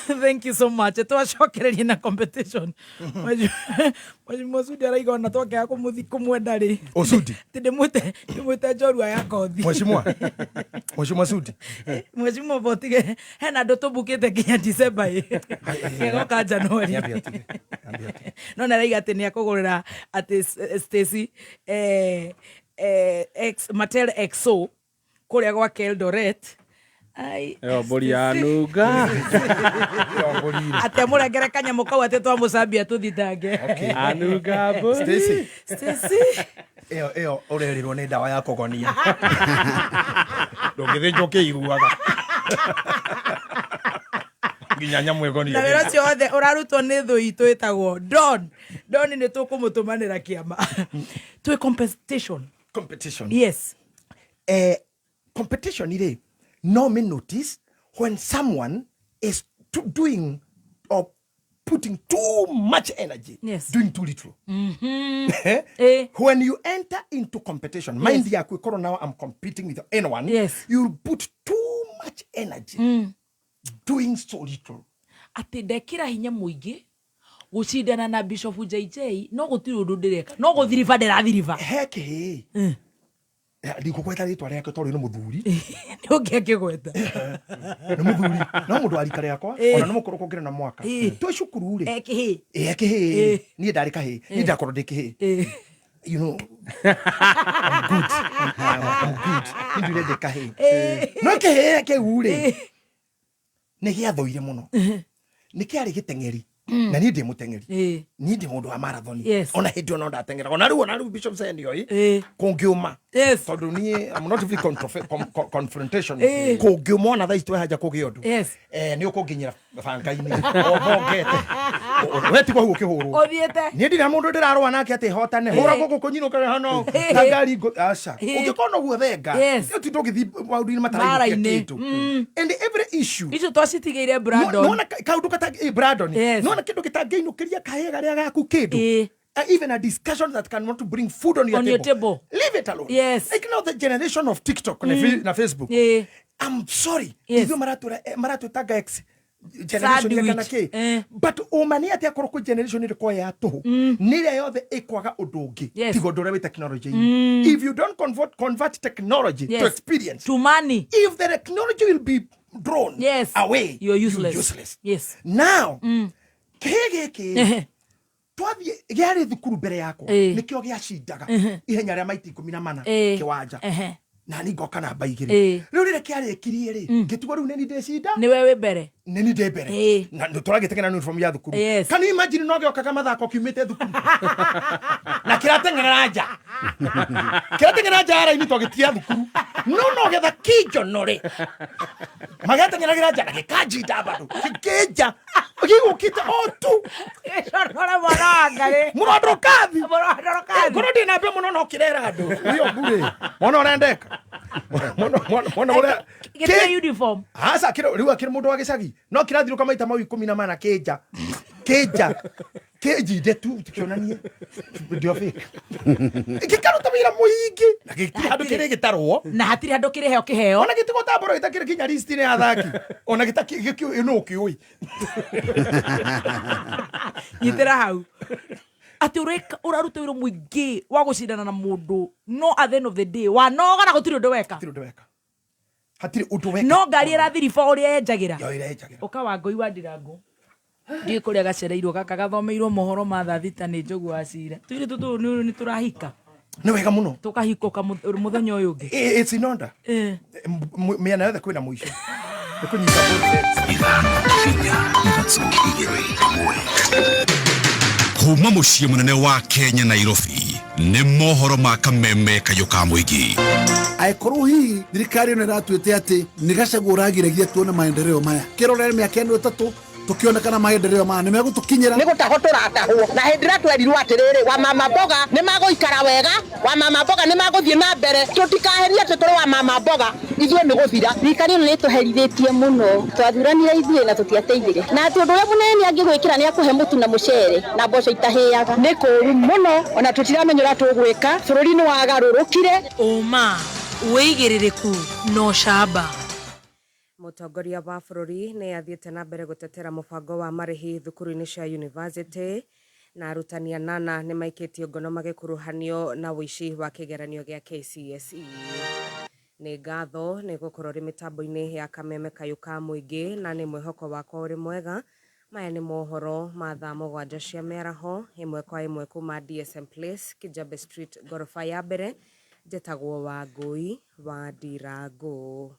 Thank you so much. Twashokereria na competition. Mwajimwa Sudi araiga onatoke yako muthiko mwendari. O Sudi. Ndimwite njorua yako thi. Mwajimwa Sudi. Mwajimwa botige hena ndo tubukite kinya December hii. Yegoka January. No naraiga ati ni akugurira ati Stacy Matel XO kuria gwa Eldoret. Ai mburi ya nuga ate murengere kanyamũ kau ate twa mũcambia tuthitange anuga bo Stacy ĩyo ũrerirwo nĩ ndawa ya kũgonia ndũngĩthĩnjwo kĩiguaga nginya nyamũ ĩgonia na wĩra ũcio wothe ũrarutwo nĩ thũ itũ ĩtagwo Don nĩ tũkũmũtũmanĩra kĩama twĩ competition yes competition ire no me notice when someone is doing or putting too much energy doing too little. When you enter into competition, mind you, now I'm competing with anyone, you'll put too much energy doing so little. Ati ndekira hinya muingi gucindana na Bishop JJ no gutiri undu ndireka no guthiriva ndirathiriva heke ndikukweta ritwa riake tori no muthuri ni ungi akigweta no muthuri no mundu arika riakwa ona no mukuru kugira na mwaka to cukuru ri eke ni ndari kahe ni ndakorwo ndiki you know I'm good ni ndire ndikahe no ke uri ni giathoire muno ni kiari gitengeri na ni ndi mutengeri ni ndi mundu wa marathon ona hindi ona ndatengera ona riu Bishop said yo kungiuma tondu ni I'm not really confrontation kungiuma ona thaa itwe haja kugiondu ni ukunginyira bangai-ini obongete weti kwa ukihuru othiete ni ndi na mundu ndirarwa nake ati hotane hura guku kunyinuka hano tagari aca ungikona guothenga yo ti ndugithi maundu-ini mataraini kitu and every issue icio twacitigeire Brandon no kaundu kata Brandon no kindu kitangeinukiria kahega ria gaku kindu even a discussion that can want to bring food on your table. Leave it alone. Like now the generation of TikTok na Facebook. I'm sorry. Hivyo maratu taga X generation ya kana ke. But omani ati akoroko generation ile kwa ya toho. Nile yothe ekwaga udungi. Tigodore with technology. If you don't convert technology to experience, to money. If the technology will be drawn away, you're useless. Yes. Now, kege twathie giari thukuru mbere yako nikio giacindaga ihenya ria maiti 14 kiwanja na ni ngoka na baigire riu rire kiari kirie ri ngitugo riu neni ndecinda ni wewe mbere neni nde mbere na turagitegena ni uniform ya thukuru can you imagine no gioka kama mathako kiumite thukuru na kiratengera ara ini twagitia thukuru no getha kijo nore magatengera giraja na gikajinda bado kikeja gigukite otu eshorora morangare murodrokathi kurodi na be muno no kirera andu iyo bure muno orendeka muno ore get uniform asa riu akiri mundu wa gicagi no kirathiruka maita mau 14 keja kejinde tu tukionanie ndio fake gikaruta wira muingi na gitiri handu kire gitarwo na hatiri handu kire heo kiheo ona gitigo tamboro itakire kinya list ni athaki ona gitaki ino kiui yitira hau ati uraruta wira muingi wa gucindana na mundu no at the end of the day wa noga na gutiri undu weka hatiri undu weka no ngari irathirifa uria enjagira yo irenjagira ukawa ngoi wa ndirango ndi kuria gacereirwo gaka gathomeirwo mohoro ma thathita ni njogu wa cira twiri tutu ni turahika ni wega muno tukahikoka muthenya uyu ngi it's in order miana yothe kwina muico kunyita kuma muciĩ munene wa Kenya Nairobi nĩ mohoro ma kameme kayo ka muingi aikorwo hihi thirikari ĩno ĩratuĩte atĩ nĩ Gachagua ũragiragia tuone maendeleo maya kĩrorere mĩaka ĩno ĩtatũ tukionekana maendeleo ma nimegutukinyira nigutaho turatahwo na hindi ratwerirwo atiriri wa mama mboga nimaguikara wega wa mama mboga nimaguthie na mbere tutikaheria tutoro wa mama mboga ithwe niguthira thirikari ino nituherithitie muno twathuranire ithue na tutiateithire na ati undu uria munene angigwikira ni akuhe mutu na mucere na mboco itahiaga ni kuru muno ona tutiramenyera tugwika bururi-ini wagarurukire uma uigiririku no shamba. Mutongoria wa bururi ni athiete na mbere gutetera mubango wa marihi thukuru-ini cia university na arutani 8 ni maikitio ngono magikuruhanio na wici wa kigeranio gia KCSE. Ni ngatho ni gukorwo ri mitambo-ini ya kameme kayo ka muingi na ni mwihoko wakwa uri mwega. Maya ni mohoro ma thaa 7 cia mĩaraho imwe kwa imwe kuma DSM Place Kijabe Street gorofa ya mbere njĩtagwo Wangui wa Ndirango.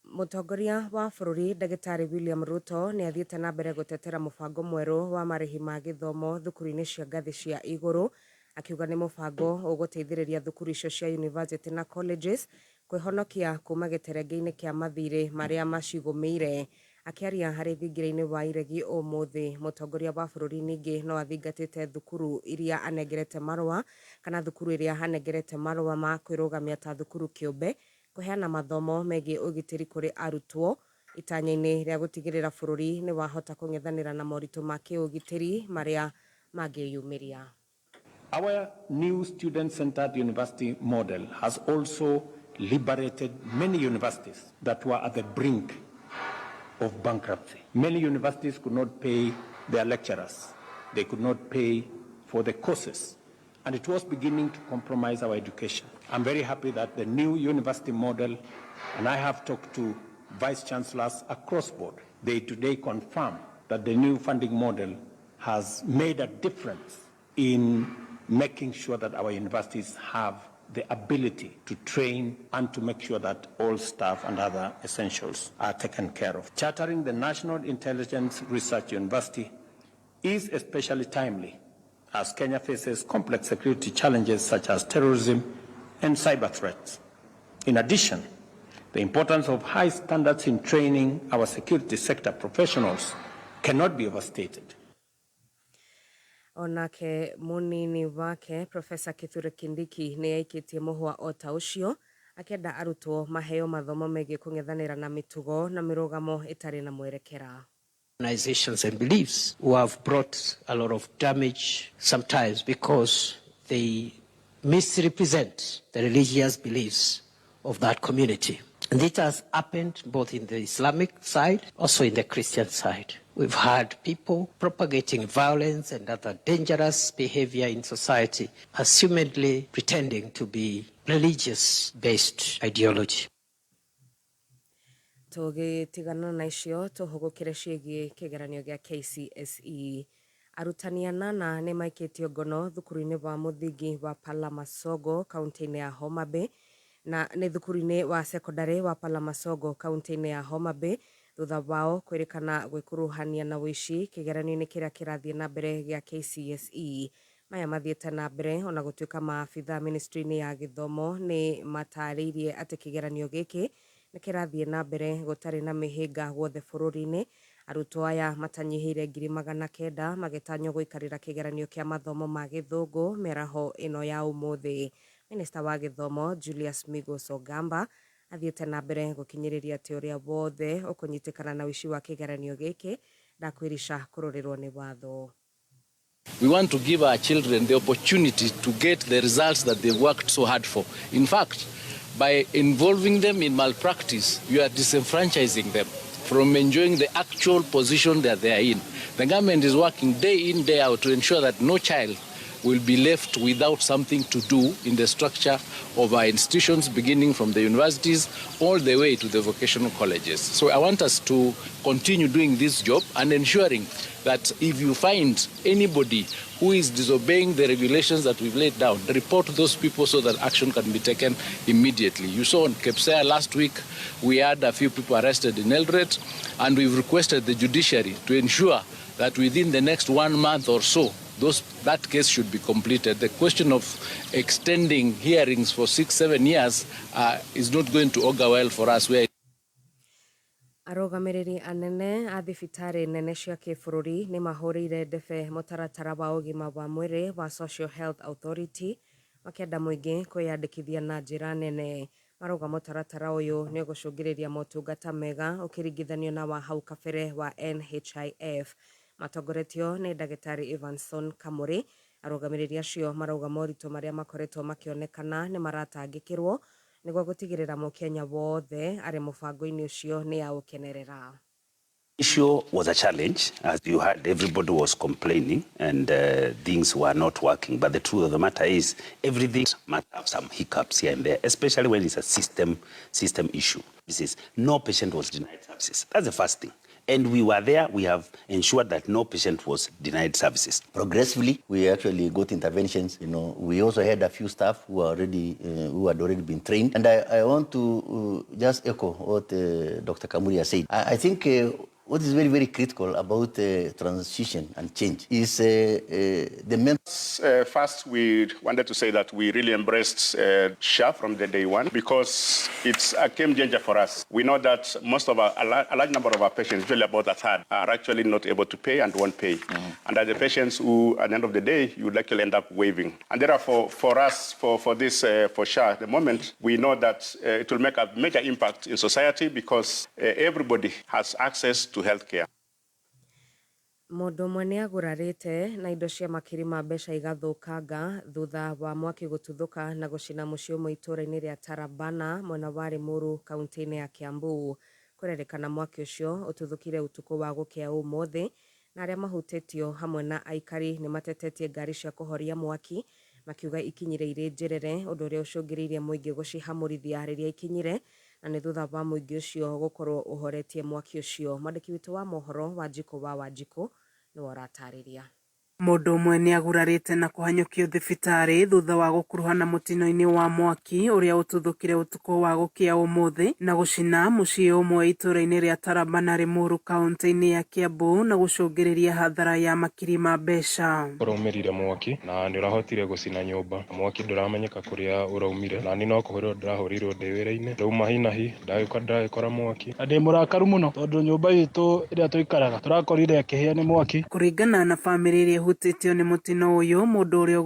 Mutongoria wa bururi Ndagĩtarĩ William Ruto ni athiĩte na mbere gutetera mubango mwerũ wa marihi ma gĩthomo thukuru-ini cia ngathĩ cia igũrũ akiuga ni mubango ũgũteithĩrĩria thukuru icio cia university na colleges kwĩhonokia kuma gĩterenge-inĩ kĩa mathirĩ marĩa macigũmĩire. Akiaria harĩ thingira-inĩ wa iregi ũmũthĩ mutongoria wa bururi ningĩ no athingatĩte thukuru iria anengerete marũa kana thukuru iria anengerete marũa ma kwĩrũgamia ta thukuru kĩũmbe kuheana mathomo megiĩ ũgitĩri kũrĩ arutwo itanya-inĩ rĩa gũtigĩrĩra bũrũri nĩ wahota kũng'ethanĩra na moritũ ma kĩũgitĩri marĩa mangĩyumĩria. Our new student-centered university model has also liberated many universities that were at the brink of bankruptcy. Many universities could not pay their lecturers. They could not pay for the courses. And it was beginning to compromise our education. I'm very happy that the new university model, and I have talked to vice chancellors across board, they today confirm that the new funding model has made a difference in making sure that our universities have the ability to train and to make sure that all staff and other essentials are taken care of. Chartering the National Intelligence Research University is especially timely as Kenya faces complex security challenges such as terrorism and cyber threats. In addition, the importance of high standards in training our security sector professionals cannot be overstated. Onake munini wake Profesa Kithure Kindiki nĩ aikĩtie mũhwa o ta ũcio akĩenda arutwo maheo mathomo megiĩ kũng'ethanĩra na mĩtugo na mĩrũgamo ĩtarĩ na mwerekera. Organizations and beliefs who have brought a lot of damage sometimes because they misrepresent the religious beliefs of that community. And it has happened both in the Islamic side, also in the Christian side. We've had people propagating violence and other dangerous behavior in society, assumedly pretending to be religious-based ideology. Tũgĩtigana na icio tũhũgũkĩre ciĩgiĩ kĩgeranio gĩa KCSE. Arutani 8 nĩ maikĩtio ngono thukuru-inĩ wa mũthingi wa Palamasogo kaunti-inĩ ya Homa Bay na nĩ thukuru-inĩ wa secondary wa Palamasogo kaunti-inĩ ya Homa Bay thutha wao kwĩrĩkana gwĩkuruhania na wĩici kĩgeranio-inĩ kĩrĩa kĩrathiĩ na mbere gĩa KCSE. Maya mathiĩte na mbere ona gũtuĩka maabitha ministry-inĩ ya gĩthomo nĩ matarĩirie atĩ kĩgeranio gĩkĩ nĩ kĩrathiĩ na mbere gũtarĩ na mĩhĩnga guothe bũrũri-inĩ. Arutwo aya matanyihĩire 900 magĩtanywo gũikarĩra kĩgeranio kĩa mathomo ma gĩthũngũ mĩaraho ĩno ya ũmũthĩ. Minista wa gĩthomo Julius Migos Ogamba athiĩte na mbere gũkinyĩrĩria atĩ ũrĩa wothe ũkũnyitĩkana na ũici wa kĩgeranio gĩkĩ ndakwĩrisha kũrũrĩrwo nĩ watho. We want to give our children the opportunity to get the results that they worked so hard for. In fact, by involving them in malpractice, you are disenfranchising them from enjoying the actual position that they are in. The government is working day in, day out to ensure that no child will be left without something to do in the structure of our institutions, beginning from the universities all the way to the vocational colleges. So I want us to continue doing this job and ensuring that if you find anybody who is disobeying the regulations that we've laid down, report those people so that action can be taken immediately. You saw on Kepsea last week, we had a few people arrested in Eldoret, and we've requested the judiciary to ensure that within the next 1 month or so, that case should be completed. The question of extending hearings for 6-7 years is not going to augur well for us. Arũgamĩrĩri anene a thibitarĩ nene cia kĩbũrũri nĩ mahũrĩire ndebe mũtaratara wa ũgima wa mwĩrĩ wa Social Health Authority makĩenda mũingĩ kwĩyandĩkithia na njĩra nene. Marauga mũtaratara ũyũ nĩ ũgũcũngĩrĩria motungata mega ũkĩringithanio na wa hau kabere wa NHIF. Matongoretio nĩ ndagĩtarĩ Evanson Kamuri. Arũgamĩrĩri acio marauga moritũ marĩa makoretwo makĩonekana nĩ maratangĩkĩrwo nĩguo gũtigĩrĩra mũkenya wothe arĩ mũbango-inĩ ũcio nĩ aũkenerera. Issue was a challenge, as you heard, everybody was complaining and things were not working. But the truth of the matter is, everything might have some hiccups here and there, especially when it's a system issue. This is no patient was denied services. That's the first thing. And we were there, we have ensured that no patient was denied services. Progressively, we actually got interventions. We also had a few staff who had already been trained. And I want to just echo what Dr. Kamuri has said. I think what is very, very critical about transition and change is the mental. First, we wanted to say that we really embraced SHA from the day one because it's a game changer for us. We know that most of a large number of our patients, usually about a third, are actually not able to pay and won't pay. And are the patients who, at the end of the day, you would actually end up waiving. And therefore, for us, for SHA, at the moment, we know that it will make a major impact in society because everybody has access to healthcare. Mũndũ ũmwe nĩ agurarĩte na indo cia makiri ma mbeca igathũkanga thutha wa mwaki gũtuthũka na gũcina mũciĩ ũmwe itũũra-inĩ rĩa Tarabana mwena wa Limuru kaunti-inĩ ya Kiambu. Kũrerĩkana mwaki ũcio ũtuthũkire ũtukũ wa gũkĩa ũmũthĩ na arĩa mahutĩtio hamwe na aikari nĩ matetetie ngari cia kũhoria mwaki makiuga ikinyire irĩ njĩrere ũndũ ũrĩa ũcũngĩrĩirie mũingĩ gũcihamũrithia rĩrĩa ikinyire na nĩ thutha wa mũingĩ ũcio gũkorwo ũhoretie mwaki ũcio. Mwandĩki witũ wa mohoro Wanjikũ wa Wanjikũ nĩ waratarĩria. Mũndũ ũmwe nĩ agurarĩte na kũhanyũkio thibitarĩ thutha wa gũkuruhana mũtino-inĩ wa mwaki ũrĩa ũtuthũkire ũtukũ wa gũkĩa ũmũthĩ na gũcina mũciĩ ũmwe itũũra-inĩ rĩa Tarabana Limuru kaunti-inĩ ya Kiambu na gũcũngĩrĩria hathara ya makiri ma mbeca. Ũraumĩrire mwaki na nĩ ũrahotire gũcina nyũmba. Mwaki ndũramenyeka kũrĩa ũraumire na ni no kũhũrĩrwo ndĩrahũrĩirwo ndĩ wĩra-inĩ. Rĩu mahinahi ndagĩkora mwaki. Ndĩ mũrakaru mũno tondũ nyũmba itũ ĩrĩa tũikaraga tũrakorire ĩkĩhĩa nĩ mwaki. Kũringana na famĩlĩ ĩrĩa hutĩtio nĩ mũtino ũyũ, mũndũ ũrĩa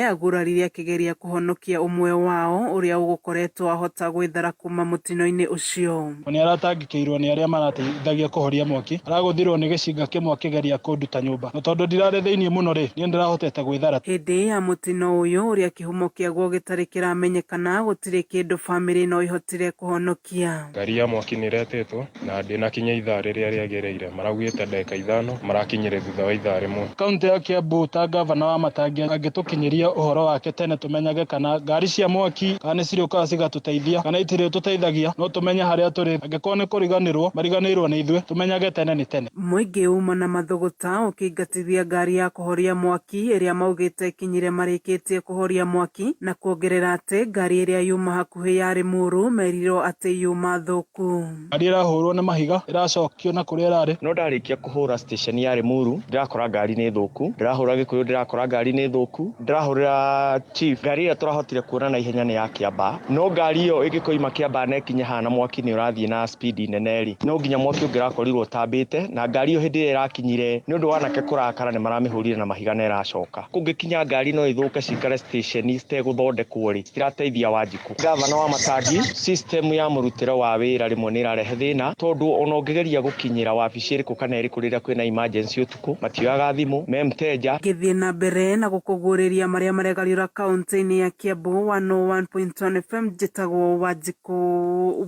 agurarire akĩgeria kũhonokia ũmwe wao ũrĩa ũgũkoretwo ahota gwĩthara kuma mũtino-inĩ ũcio. Nĩ aratangĩkĩirwo nĩ arĩa marateithagia kũhoria mwaki. Aragũthirwo nĩ gĩcinga kĩmwe akĩgeria kũnduta nyũmba. Na tondũ ndirarĩ thĩinĩ mũno rĩ, niĩ ndĩrahotete gwĩthara. Hĩndĩ ya mũtino ũyũ ũrĩa kĩhumo kĩaguo gĩtarĩ kĩramenyekana, gũtirĩ kĩndũ famĩlĩ no ihotire kũhonokia. Ngari ya mwaki nĩ iretetwo na ndĩnakinya ithaa rĩrĩa rĩagĩrĩire. Maraugĩte ndagĩka ithano marakinyire thutha wa ithaa rĩmwe. Kaunti ya Kiambu ta gavana wa Matangi angĩtũkinyĩria ũhoro wake tene tũmenyage kana ngari cia mwaki kana cirĩũkaga cigatũteithia kana itirĩ tũteithagia no tũmenye harĩa tũrĩ. Angĩkorwo nĩ kũriganĩrwo mariganĩirwo nĩ ithuĩ tũmenyage tene nĩ tene. Mũingĩ uma na mathũgũta ũkĩingatithia ngari ya kũhoria mwaki ĩrĩa maugĩte ikinyire marĩkĩtie kũhoria mwaki na kuongerera atĩ ngari ĩrĩa yuma hakuhĩ ya Limuru merirwo atĩ yuma thũku. Ngari ĩrahũrwo nĩ mahiga ĩracokio na kũrĩa ĩrarĩ. No ndarĩkia kũhũra station ya Limuru ndĩrakora ngari nĩ thũku. Ndĩrahũra Gĩkũyũ ndĩrakora ngari nĩ thũku. Ndĩrahũrĩra chief ngari ĩrĩa tũrahotire kuona na ihenya nĩ ya Kĩamba. No ngari ĩyo ĩgĩkoima Kĩamba na ĩkinye hana mwaki nĩ ũrathiĩ na speed nene ri. No nginya mwaki ũngĩrakorirwo tambĩte na ngari ĩyo hĩndĩ ĩrĩa ĩrakinyire nĩ ũndũ wa nake kũrakara nĩ maramĩhũrire na mahiga na ĩracoka. Kũngĩkinya ngari no ĩthũke cikare station citegũthondekwo rĩ citirateithia Wanjikũ. Gavana wa Matangi system ya mũrutĩre wa wĩra rĩmwe nĩ ĩrarehe thĩna tondũ ona ũngĩgeria gũkinyĩra wabici ĩrĩkũ kana ĩrĩkũ rĩrĩa kwĩna emergency ũtukũ matioyaga thimũ memteja. Gĩthiĩ na mbere na gũkũgũrĩria marĩa maregarĩra kaunti-inĩ ya Kiambu 101.1 FM njĩtagwo Wanjikũ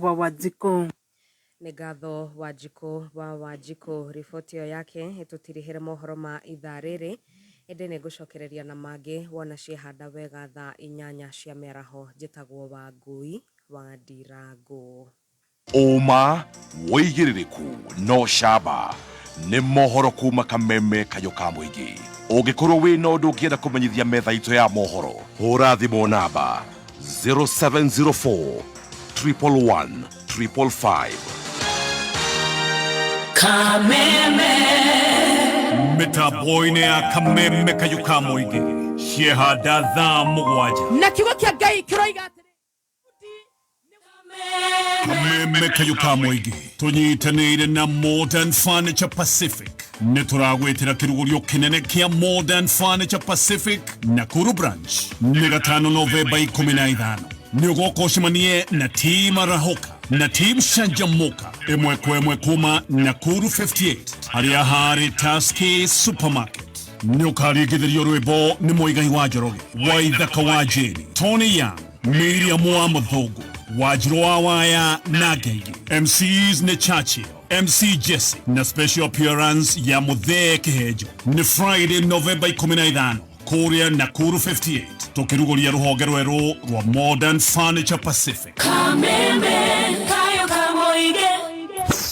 wa Wanjikũ. Nĩ ngatho Wanjikũ wa Wanjikũ. Riboti ĩyo yake ĩtũtirihĩre mohoro ma ithaa rĩrĩ. Ĩndĩ nĩ ngũcokereria na mangĩ wona ciehanda wega thaa 8 cia mĩaraho. Njĩtagwo Wangui wa Ndirangũ. Ũma wĩigĩrĩrĩku no camba nĩ mohoro kuma Kameme kayũ ka mũingĩ. Ũngĩkorwo wĩ na ũndũ ũngĩenda kũmenyithia metha itũ ya mohoro, hũra thimũ namba 0704 111 555. Kameme mĩtambo-inĩ ya Kameme kayũ ka mũingĩ ciehanda thaa 7 na kiugo kĩa Ngai kĩroiga Kameme kayũ ka mũingĩ tũnyitanĩire na Modern Furniture Pacific. Nĩ tũragwĩtĩra kĩrugũrio kĩnene kĩa Modern Furniture Pacific Nakuru branch nĩ 5 Novemba 15. Nĩ ũgoka ũcemanie na team Arahoka na team Shanjamoka ĩmwe kwa ĩmwe kuma Nakuru 58 harĩa harĩ Tasky Supermarket. Nĩ ũkarigithĩrio rwĩmbo nĩ Mũigai wa Njoroge, Waithaka wa Jeni, Tony Young, Miriam wa Mũthũngũ, Wanjirũ wa Waya na Ngenge. MCs nĩ Churchill, MC Jesse na special appearance ya Muthee Kĩhenjo. Nĩ Friday November 15 kũrĩa Nakuru 58 tũkĩrugũria rũhonge rwerũ rwa Modern Furniture Pacific. Kameme kayũ ka mũingĩ.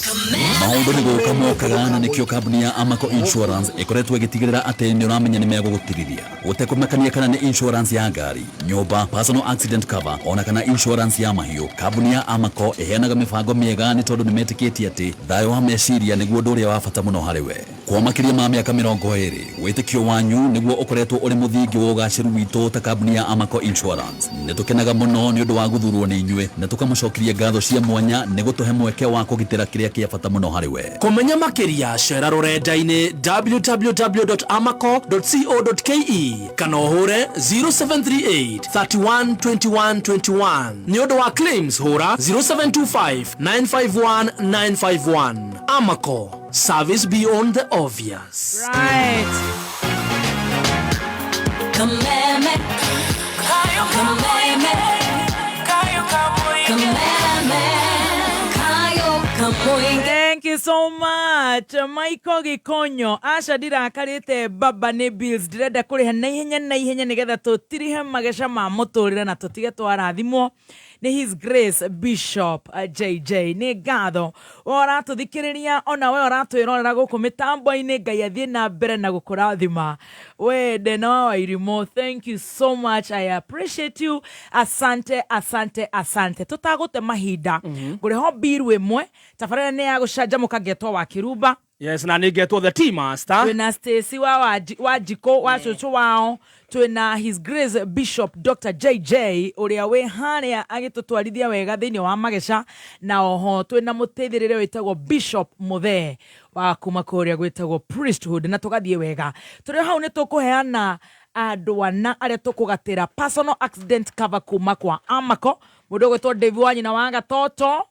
Kameme maundu ni guka mokagana nikio kambuni ya Amaco Insurance ikoretwo igitigirira ati ni uramenya ni megugutiriria gutekumekania kana ni insurance ya ngari, nyumba, personal accident cover ona kana insurance ya mahiu. Kambuni ya Amaco iheanaga mibango miega ni tondu ni metikitie ati thayo wa meciria niguo nduria wa bata muno hariwe. Kwa makiria ma miaka 20 witikio wanyu niguo ukoretwo uri muthingi wa ugaciru witu ta kambuni ya Amaco Insurance. Nitukenaga muno ni undu wa guthurwo ni inyue na tukamucokiria ngatho cia mwanya ni gutuhe mweke wa kugitira kiria kia bata muno hariwe. Kumenya makiria cera rurenda-ini www.amaco.co.ke kana uhure 0738 31 21 21. Ni undu wa claims hura 0725 951 951. Amaco, service beyond the obvious. Right. Kameme, kayo kameme, kayo kamoy, kameme, kayo kamoy. Thank you so much. Michael Gikonyo aca ndirakarite baba ni bills ndirenda kuriha na ihenya nigetha tutirihe magesha ma muturire na tutige twarathimwo ni His Grace Bishop JJ ni ngatho oratuthikiriria ona we oratwirorera guku mitambo-ini. Ngai athie na mbere na gukurathima wende no wairimo. Thank you so much, I appreciate you. Asante tutagute mahinda nguriho biru imwe tafarira ni ya gucanjamuka ngetwo wa Kiruba. Yes, na nigetwo the tea master. Twina Stacy wa Jiko wa cucu wao. Twina His Grace Bishop Dr. JJ uria we haria agitutwarithia wega thiini wa magesha na oho twina muteithirire witagwo Bishop Muthe wa kuma kuria gwitagwo priesthood na tugathie wega. Turi hau ni tukuheana andu ana aria tukugatira personal accident cover kuma kwa Amaco. Mundu gwitwo David Wanyina wa Gatoto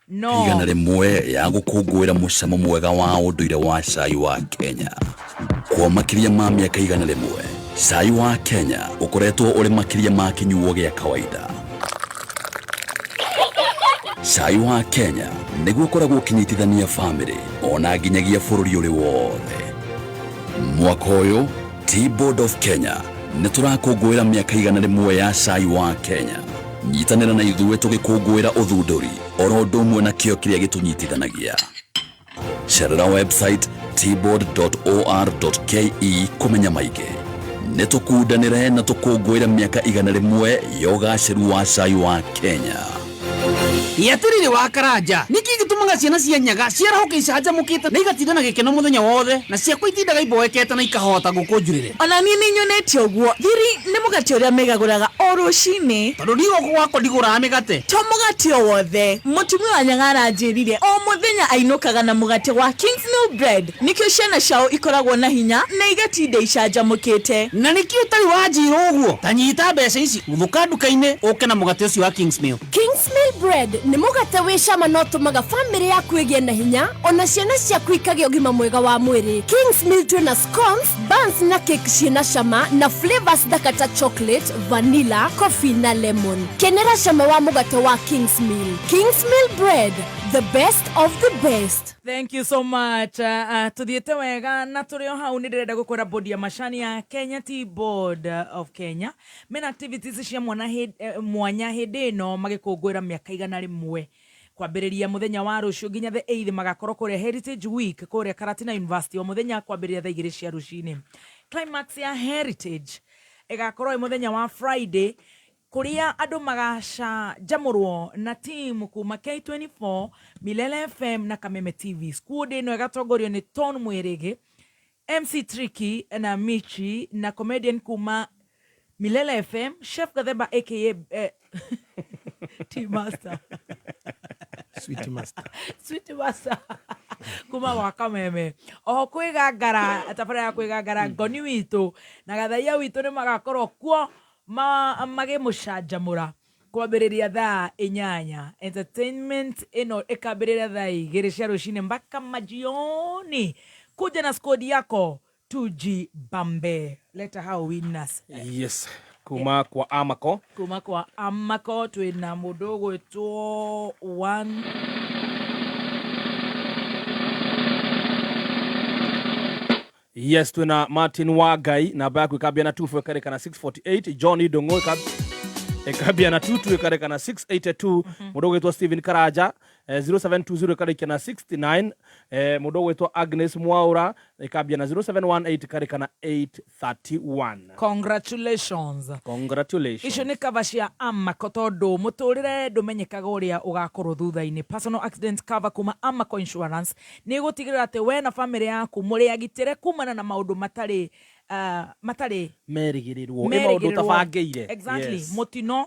no igana rimwe ya gukungwira mucamo mwega wa unduire wa cai wa Kenya. Kwa makiria ma miaka igana rimwe cai wa Kenya ukoretwo uri makiria ma kinyuo gia kawaida. Cai wa Kenya niguo ukoragwo kinyitithania family ona nginyagia bururi uri wothe. Mwaka uyu Tea Board of Kenya niturakungwira miaka igana rimwe ya cai wa Kenya. Nyitanira na ithuĩ tugikungwira uthunduri oro ũndũ ũmwe na kĩo kĩrĩa gĩtũnyitithanagia. Cerera website tboard.or.ke kumenya maingĩ. Nĩtũkundanĩre na tũkũngwĩra mĩaka igana rĩmwe ya ũgacĩru wa cai wa Kenya. Yatirire wa Karanja niki gitumaga ciana cia nyaga ciarahoke icanjamukite na igatinda na gikeno muthenya wothe na cia kwitindaga iboekete na ikahota gukunjurire. Ona ni nyonete oguo thiri ni mugate uria megaguraga o rucini tondu ndigo gwako ndigura migate to mugate o wothe mutumia wa nyaga aranjirire o muthenya ainukaga na mugate wa Kingsmill bread nikio ciana ciao ikoragwo na hinya na igatinda icanjamukite na nikio utari wanjira oguo tanyita mbeca ici uthuka nduka-ini uke na mugate ucio wa Kingsmill bread ni mugate wi cama no tumaga family yaku igie na hinya ona ciana ciaku ikagĩa ũgima mwega wa mwĩrĩ. Kingsmill twina scones, buns na cake ciina cama na flavors thaka chocolate, vanilla, coffee na lemon. Kenera cama wa mugate wa Kingsmill. Kingsmill bread, the best of the best. Thank you so much. Tuthiete wega na turio hau ni ndirenda gukora bodi ya mashani ya Kenya Tea Board of Kenya. Mena activities cia mwanya hindi no magikungwira miaka igana rimwe. Kwambiriria muthenya wa rucio nginya the 8th magakorwo kuria Heritage Week kuria Karatina University o muthenya kwambiriria thaa 2 cia rucini. Climax ya Heritage igakorwo muthenya wa Friday kuria andu magasha jamurwo na team kuma K24, Milele FM na Kameme TV. School day no igatongorio ni Ton Mwirigi, MC Tricky na Michi na comedian kuma Milele FM, Chef Gathemba aka Tea Master. Sweet Master. Sweet Master. Kuma wa Kameme. O kwigangara atafara ya kwigangara ngoni witu na gathaia witu ni magakorwo kuo mage mucanjamura kwambiriria thaa 8. Entertainment ino ikambiriria thaa 2 cia rucini mpaka majioni. Kuja na squad yako tuji bambe. Let how winners. Yes. Kuma kwa Amaco. Kuma kwa Amaco twina mundu gwitwo 1 Yes, twina Martin Wagai na baku ikabia na 2 ekareka na 648. Johnny Dongo ikabia na 2 ekareka na 682. Mundu gwitwo Steven Karaja 0720 karika na 69 mudo wetwa Agnes Mwaura ikabia na 0718 karika na 831. Congratulations. Icio nĩ cover cia Amako tondu muturire ndumenyekaga uria ugakorwo thutha-ini. Personal accident cover kuma Amako Insurance ni gutigirira ati we na family yaku muri agitire kumana na maundu matari merigirirwo maundu tabangeire. Exactly. Mutino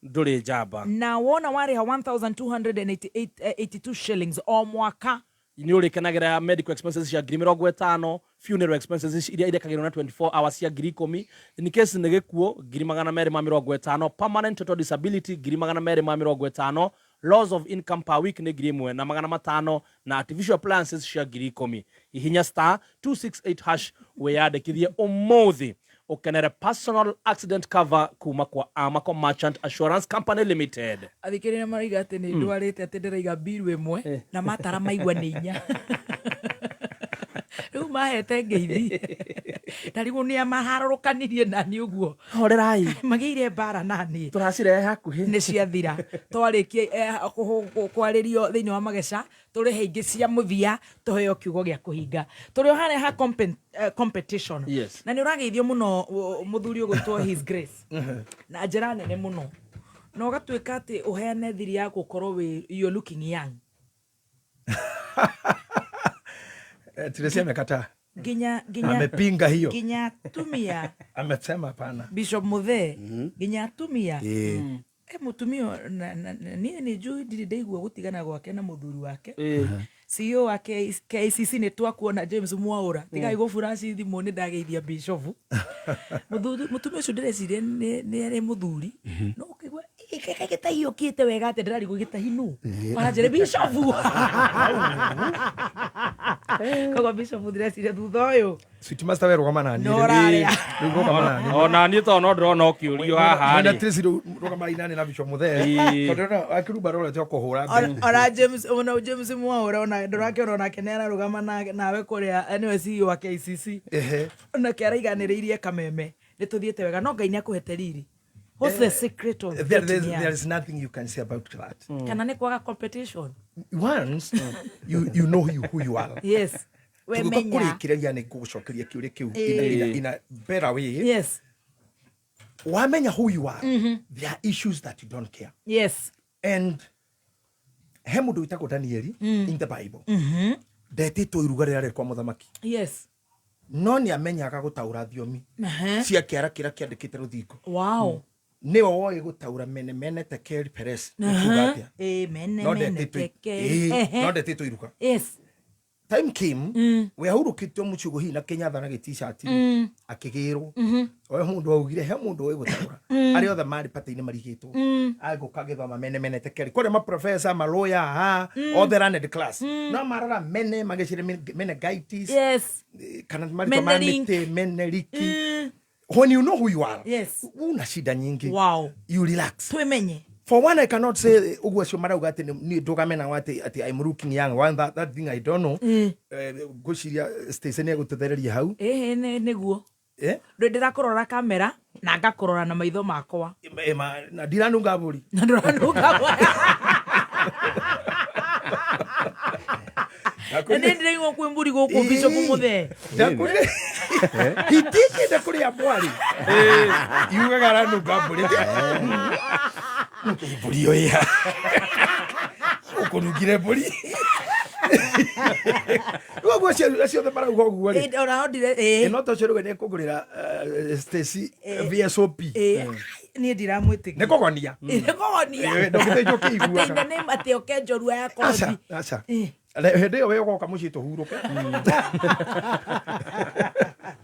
nduri jamba na wona wariha 1282 shillings o mwaka ni urikenagera medical expenses cia 50,000, funeral expenses iria irekagirwo na 24 hours cia 10,000, in case nĩ gĩkuo 250,000, permanent total disability 250,000, loss of income per week ni 1,500 na artificial appliances cia 10,000. Ihinya *268# weyandĩkithie ũmũthĩ ukenere personal accident cover kuma kwa Amako Merchant Assurance Company Limited. Athikirina mariga ati ni ndwarite ati ndiraiga biru imwe na matara maigwa ni inya. Riu mahete ngeithi. Tarigu ni amaharurukanirie nani uguo. Horerai. Magire bara nani. Turacire hakuhi. Ni ciathira. Twarikie kwaririo thiini wa mageca. Turihe ingi cia muthia tuheo kiugo gia kuhinga. Turi hane ha competition. Yes. Na ni urageithio muno muthuri ugwitwo His Grace. Na njira nene muno. Na ugatwika ati uheane thiri ya gukorwo we you looking young. Tiresia amekataa. Ginya amepinga hiyo. Ginya tumia. Amesema hapana. Bishop Muthe. Ginya tumia. Mutumio ni juu ndidaigua gutigana gwake na muthuri wake. CEO wa KCC ni twakuona James Mwaura. Tigai gufuraci thimu ni ndageithia Bishop. Mutumio ucio ndireciria ni ari muthuri. No ukigwa gitahiyo kite wega ati ndirari gugitahinu. Wanjire Bishop. Kogo Bishop ndireciria thutha uyu. Sweet master we rugama nani. Ona ni to no ndrona okiurio haha. Na tresi rugama inani na Bishop Muthe. Tondona akiruba role tyo kuhura. Ora James Mwaura ona ndorake ona kenera rugama nawe kuria anyway CEO wa KCC. Ona keraiganiririe kameme. Nituthiete wega no Ngai ni akuhete riri. What's the secret of there is nothing you can say about that. Kana ni kwaga competition. Once you know who you are. Yes. We menya. Kurikiria ni kugucokeria kiuri kiu in a better way. Yes. Wamenya who you are. There are issues that you don't care. Yes. And hemudu itako Danieli in the Bible. Ndetitwo iruga rĩrĩa kwa muthamaki. Yes. No ni amenyaga gutaura thiomi. Cia kiara kira kiandikite ruthingo. Wow. Ni woe gutaura mene tekeri Perez. Mene tekeri. No ndetitwo iruga. Yes. Time came we ahurukitwo muchugo hi na Kenya thana t-shirt akigirwo oyo mundu augire he mundu we gutaura ari othe mari pati-ini marigitwo ago kagithoma mene tekeri kore ma professor ma lawyer all the run class no marara mene magecire mene gaitis. Yes. Kana mari to manite mene riki. When you know who you are, yes, una shida nyingi. Wow. You relax. Twemenye. For one, I cannot say ugwacio marauga ati ni ndugamena wati ati I'm looking young. One that thing I don't know. Gushiria station ya gutethereria hau. Niguo. Ndirakorora kamera na ngakorora na maitho makwa. Na ndiranunga mburi. Na ndiranunga mburi. Nende ndingo kwemburi goko Bishop Muthe. Ndakuri. Hitiki ndakuri ya bwari. Yuga ranunga mburi. Mburi yo ya. Ukonugire mburi. Rugo cio the para ugo gwari. Ora ndire no to cero ne kugurira Stacy VSOP. Ni ndiramwitiga. Ne kogonia. Ne kogonia. Ndokite jo kiigua. Ati ne mate okenjo ruwa ya kothi. Acha. Hende yo we goka muci to huruke.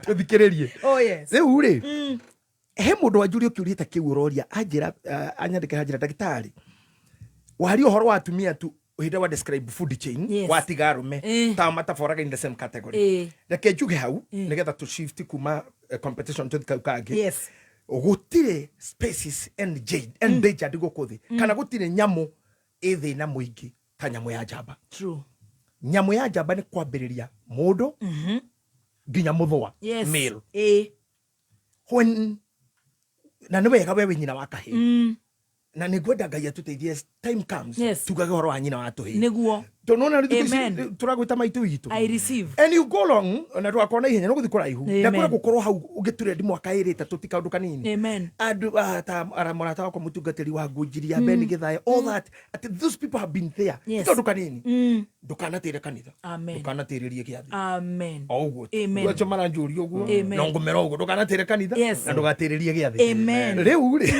Tuthikiririe. Oh yes. Riu ri. He mundu anjuri ukiurite kiuroria anjira anyandike hajira dagitari. Wari uhoro wa atumia tu uhinde wa describe food chain wa tigarume ta mataforaga in the same category. Reke njuge hau nigetha tu shift kuma competition to kage. Yes. Gutire species and jade and danger digo kothi kana gutire nyamu ithi na muingi ta nyamu ya njamba. True. Nyamu ya njamba ni kwambiriria mundu nginya muthwa male. When na nĩ wega wewe nyina wa kahĩ na nigwenda Ngai atuteithie as time comes tugage horo wa nyina wa tuhi niguo tonona ri turagwita maitu witu I receive and you go long na twakona ihenya no guthi kuraihu ndakora gukorwo hau ugiture ndi mwaka irita tutika undu kanini amen andu ta aramorata wako mutungatiri wa ngunjiria Ben Githaya all that those people have been there tika undu kanini ndukanatire kanitha ndukanatiririe kiathi amen oguo amen wacho maranjuri oguo no ngumera oguo ndukanatire kanitha na ndugatiririe kiathi amen riu ri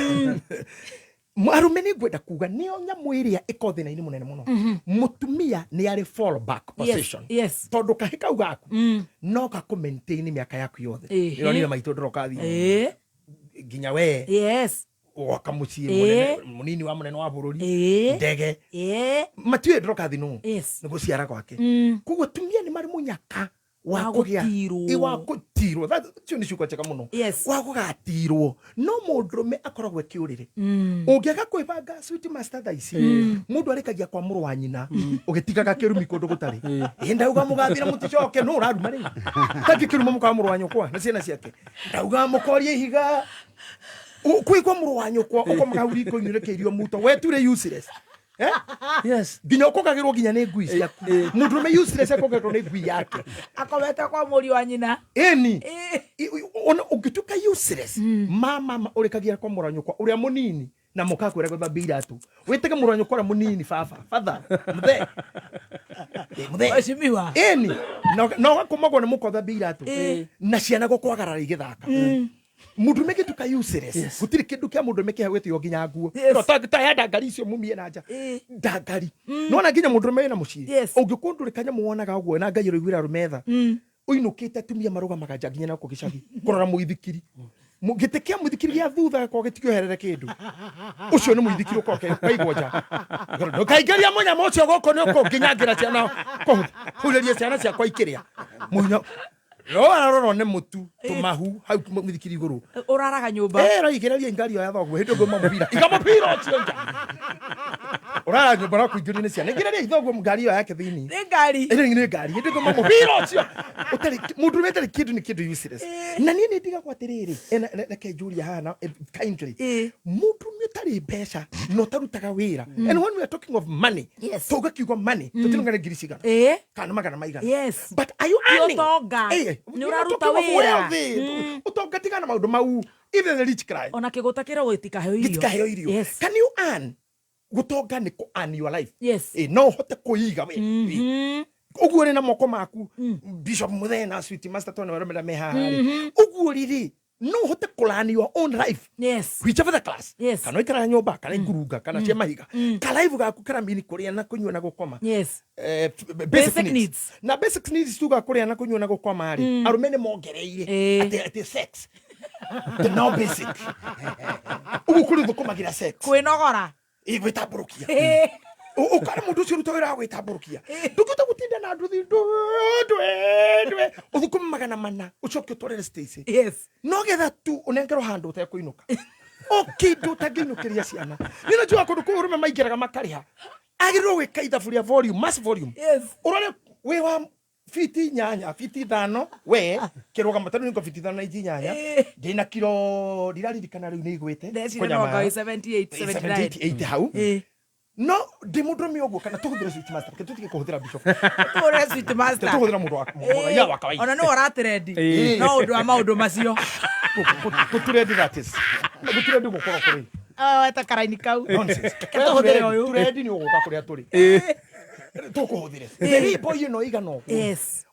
Marume ni gwenda kuga nio nyamu iria ikothina-ini munene muno mutumia ni ari fall back position tondu kahika ugaku no ka maintain miaka yaku yothe iro ni maito ndrokathi ginya we waka mucie munini wa munene wa bururi ndege matue ndrokathi no ni guciara gwake kugo tumia ni mari munyaka wakutirwo thatio ni ciuko cheka muno wakugatirwo no mundurume akoragwo kiurire ungiaga kwibanga sweet master thaisi mundu arikagia kwa muru wa nyina ugitigaga kirumi kundu gutari ndauga mugathira muticoke no uraruma ri taki kiruma muka muru wa nyukwa na ciana ciake ndauga mukorie higa kwigwa muru wa nyukwa uko magauri ko nyurekerio muto weture useless yes ginya ukogagirwo ginya ni ngui ciaku mundurume useless akogagirwo ni ngui yake akaweta kwa muri wa nyina eni ona ugituka useless mama urikagia kwa muranyukwa uria munini na mukakwira kwa babira tu wetega muranyukwa munini father muthe ashimiwa eni no kumagwo ni mukotha bira tu na ciana gukwagarara igithaka mundu megituka useless gutiri kindu kia mundu meke hagwete yo ginya nguo no ta yenda ngari icio mumie na nja ndangari no na ginya mundu mena mucie ungikundurikanya muonaga uguo na Ngai ruigwira rumetha uinukite tumia maruga magaja ginya na kugicagi kurora muithikiri gitikia muithikiri gia thutha ko gitikio herere kindu ucio ni muithikiri ko kaigwo nja no kaigeria munya mocio goko ni ko ginyangira ciana ko huleria ciana cia kwa ikiria munya rora ne mutu tumahu hau muthikiri iguru uraraga nyumba igereria ngari yo ya thoguo hindu ngoma mubira ikamupira ucio nja urara nyumba ra kuingiri ni ciana igereria ithoguo ngari yo yake thini ni ngari hindu ngoma mubira ucio utari mundu metari kindu ni kindu useless na nini ndiga kwatiriri na kejuria hana kindly mundu metari besha no tarutaga wira and when we are talking of money toga kiugo money tutinongana giriciga kana magana maigana but are you earning nuraruta wira utongatigana maundu mau even the rich cry ona kigutakira gwitikaheo irio can you earn gutonga ni ku earn your life no hote kuiga we uguo ni na moko maku bishop muthena sweet master tone waromera mehari uguo riri no hote plan your own life whichever the class kana ikara nyumba kana igurunga kana cia mahiga ka life gaku kara mini kuria na kunyua na gukoma basic needs na basic needs tuga kuria na kunyua na gukoma ari arumene mongereire ati sex the no basic ugu kuri thukumagira sex kwinogora igwitamburukia ukara mundu ucio rutawira gwitamburukia ndukuta gutinda na nduthi ndwe uthukuma magana mana ucoke utwarire stage no getha tu unengero handu utekuinuka okindo taginukiria ciana nina jua kundu kurume maingiraga makariha agirwo gwika ithaburia volume mass volume urore we wa fiti nyanya fiti thano we kiroga matano niko fiti thano na nyanya ndina kilo ndiraririkana riu ni igwite kunyama 78 hau no demodromi ogo kana tuhuthira sweet master ke tutike kuhuthira bishop ore sweet master tuhuthira mundu ya wa kawaida ona no oratredi no undu wa maundu macio kuturedi gratis kuturedi gukoro kuri eta karaini kau nonsense tuhuthira uyu turedi ni uguka kuria turi tukuhuthire the boy you know igano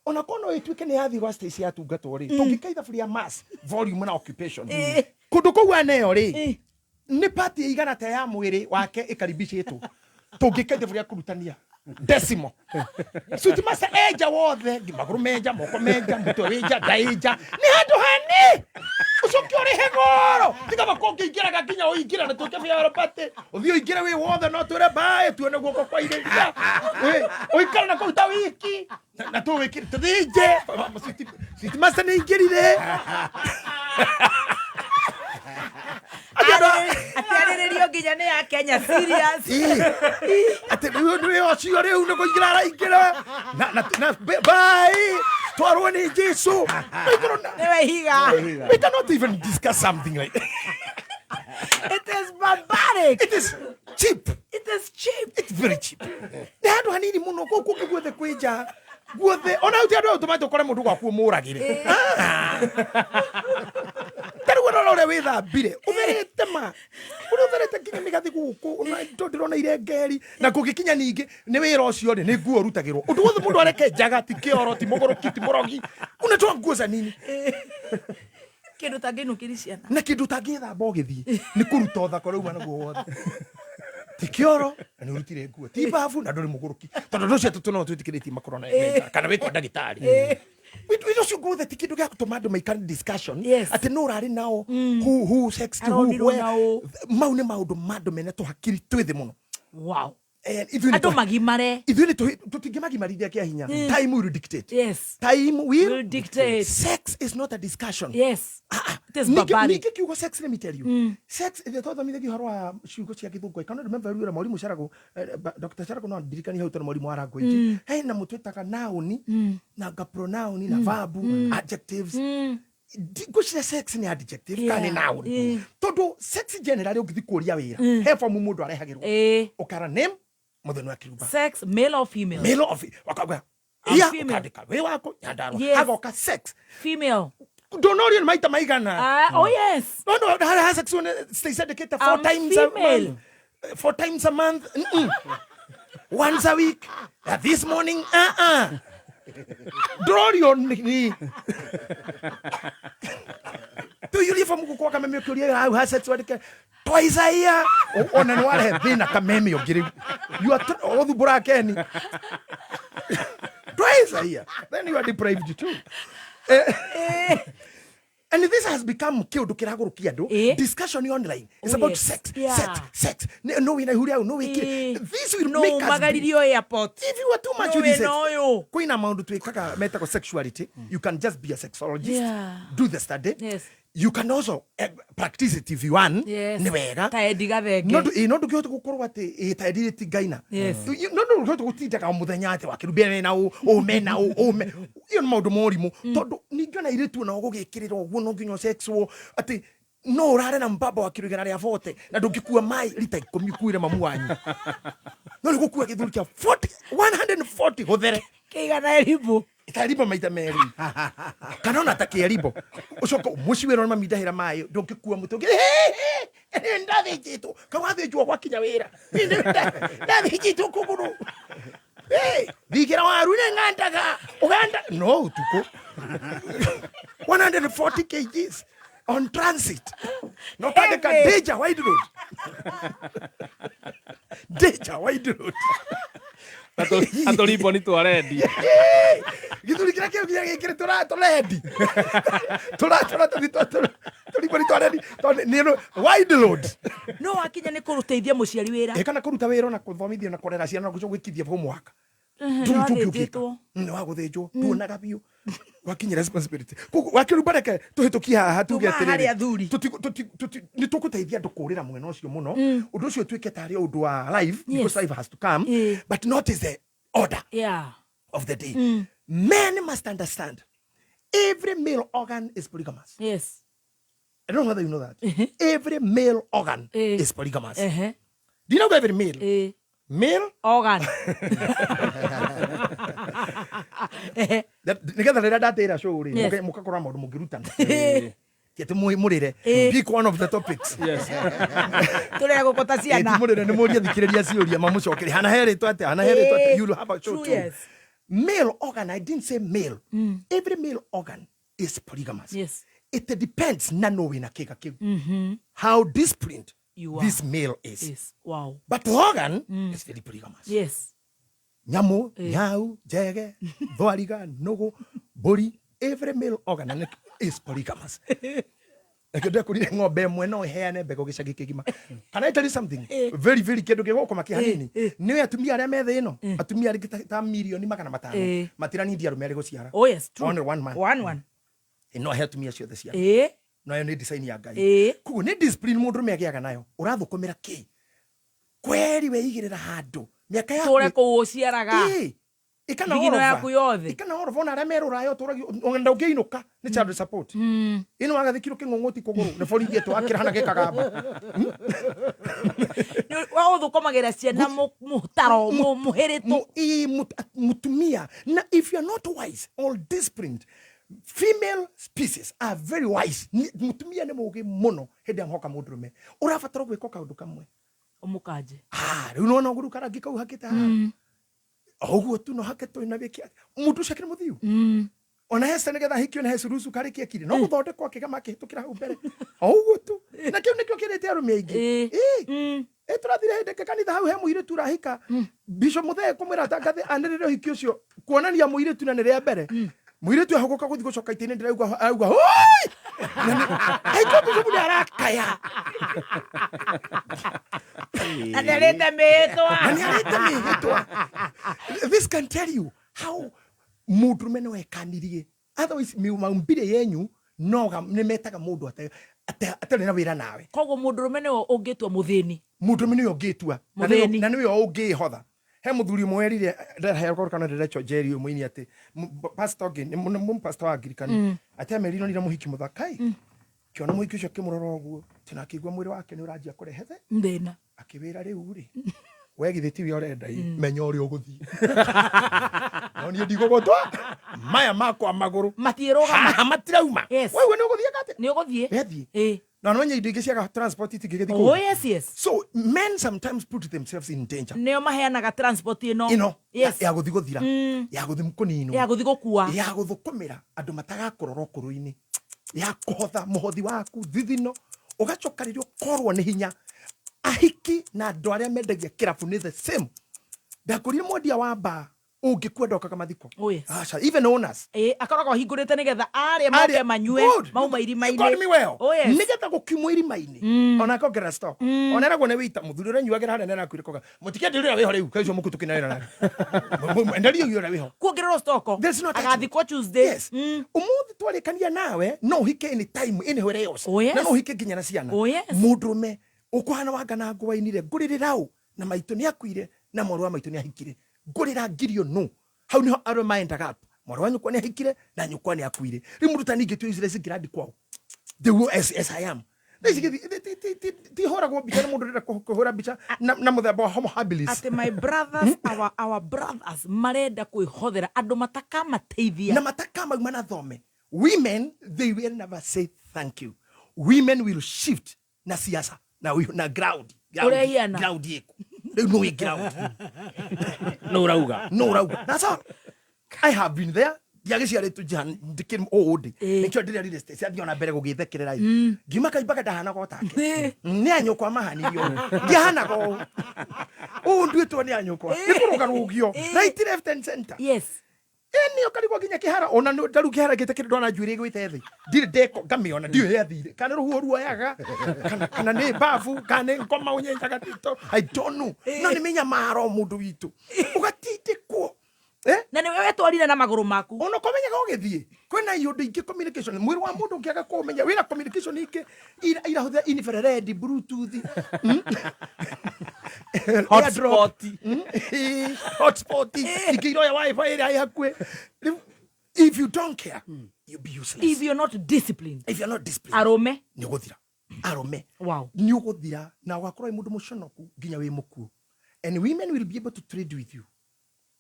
ona kono itwike ni yathi wa stage ya tungato ri tungikaitha furia mass volume na occupation kundu kwa neo ri ni party igana ta ya mwiri wake ikaribicitwo tungikaitha furia kurutania decimo sweet master eja wothe ngimaguru menja moko menja mutwe winja daija ni handu hani ucoke uri hegoro tiga bakonge ingiraga kinya uingira na tuke bia party uthio ingira wi wothe no twire bae tuone guoko kwa ireria uikara na kuruta wiki na tu wiki tuthije sweet master ni ingirire atiarĩrĩrio nginya nĩ ya Kenya serious ati nĩ ocio rĩu nĩ kũingĩra araingĩra na bye twarwo nĩ Jesu nĩwe higa we cannot even discuss something like it is barbaric. It is cheap. It is cheap. It's very cheap. Nĩ handũ hanini mũno kũu guothe kwĩnja guothe ona uti andũ automatic kore mũndũ gwaku mũragire. Tarĩu ona ũrĩa wĩthambire ũtherete ma ũrĩa ũtherete nginya mĩgathĩ gũkũ na ndĩrona irengeri na kũngĩkinya ningĩ nĩ wĩra ũcio nĩ nguo ũrutagĩrwo ũndũ wothe mũndũ areke njaga ti kĩoro ti mũgũrũki ti mũrogi unatoa nguo za nini kĩndũ tangĩnukĩri ciana na kĩndũ tangĩthamba ũgĩthiĩ nĩ kũruta ũthaka ũrĩa uma naguo wothe ti kĩoro na nĩ ũrutire nguo ti babu na ndũrĩ mũgũrũki tondũ ũndũ ũcio tũtũno twĩtĩkĩrĩtie makorona kana wĩtwa ndagĩtarĩ we don't go the ticket to to madam can discussion at no rari now who sex to who maune maundo madam ne to hakiri twethe muno wow if you ado magimare if you need to tingemagimarithia kia hinya time will dictate time will dictate sex is not a discussion it is barbaric kiugo sex let me tell you sex is the thought of me that you harwa ciugo cia githungu I cannot remember you morimu Sharago Dr. Sharago no ndirikani hau tano morimu arago ingi hey na mutwetaka noun na ga pronoun na verb adjectives Gushire sex ni adjective kana noun todo sex generally ugithi kuria wira he form mundu arehagirwo ukara name muthenu akiruba sex male or female wakagwa ya ukandika we wako nyandarwa agoka sex female don't know you maita maigana oh yes no has sex when stays dedicated 4 times a month 4 times a month once a week this morning draw your knee do you live from kuko kama mekuria how has sex when twice a year ona no wale thina kameme ogire you are all the burakeni twice a year then you are deprived too and this has become killed discussion online it's about sex no we no we this will make us airport if you are too much with this kuina maundu twikaka meta sexuality you can just be a sexologist do the study you can also practice it if you want ni wega taediga thenge no ndukihota gukorwo ati taediti gaina no ndukihota gutindaka muthenya ati wakirubia na mena iyo ni maundu morimu tondu ningana iritu na gugikirira oguo no nginya sexual ati no urare na mbaba wakirugana ria 40 na ndungikua mai lita 10 kuire mamu wanyu no ni gukua githuri kia 140 guthere kigana eribo itaribo maita meri kanona takieribo ucoka muci wera mami ndahira mai ndungikua mutungi ndathijito kawathijwo kwa kinya wira ndathijito kuguru thigira waru ne ngandaga uganda no tuko 140 kgs on transit no kadeka deja wide road Atolipo ni twarendi githuri kira kio gikire turarendi tolipo ni twarendi ni wide road no akinya ni kuruteithia muciari wira kana kuruta wira na kuthomithia na korera ciana na gwikithia homework no aguthinjwo tuonaga biu wakinya responsibility wakirumbareke tuhitukia haha tuge atiriri ni tukuteithia ndukurira mwena ucio muno undu ucio twike tari undu wa life because life has to come but not is the order of the day men must understand every male organ is polygamous I don't know whether you know that every male organ is polygamous do you know every male organ nigetha rĩrĩa ndatĩra show rĩ mũkakora maũndũ mũngĩrutana kĩte mũrĩre pick one of the topics tũrĩa gũkota ciana mũrĩre nĩ mũria thikĩrĩria ciũria mamũcokere hana herĩtwo atĩ you will have a show too male organ I didn't say male every male organ is polygamous it depends na no wĩna kĩga kĩu how disciplined this male is wow but organ is very polygamous nyamu nyau jege thwariga nugu buri every male organ is polygamous ekende kurire ng'ombe mwe no heane mbego gicagi kigima can I tell you something very very kindu gigoko makihanini ni atumia aria methe ino atumia ari ta milioni 500 matirani ndia rume ari guciara only one man no he atumia ciothe ciara no yo ni design ya ngai kugo ni discipline mundu rume agiaga nayo urathukumira ki kweri weigirira handu miaka yaku tore kuuciaraga Bigino yaku yothe. Ikana orofa ona arĩa merũrayo tũragio ũngĩinũka nĩ child support. Ĩno wagathikirwo kĩng'ong'oti kũgũrũ nĩ borithi yetu akĩrahana gĩkagamba. Wa ũthũkomagĩra ciana mũtaro mũhĩrĩtũ. Mutumia. Now, if you're not wise or disciplined, female species are very wise. Mutumia nĩ mũũgĩ mũno hĩndĩ ya mhoka mũndũrũme. Ũrabatara gwĩka kaũndũ kamwe. Ũmũkanje. Rĩu nĩwona ũgũrũ karangi kau hakĩte haha. Ũguo tu no hake tũrĩ na wĩkia. Mũndũ ũcio akĩrĩ mũthiu. Ona Hester nĩgetha ahikio na Hesurusu karĩkia kiri. No gũthondekwo akĩgama akĩhĩtũkĩra hau mbere. Ũguo tu. Na kĩu nĩkĩo kĩrĩte arũme aingĩ. Tũrathire hĩndĩ kanitha hau he mũirĩtu ũrahika. Bishop Muthee kũmwĩra atangathe anĩrĩre ũhiki ũcio kuonania mũirĩtu na nĩ rĩa mbere. Mũirĩtu ahũgũka gũthiĩ gũcoka itĩ-inĩ ndĩrauga auga hoi! Aiko Bishop nĩ arakaya. Na nĩarĩte mĩhĩtwa. This can tell you how mũndũrũme no ekanirie. Otherwise maumbire yenyu no nĩ metaga mũndũ atarĩ na wĩra nawe. Koguo mũndũrũme nĩwe ũngĩtua mũthĩni. Mũndũrũme nĩwe ũngĩtua. Na nĩwe ũngĩhotha. He mũthuri mwerire ndaheo kana nderecho Jerry mũini atĩ pastor ngĩ nĩ pastor wa Anglikani atĩ amerino nire mũhiki mũthakai. Kiona mũhiki ũcio akĩmũrora ũguo tena akĩigua mwĩrĩ wake nĩ ũranjia kũrehethe thĩna. Akĩwĩra rĩu rĩ we githĩti we ũrenda menya ũrĩa ũgũthiĩ. No niĩ ndigũgũtwa maya makwa magũrũ matiĩrũgama matirauma. Wewe nĩ ũgũthiĩ kate? Nĩ ũgũthiĩ. No nonye indo ingĩ cia transport itingĩgĩthiĩ kũu. Oh yes. So men sometimes put themselves in danger. Nĩo maheanaga transport ĩno. Yes. Ya gũthiĩ gũthira. Ya gũthiĩ kũninwo. Ya gũthiĩ gũkua. Ya gũthũkũmĩra andũ matagakũrora ũkũrũ-inĩ. Ya kũhotha mũhothi waku thithino. Ũgacoka rĩrĩa ũkorwo nĩ hinya. Ahiki na andũ arĩa mendagia kĩrabu nĩ the same. Ndakũrire mwendia wa mbaa ũngĩkwenda ũkaga mathiko. Acha even owners. Akoragwo hingũrĩte nĩgetha arĩa moke manyue mauma irima-inĩ. God me well. Nĩgetha gũkiumwo irima-inĩ. Ona akongerera stock. Ona eragwo nĩ wĩita mũthuri ũrĩa nyuagĩra harĩa nĩarakwĩra koga. Mũtikĩendia ũrĩa wĩho rĩu kaicwo mũkũtũkĩ na wĩra. Enderio ũrĩa wĩho. Kuongererwo stock. Agathikwo Tuesday. Yes. Ũmũthĩ twarĩkania nawe no ũhike any time anywhere else. Na no ũhike nginya na ciana. Mũndũrũme ũkũhana wanga na ngũwa-inire ngũrĩrĩra ũ na maitũ nĩ akuire na mwarĩ wa maitũ nĩ ahikire. Ngũrĩra ngirio no. Hau niho arũme maendaga hapo. Mwarĩ wa nyũkwa nĩ ahikire na nyũkwa nĩ akuire. Rĩu mũrutani ingĩ tuoicire cingĩrandi kwao. The way as I am. Ti horagwo mbica nĩ mũndũ rĩrĩa kũhũra mbica na mũthemba wa homo habilis. Atĩ my brothers, our brothers marenda kwĩhothera andũ matakamateithia. Na matakamauma na thome. Women, they will never say thank you. Women will shift na siasa na ground. Ground yeku. No ground. No rauga. That's all. I have been there. Diagĩciarĩtwo Jan ndikim old. Nĩkĩo ndĩrerire stage athiona mbere gũgĩthekerera. Ngiuma kaimbaga ndahanaga otake. Nĩ anyũkwa mahanirio. Ndihanaga ũũ. Ũũ nduĩtwo nĩ anyũkwa. Nĩ kũrũga rũgio. Right, left and center. Yes. Nĩyo karigwo nginya kĩhara ona ndaru kĩhara gĩte kĩndũ ndona njuĩrĩ gwĩte thĩ. Ndirĩ ndeko ngamiona ndiyo yathire. Kana rũhuo ruoyaga. Kana nĩ bafu kana ngoma unyenjaga tito. I don't know. No nĩ menya maro mũndũ witũ. Ũgatindĩkwo. Na nĩ wewe twarire na magũrũ maku. Ona komenyaga ũgĩthiĩ. Kwĩna indo ingĩ communication. Mwĩrĩ wa mũndũ ũngĩaga kũmenya wĩna communication ingĩ irahũthĩra infrared, bluetooth. Hotspot. Ikiroya wifi ĩrĩa hakuhĩ. If you don't care, you'll be useless. If you're not disciplined. Arũme. Nĩ ũgũthira. Arũme. Wow. Nĩ ũgũthira na ũgakorwo mũndũ mũconoku nginya wĩ mũkuũ. And women will be able to trade with you.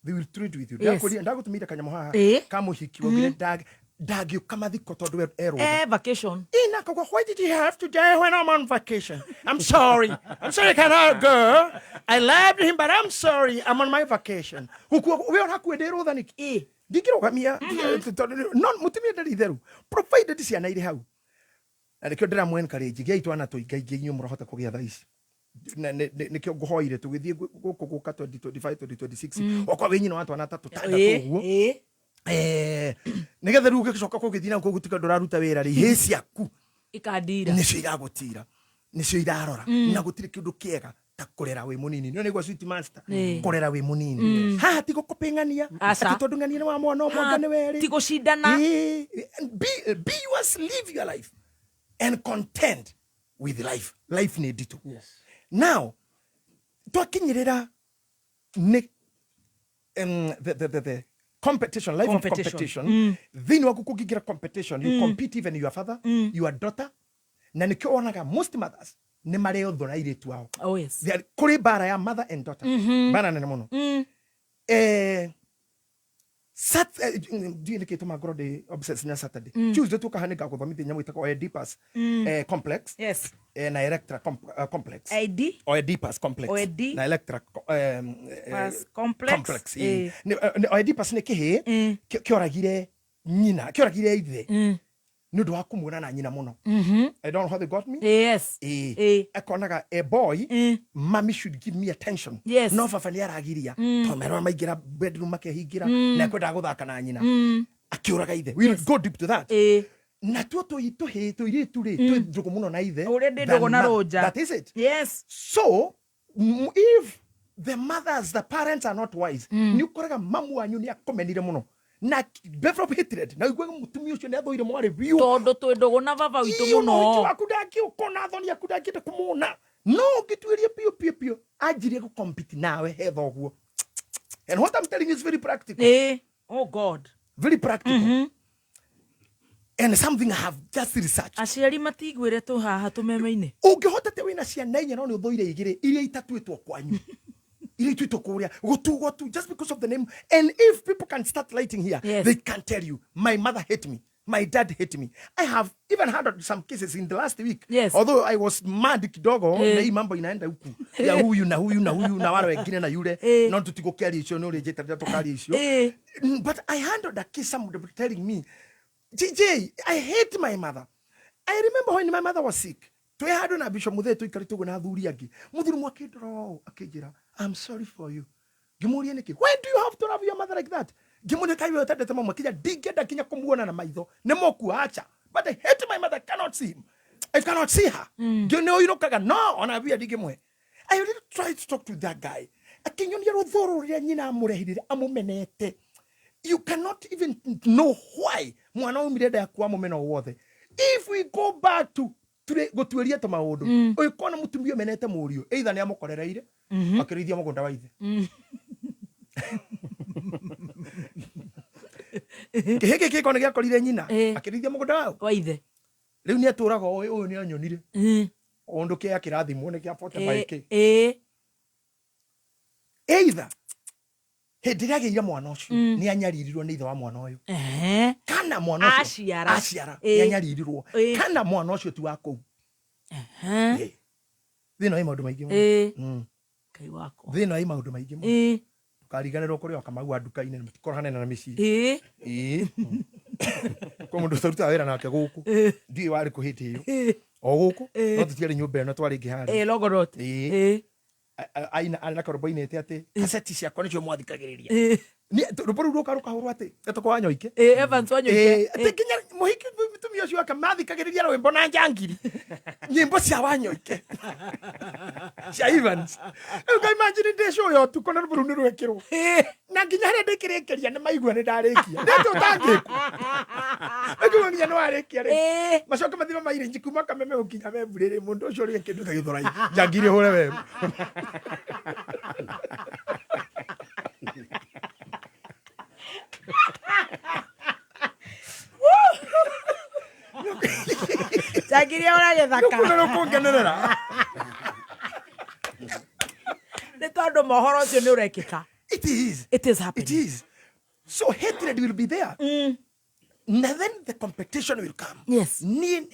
They will trade with you. Ndagutumira kanyamo haha kamuhiki wogire ndagĩũka mathiko tondũ erwo. Vacation. Inakagwa, why did you have to die when I'm on vacation? I'm sorry. Can I go? I loved him, but I'm sorry. I'm on my vacation. We on hakwendero thaniki. Ndingĩrũgamia. No mutumia ndarĩ itherũ. Provided ciana irĩ hau. Na nĩkĩo ndĩramũ encourage gĩa itwana tũinga ingĩ inyuĩ mũrahota kũgĩa thaa ici. Nĩkĩo ngũhoire tũgĩthiĩ gũkũ gũka 2025 2026 okwa wĩ nyina wa twana tatũ ũguo nĩgetha rĩu ũgĩcoka kũgĩthiĩ na gũgũtika ndũraruta wĩra rĩ hĩ ciaku ikandira nĩcio iragũtira nĩcio irarora na gũtirĩ kĩndũ kĩega ta kũrera wĩ mũnini nĩ nĩguo sweet master kũrera wĩ mũnini haha ti gũkũpĩng'ania atĩ tondũ ng'ania nĩ wa mwana ũmwe nĩ werĩ ti gũcindana be yours, live your life and content with life nĩ nditũ. Now, twakinyirira ni the competition, life of competition. Thini waku kukigira competition, you compete even your father, your daughter. Na nikyo onaga most mothers ne mareo thona iretu wao. Oh yes. They are kuri bara ya mother and daughter. Bara nene muno. Ndiye niketo magoro de obsess na Saturday. Tuesday tuka hanika ko thomithia nyamu itako Oedipus complex. Yes. Na Electra complex. ID Oedipus complex. Na Electra complex. Oedipus ne kihe kioragire nyina, kioragire ithe. Nudu wa kumuna na nyina muno. I don't know how they got me. Yes. Ekonaga a boy, mommy should give me attention. Yes. No fafani aragiria. Tomero maigira bedroom makehigira na kwenda guthaka na nyina. Akiuraga ithe. We go deep to that. Na tuoto ito he to ire ture to ndugu muno na ithe. Already ndugu na roja. That is it. Yes. So if the mothers, the parents are not wise, ni ukoraga mamu wanyu ni akomenire muno. Na develop hatred na igwe mutumi ucio ne athoire mwari biu todo twendogo na baba witu muno akudaki ukona thoni akudaki te kumuna no gitwirie pio ajirie ku compete nawe he thoguo. And what I'm telling you is very practical. Oh God, very practical. And something I have just researched. Aciari matigwire tu haha tumeme-ine ungihota te wina ciana inya no ni uthoire igire iria itatuitwo kwanyu. Just because of the name. And if people can start lighting here, they can tell you, my mother hate me, my dad hate me. I have even heard some cases in the last week. Although I was mad kidogo, na hii mambo inaenda huku. Ya huyu na wale wengine na yule. Not to go carry issue, no reject to carry issue. But I handled a case, someone telling me, JJ, I hate my mother. I remember when my mother was sick. To hado na bisho muthe to ikari to na thuri agi. Muthuru mwakidro akijira. I'm sorry for you. Gimuria niki. Why do you have to love your mother like that? Gimune kai yo tete mama kija digeda kinya kumuona na maitho. Nemo kuacha. But I hate my mother, cannot see him. I cannot see her. You know you kaga no ona bia digimwe. I really tried to talk to that guy. Akinyonia rothoro ria nyina amurehirire amumenete. You cannot even know why mwana umireda ya kwa mumena wothe. If we go back to gotueria to maundu oyikona mutumio menete murio either ni amukorereire akirithia mugunda wa ithe kiheke kikone gya korire nyina akirithia mugunda wa ithe riu ni aturaga uyu ni anyonire undu kia kirathimo ne kia 45k either hediria geira mwana ucio ni anyaririrwo ni ithe wa mwana uyu kana mwana ucio aciara ni anyaririrwo kana mwana ucio tu wako thina i maundu maingi kai wako thina i maundu maingi tukariganirwo kuri okamau nduka-ini mutikorane na micii ko mundu saruta wira nake guku ndi wari kuhiti iyo o guku no tutiari nyumba ino twari ngihari logorot aina karobaine ate kaseti cia kone cio mwathikagiriria ni rupuru ruka rukahurwa ate gatoko wanyoike Evans wanyoike ate kinya muhiki bitumio cio akamathikagiriria rwimbo na njangiri nyimbo cia wanyoike cia Evans uga imagine ndesho yo tukona rupuru ni rwekirwo na nginya hare ndikirekeria ni maigua ni ndarikia ndeto tangiku ego nginya no arekia ri macoka mathima maire njikuma kameme ukinya memburire mundu ucio ri kindu githurai njangiri hore we Jagiria ora gethaka no kungenerera ne todo mohoro ucio ni urekika. It is happening. It is. So hatred will be there. And then the competition will come. Yes. Ni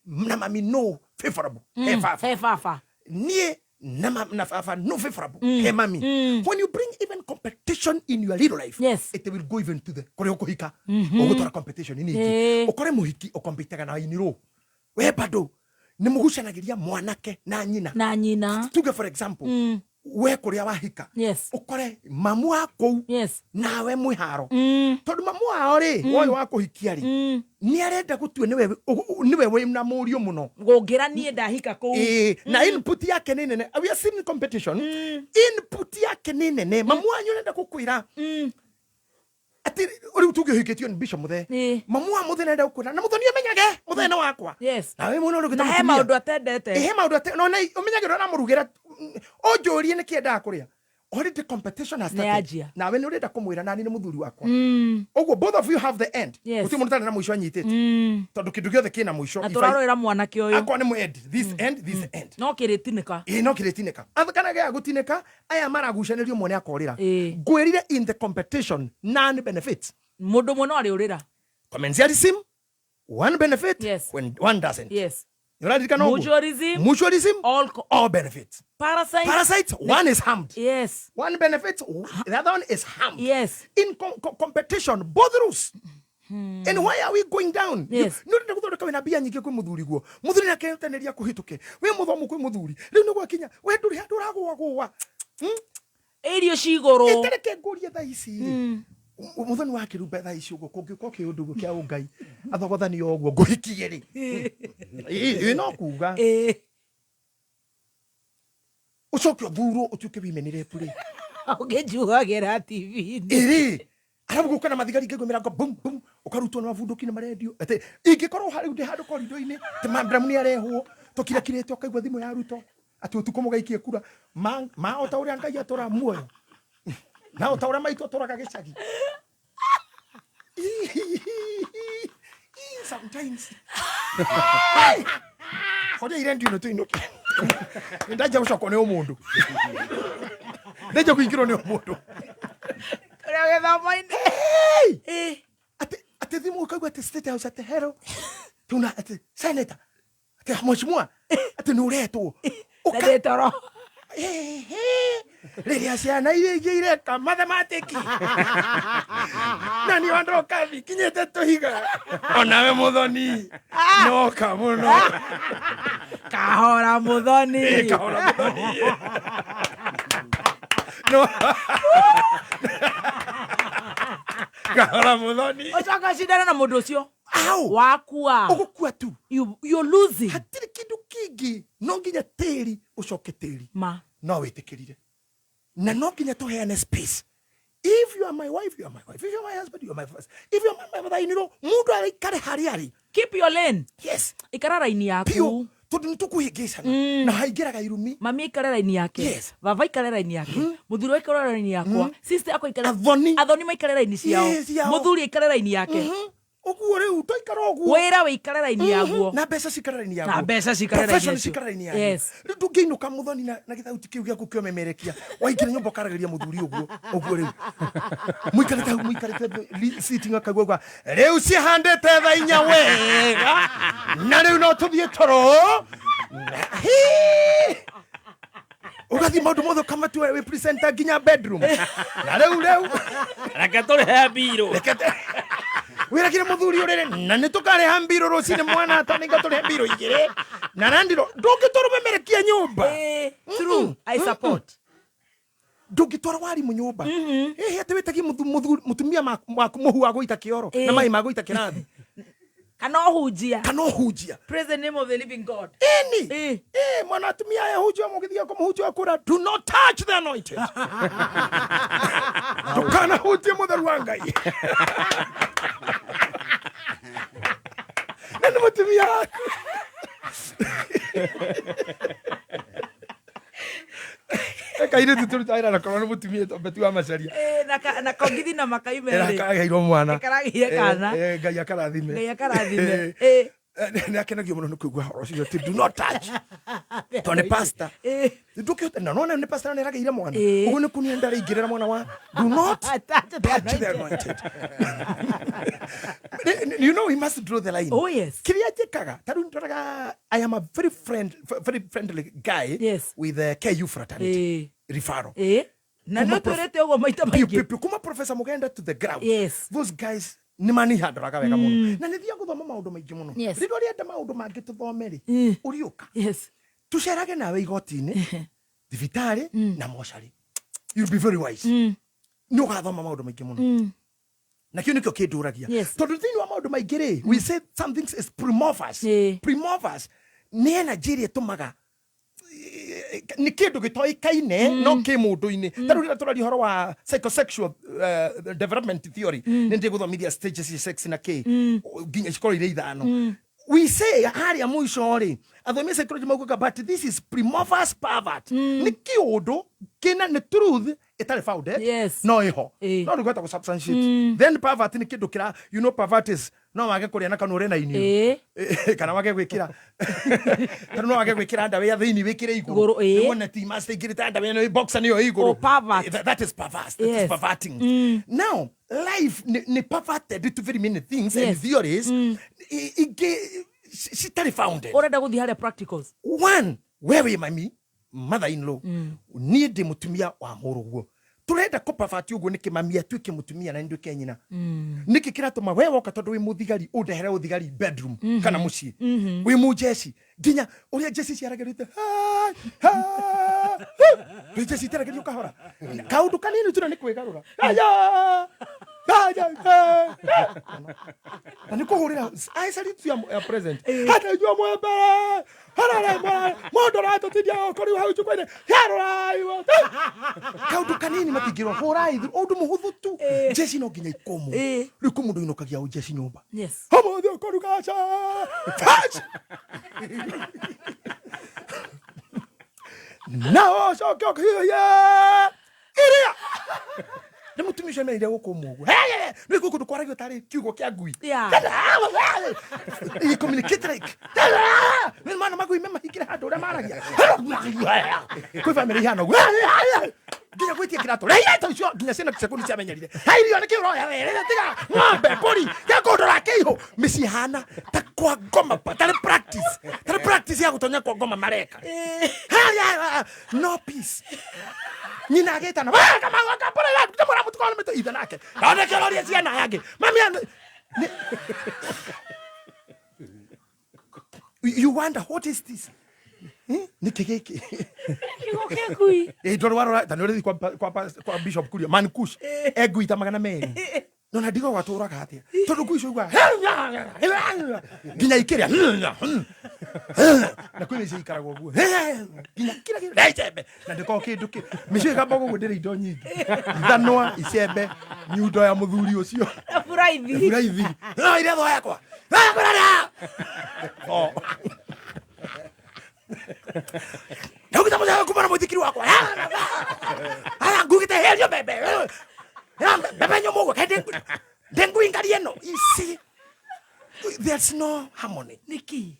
na mami no favorable. Fafa. Ni na fafa no favorable. Hey mami. When you bring even competition in your little life, it will go even to the kore okohika. Ogotora competition ini iki. Okore muhiki okompitaga na iniro. We bado ni mugucanagiria mwanake na nyina. Tuge for example. We kuria wahika ukore mamu wako nawe mwiharo tondu mamu wao ri woyo wako hikia ri ni arenda gutue niwe we na murio muno ngongira nie ndahika ku na input yake ni nene we are seeing competition input yake ni nene mamu wanyu arenda gukwira ati uri tuge hiketio ni bisho muthe mamu wa muthe arenda gukwira na muthoni amenyage muthe na wakwa na we muno uri na he maundu atendete no na umenyage na murugira onjorie ni kienda kuria already competition has Nĩ started. yanjia. Nawe nĩ ũrenda kũmwĩra nani nĩ mũthuri wakwa. Ũguo both of you have the end. Yes. Gũtirĩ mũndũ ũtarĩ na mũico anyitĩte. Tondũ kĩndũ gĩothe kĩna mũico. Na tũrarũĩra mwanake ũyũ. Akwa nĩ mũend. This end, this end. No kĩrĩtinĩka. No kĩrĩtinĩka. Kana gĩa gũtinĩka, aya maragucanĩrio mwe nĩ akorĩra. Ngwĩrire in the competition, none benefits. Mũndũ mũno arĩũrĩra. Commensalism, one benefit when one doesn't. Yes. Mutualism, all benefits. Parasites, one is harmed. Yes. One benefit, the other one is harmed. Yes. In competition, both rules. And why are we going down? Yes. No ndio gũthondeka wĩna mbia nyingĩ kwĩ mũthuri guo. Mũthuri nake teneria kũhĩtũke. We mũthomu kwĩ mũthuri. Rĩu nĩ gwakinya, we ndũrĩ handũ ũragũagũa. Irio cigũrũ. Ĩtereke ngũrie thaa ici. Muthoni wa kirumbe thaa ici ũguo kũngĩkorwo kĩũndũ ũguo kĩa ũngai athogothania ũguo ngũhikie rĩ no kuga ũcoke ũthurwo ũtuĩke women rep rĩ ũngĩnjugagĩra TV-inĩ ĩrĩ arabu gũka na mathigari ngĩgũmĩra ngo bum bum ũkarutwo na mabunduki na marendio atĩ ingĩkorwo harĩ ndĩ handũ korido-inĩ tĩ mambramu nĩ arehwo tũkirakirĩte ũkaigua thimũ ya ruto atĩ ũtukũ mũgaikie kura ma o ta ũrĩa ngai atũra muoyo na o ta ũrĩa maitũ atũraga gĩcagi sometimes hoja irendio nĩ tũinũke ndaja gũcokwo nĩ ũmũndũ ndaja kũingĩrwo nĩ ũmũndũ ũrĩa gĩthomo-inĩ atĩ thimũ ũkaigua atĩ state house atĩ hero tuna atĩ senator atĩ mheshimiwa atĩ nĩ ũretwo ndĩtoro rĩrĩa ciana iria ingĩ ireka mathematiki na nĩ wandoka thi kinyĩte tũhiga onawe mũthoni noka mũno kahora mũthoni kahora mũthoni no kahora mũthoni ũcoka cindana na mũndũ ũcio wakua ũgũkua tu you're losing hatirĩ kĩndũ kĩngĩ no nginya tĩri ũcoke tĩri no wĩtĩkĩrire na no nginya tũheane space. If you are my wife, you are my wife. If you are my husband, you are my husband. If you are my mother, you know, mundu araikare harĩa arĩ. Keep your lane. Yes. Ikara raini yaku. Tondũ nĩtũkũhĩngĩcana na haingĩraga irumi. Mami ikare raini yake. Yes. Baba ikare raini yake. Mũthuri wa ikare raini yakwa. Sister yako ikare. Athoni maikare raini ciao. Mũthuri ikare raini yake. Ũguo rĩu tũikara ũguo. Wĩra wĩikare raini yaguo. Na mbeca cikare raini yaguo. Na mbeca cikare raini yaguo. Yes. Rĩu ndũngĩinũka mũthoni na gĩthauti kĩu gĩaku kĩomemerekia. Waingĩra nyũmba ũkaragĩria mũthuri ũguo rĩu. Mũikarĩte sitting akaigua ũguo. Rĩu cihandĩte thaa inya wega. Na rĩu no tũthiĩ toro. Ugathi maundu mothe kama tu we presenter nginya bedroom. Na rĩu. Reke tũrĩhe mbirũ. Wira kire muthuri urere na nitukareha mbiro rucine mwana ataninga tũrĩhe mbiro igĩrĩ na nandiro ndũngĩtũrũmemerekia nyũmba. True, I support. Ndũngĩtwara warimũ nyũmba. Atĩ wĩtagie mũtumia waku mũhu wa gũita kĩoro na maĩ ma gũita kĩrathi. Kana ũhunjia. Praise the name of the living God. Mwana atumia ehunjia mũgĩthiĩ kũmũhunjia kũra. Do not touch the anointed. Ndũkanahunjie mũtheru wa Ngai. Nani mutumia waku? Kaire tututaira na korona mutumia betu wa macaria. Na kongithi na makai mere. Karagĩirwo mwana. Karagĩire kana. Ngai akarathime. Nĩakenagio mũno nĩ kũigua horo ũcio atĩ do not touch. Tondũ pastor. Ndũkĩhota na nĩ pastor nĩ aragĩire mwana. Ũguo nĩ kunia ndarĩ ingĩrĩra mwana wa do not touch the anointed. You know, we must draw the line. Oh yes. Kĩrĩa njĩkaga tarĩu nĩtũraga I am a very friendly guy with the KU fraternity. Referral. Na nĩ twĩrĩte ũguo maita maingĩ. Kuma Professor Mugenda to the ground. Yes. Those guys nĩ manihandũraga wega mũno. Na nĩthiaga gũthoma maũndũ maingĩ mũno. Rĩrĩa ũrĩenda maũndũ mangĩ tũthome-rĩ, ũriũka. Tũcerage nawe igoti-inĩ, thibitarĩ na mocarĩ. You'll be very wise. Nĩ ũgathoma maũndũ maingĩ mũno. Na kĩo nĩkĩo kĩndũragia. Tondũ thĩinĩ wa maũndũ maingĩ-rĩ, we say some things is primorphous. Primorphous nĩ energy ĩrĩa ĩtũmaga nĩ kĩndũ gĩtoĩkaine no kĩ mũndũ-inĩ. Tarĩu rĩrĩa tũraria ũhoro wa psychosexual development theory nĩ ndĩgũthomithia stages cia sex na kĩ nginya cikorwo irĩ ithano. we say haria mwisho ri athomi psychology mauga but this is primordial pervert ni kiundu kina ni truth itari founded no iho no rugeta ku substantiate then pervert ni kindu kira you know pervert is no wage kuria na kanure na ini kana wage gwikira kana no wage gwikira ndawe ya thini wikire iguru wona ti master igirita ndawe no boxer ni yo iguru that is perverse that is perverting now life ni perverted to very many things and theories she totally founded orenda guthi hale practicals one wewe mami mother-in-law ni ndi mutumia wa muruguo turenda ko pervert uguo ni kimamia tuike mutumia na nduke nyina niki kiratuma wewe okatondu wi muthigari undehere uthigari bedroom kana mucii wi mujeci ginya uria jeci ciaragerite jeci teragerio kahora kaundu kanini tuna ni kwigarura aya na nikuhurira I salute you present hata jua mwembe harara mondo rato tidia okori hau chukwene harara kaundu kanini matigiro horai undu muhuthu tu jeci no ginya ikomo riku mundu inokagia u jeci nyumba hamo thio koru gacha no so kok ya iria ni mutumisha meire gukumu ni guku dukwaraga tari kiugo kia ngui i communicate like ni mana magui mema hikira handu ria maragia kwi family hano ginya gwitia kirato reita cio ginya sina sekundu cia menyerire hairio ni kiuro ya were tiga ng'ombe mburi ya kondora kiho misi hana ta kwa ngoma tari practice ya gutonya kwa ngoma mareka no peace nyina agitana kama wakapora ya kutemora mtu kwa mtu ithanake ona kiroria ciana yake mami you wonder what is this nikigeki nikigeki ndorwaro tanore kwa bishop kuria mankush eguita magana meri nona digo watura katia tondu kuisho gwa ginya ikiria na kwini cikaragwo guo ginya kira raitembe na ndiko kindu ki micio gambogo gudire indo nyingi thanwa icembe nyundo ya muthuri ucio furaithi no ile tho yakwa Ndugu kumana muthikiri wakwa ala ngugite helio bebe bebe nyomogo kende dengu ingarieno you see there's no harmony niki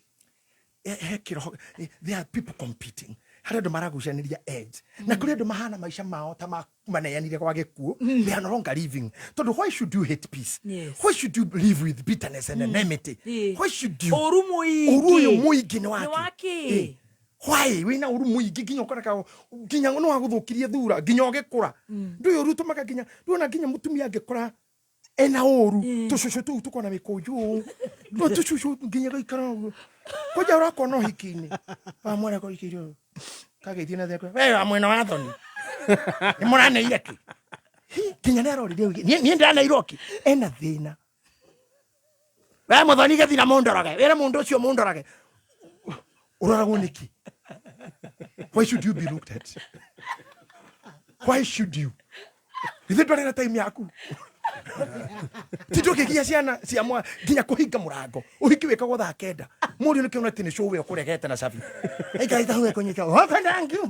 there are people competing hara ndo maragucaniria edge na kuri ndo mahana maisha mao ta maneyanire kwa gikuo they are no longer living tondu why should you hate peace why should you live with bitterness and enmity why should you oruyo muigi ni wake why wina uru muigi ginya ukoraka ginya no aguthukirie thura ginya ogekura nduyo rutumaga ginya ndona ginya mutumia angekora ena oru tushushu tu tukona mikoju no tushushu ginya gaikara koja urako no hikini amwana ko ikirio kage tina theko wewe amwena wa thoni ni murane ireki ginya nero ri ni ndana iroki ena thina wewe muthoni gathina mondorage wera mundu ucio mondorage uraguniki why should you be looked at why should you ithe ndorera time yaku titoke kia ciana ciamwa ginya kuhinga murango uhiki wekagwo thaa kenda muri ni kiona tini show we kuregete na sabi ikaita huwe konyeka thank you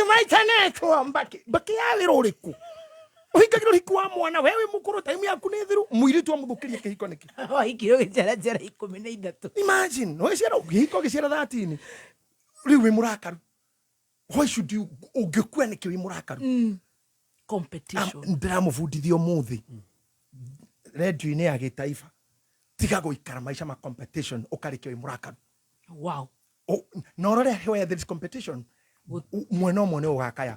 my taneto mbaki ya wiruriku uhika kiro hikwa mwana wewe mukuru time yaku ni thiru muiri tu amuthukiria kihiko niki hikiro gijara 13 imagine no ciara hiko giciara 13 riu we murakaru why should you ugekua niki we murakaru competition ndiramuvundithio muthi radio ine ya gitaifa tiga guikara maisha ma competition ukarikio imurakaru wow no rore where there is competition mweno mwone ugakaya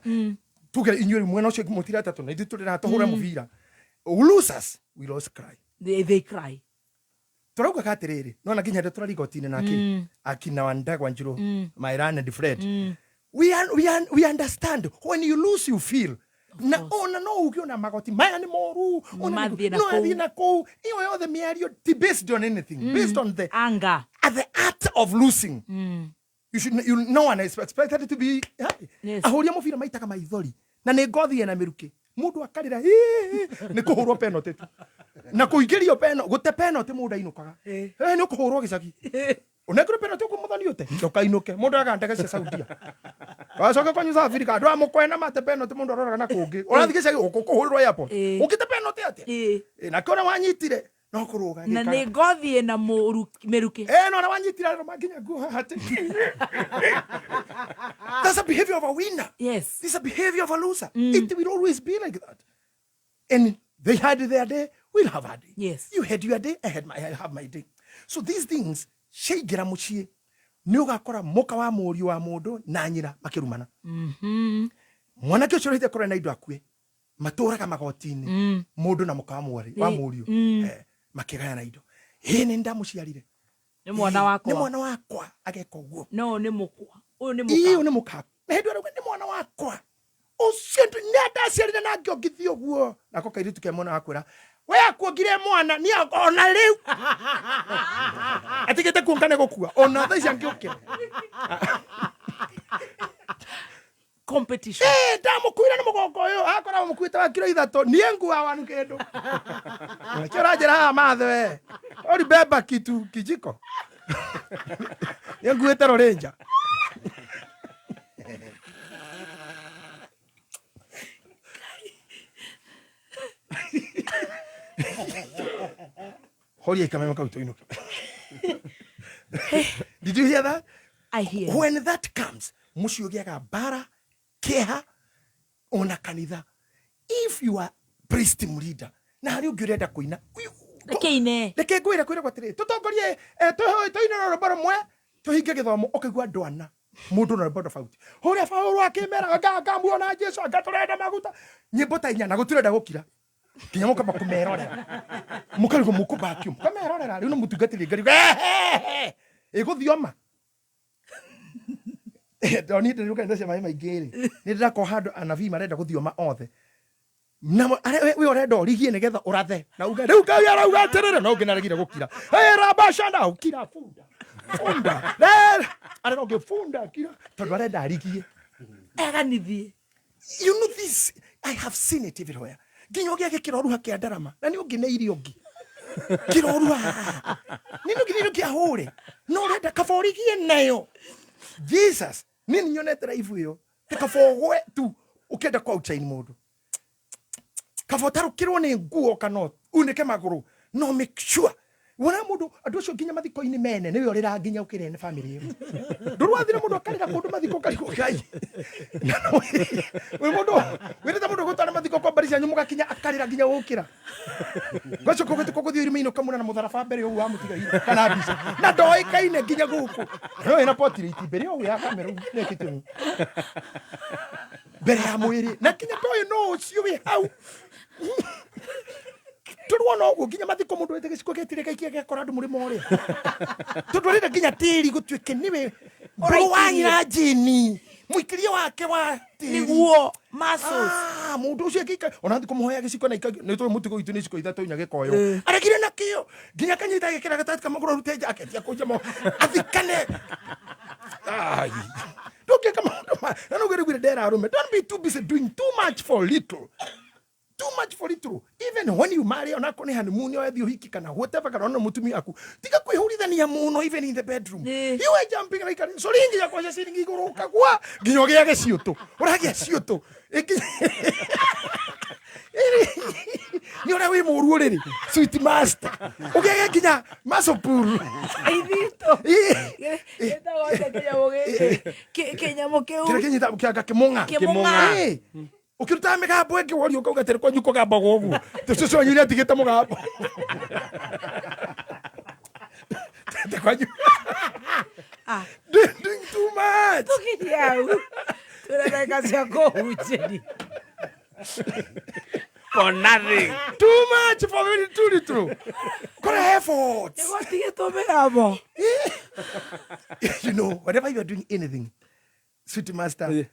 tuge inyuri mweno ucio mutira tatu na ithu turira tuhura muvira losers we lost cry they cry turauga katiriri no na ginya ndetura rigotine nake akina wandagwa njiro my run and Fred we understand when you lose you feel na ona no ukiona magoti maya ni moru ona no athina ko iyo yothe miario based on anything based on the anger at the art of losing no one is expected to be ahoria mufira maita kama ithori na ne ngothi ena miruki mundu akarira ni kuhurwo penalty tu na kuingirio penalty gute penalty mundu ainukaga ni kuhurwo gicagi unekire penalty ku muthani yote ndokainuke mundu agandega cia Saudia wacoke kwanyu South Africa andu amukwena mate penalty mundu aroraga na kungi urathige cia kuhurwo airport ukite penalty atia na kona wanyitire no kuruga na ni ngothi na meruke no na wanyitira ro maginya guha hati that's a behavior of a winner. Yes, this is a behavior of a loser. It will always be like that. And they had their day, we'll have our day. Yes, you had your day, I have my day. So these things sheigira muchie ni ugakora moka wa muri wa mundu na nyira makirumana. Mwana kyo chorite kora na indo akue maturaga magotini mundu na moka wa muri wa muri makigaya na indo ni ndamuciarire ni mwana wakwa ageka uguo no ni mukwa uyu ni muka iyo ni muka mehedu arauga ni mwana wakwa ucio nenda ciarire na ngiogithi uguo nako kairitu ke mwana wakwira we akuongire mwana ni ona riu atigete kuongane gukua ona thaici angiukira competition ndamukuira ni mugongo uyu akora mukuite wa kilo 3 nie ngua wanu kindu kira njira mathe we ori beba kitu kijiko nie nguite rorenja horia ikamema kauto ino. Did you hear that? I hear. When that comes mushiugiaga bara keha ona kanitha. If you are priest leader na hari ungirenda kuina reke kwira kwa tiri tutongorie toina robaro mwe tuhinge githomo ukigwa ndwana mundu na robaro fauti horia Paulo akimera ngamuona Jesu agaturenda maguta nyimbo ta inya na guturenda gukira kinya mukamba kumerorera mukarigo mukubakium kamerorera riu no mutungatiri ngari iguthioma Doni ndio ndio ndasema mai maigiri ni ndako hando anavi marenda guthioma othe na we orenda origie nigetha urathe na uga riu kawi arauga atirire no nginarigire gukira rabashanda ukira funda arenda ngifunda kira tondu arenda arigie eganithie. You know this, I have seen it everywhere. Ginyo giake kiroruha kia ndarama na ni ungineiri ungi kiroruha nino giniro kia hore no renda kaborigie nayo Jesus nini nyonetera ivu yo tekabogwe tu ukenda kwa uchaini mundu kabotarukirwo ni nguo kana unike maguru no make sure wona mundu andu cio nginya mathiko ini mene niwe orira nginya ukire ne family imo ndurwathire mundu akarira kundu mathiko kariko kai we mundu wirita mundu gutana mathiko kwa barisia nyumuka kinya akarira nginya ukira gwacho kogete kogothio irimo kamuna na mutharaba mbere yo wa mutiga ira kana bisa na ndoi kaine nginya guku no ina potiri itibere yo ya kamera nekitemu bere ya mwiri na kinya toyo no cio we hau turwana ugo ginya mathiko mundu wete giciko getire kaikia gekora andu muri more tudurire ginya tiri gutwike niwe oro wanyira jini muikirio wake wa niguo muscles mundu ucio gika ona thiko muhoya giciko na ni twa mutigo itu ni ciko ithatu nya gekoyo aregire nakio ginya kanyita gekira gatatu kamaguru ruteja aketia kuja mo athikane ai doke kama na no gere dera arume don't be too busy doing too much for little. Too much for it true. Even when you marry on a honeymoon, you have your hiki kana whatever kana no mutumi aku. Tika kuhulidhania muno even in the bedroom. You are jumping like a so ringi ya kwa siringi goroka kwa ginyoge yake sio to. Urage sio to. Ni ora we moru riri. Sweet master. Ugege ginya masopuru. Aidito. Eta wote kinya moge. Kinya mokeu. Kile kinya tabukia kimonga. Kimonga. Ukiruta megambo enge wori ukagatera kwa nyuko gamba gogu tucio nyuri atigite mugambo tete kwa nyuko doing too much tukidiau tunataka siako ucheni for nothing too much for very true kora effort you know whenever you are doing anything sweet master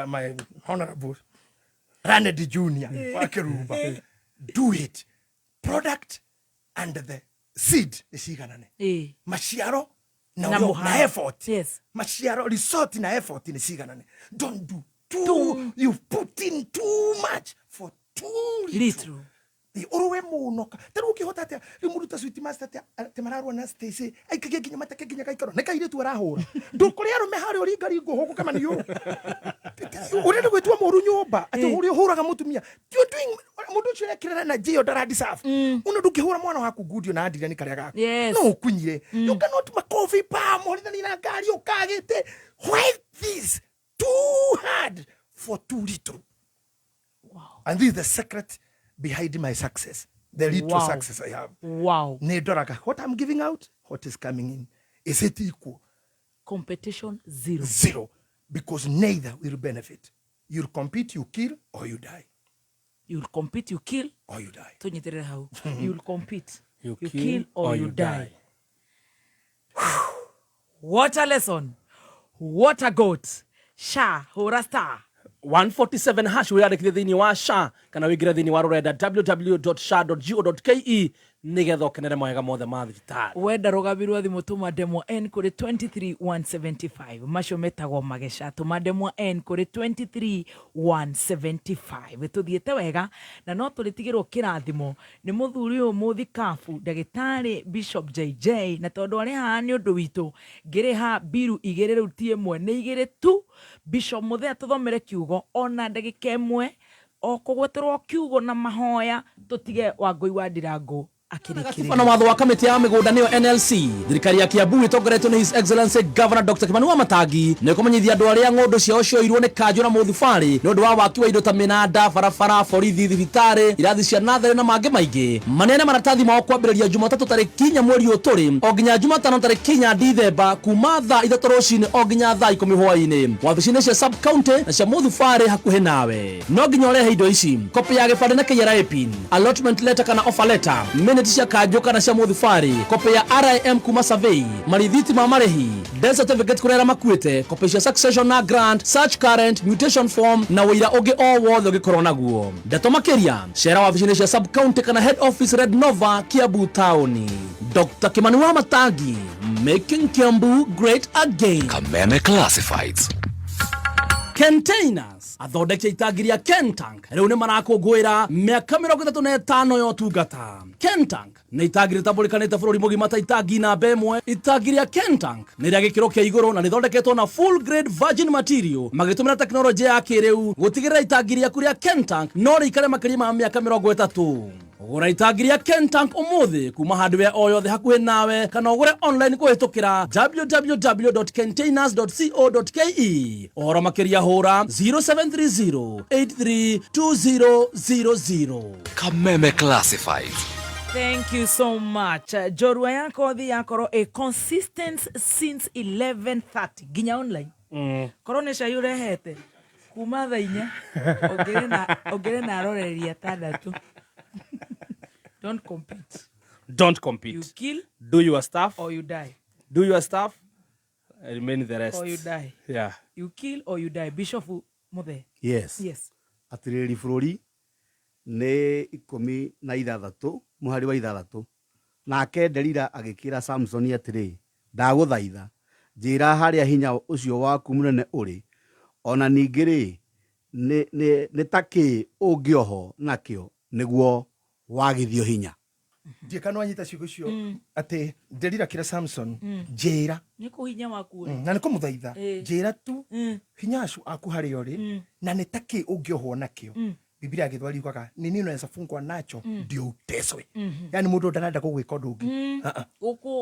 my honorable Randy Junior, do it. Product and the seed is siganane. Mashiaro na effort. Yes. Mashiaro result na effort in siganane. Don't do too. You put in too much for too little uruwe munoka taru ukihota atia rimuruta sweet master atia mararwa na Stacy aikagia ginya matake ginya gaikaro nekaire tu arahura ndukuri arume hari uri ngari nguhuku kama niyo urenda gwitwa muru nyumba ati uri huraga mutumia you doing mundu chire kirana na jio daradi safu uno ndukihura mwana waku gudio na andire ni karia gaku no kunyire you cannot make coffee pa morithani na ngari ukagite why this too hard for too little. Wow. And this is the secret behind my success, the little success I have. Wow. Nedoraga, what I'm giving out, what is coming in, is it equal? Competition zero. Zero. Because neither will benefit. You'll compete, you kill, or you die. You'll compete, you kill, or you die. You'll compete, you kill, or you die. What a lesson. What a goat. Sha, hora star. 147 hash wiyandikithie thiini wa sha kana wingire thiini wa rurenda www.sha.go.ke nigetha ukenere mawega mothe ma thibitari wenda rugabirwo thimu tuma demo n kuri 23175 macio metagwo magesha tuma demo n kuri 23175 tuthiete wega na no turitigirwo kirathimo ni muthuri uyu muthikafu ndagitari Bishop JJ na tondu ari ha ni undu witu ngiriha biru igire ruti imwe ni igire tu Bishop muthea tuthomere kiugo ona ndagika imwe o kugweterwo kiugo na mahoya tutige Wangui wa Ndirangu Gatiba na watho wa kamiti ya migunda niyo NLC thirikari ya Kiambu itongoretwo ni His Excellency Governor Dr. Kimani wa Matangi ni kumenyithia andu aria ng'ondu ciao cioirwo ni kanjo na muthibari ni undu wa waki wa indo ta minanda barabara borithi thibitari irathi cia nathere na mangi maingi manene maratathi mao kwambiriria Jumatatu tariki 4 mweri uturi o nginya Jumatano tariki 4 Dithemba kuma thaa 3 rucini o nginya thaa 10 hwaini wabici-ini cia sub county na cia muthibari hakuhi nawe no nginya urehe indo ici kopi ya gibande na KRA pin allotment letter kana offer letter cia kanjo kana cia muthibari kopi ya RIM kuma survey marithiti ma marehi death certificate kurera makuite kopi cia succession na grant search current mutation form na wira ungi o wothe ugikorwo naguo ndeto makiria cera wabici-ini cia sub county kana head office Red Nova Kiambu town. Dr. Kimani wa Matangi, making Kiambu great again. Kameme Classifieds. Containers athondeki itagiria Kentank riu ni marakungwira miaka 35 yo tungata. Kentank ni itagiri tamburikanite bururi mugima ta itangi na bemwe. Itagiria Kentank ni ria gikiro kia iguru na nithondeketwo na full grade virgin material magitumira teknology ya kiriu gutigirira itagiria kuria Kentank no rikare makiri ma miaka 30. Ugura itagiria Kentank umuthi kuma hardware o yothe hakuhi nawe kana ugure online kuhitukira www.containers.co.ke ora makiria hura 0730832000. Kameme Classified. Thank you so much. Jorua yako thi yakoro a consistent since 11:30 ginya online. Koronesha yure hete kuma thaa 4 ogere na roreria tandatu. Don't compete. Don't compete. You kill. Do your stuff. Or you die. Do your stuff. Remain the rest. Or you die. Yeah. You kill or you die. Bishop Muthe. Yes. Yes. Atiriri bururi ni 16 muhari wa 6 nake Delila agikira Samson atiri ndaguthaitha njira haria hinya ucio waku munene uri ona ningiri ni taki ungioho nakio niguo wagithio hinya Ndiekano anyita ciugo cio ati Delila kira Samson njira ni kuhinya waku na ni kumuthaitha njira tu hinya acu aku hari ori na ni taki ungioho nakio Biblia githwari kwaga nini unaweza fungwa nacho ndio uteswe yani mundu ndarenda kugwika undu ungi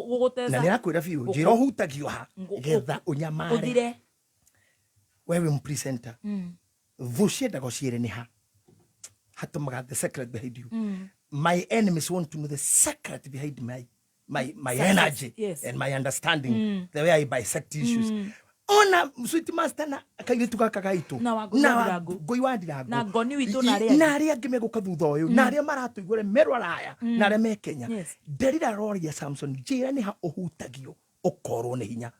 gugutesa na nirakwira biu njira hutagio ha getha unyamare uthire wewe mpresenter vusheda gociere ni ha hatumaga the secret behind you my enemies want to know the secret behind my energy and my understanding the way I bisect issues ona sweet master na akaitu kakagaitu na Ngui wa Ndirangu na ngoni witu na aria ngimeguka thutha uyu na aria maratuigure meroraya na aria me Kenya Delila roria Samson njira ni ha uhutagio ukorwo ni hinya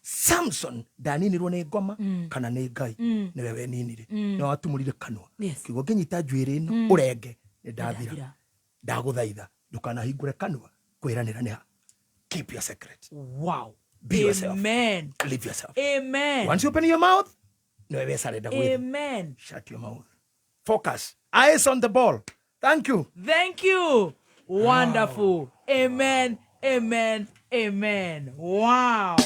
Samson ndaninirwo ni ngoma kana ni Ngai ni wewe ninire no atumurire kanwa kiugo nginyita njwiri no urenge ni ndathira ndaguthaitha ndukana hingure kanwa kwiranira ni ha keep your secret. Wow. Be yourself. Amen. Live yourself. Amen. Once you open your mouth, no way surrender. Amen. Shut your mouth. Focus. Eyes on the ball. Thank you. Thank you. Wonderful. Amen. Amen. Amen. Wow.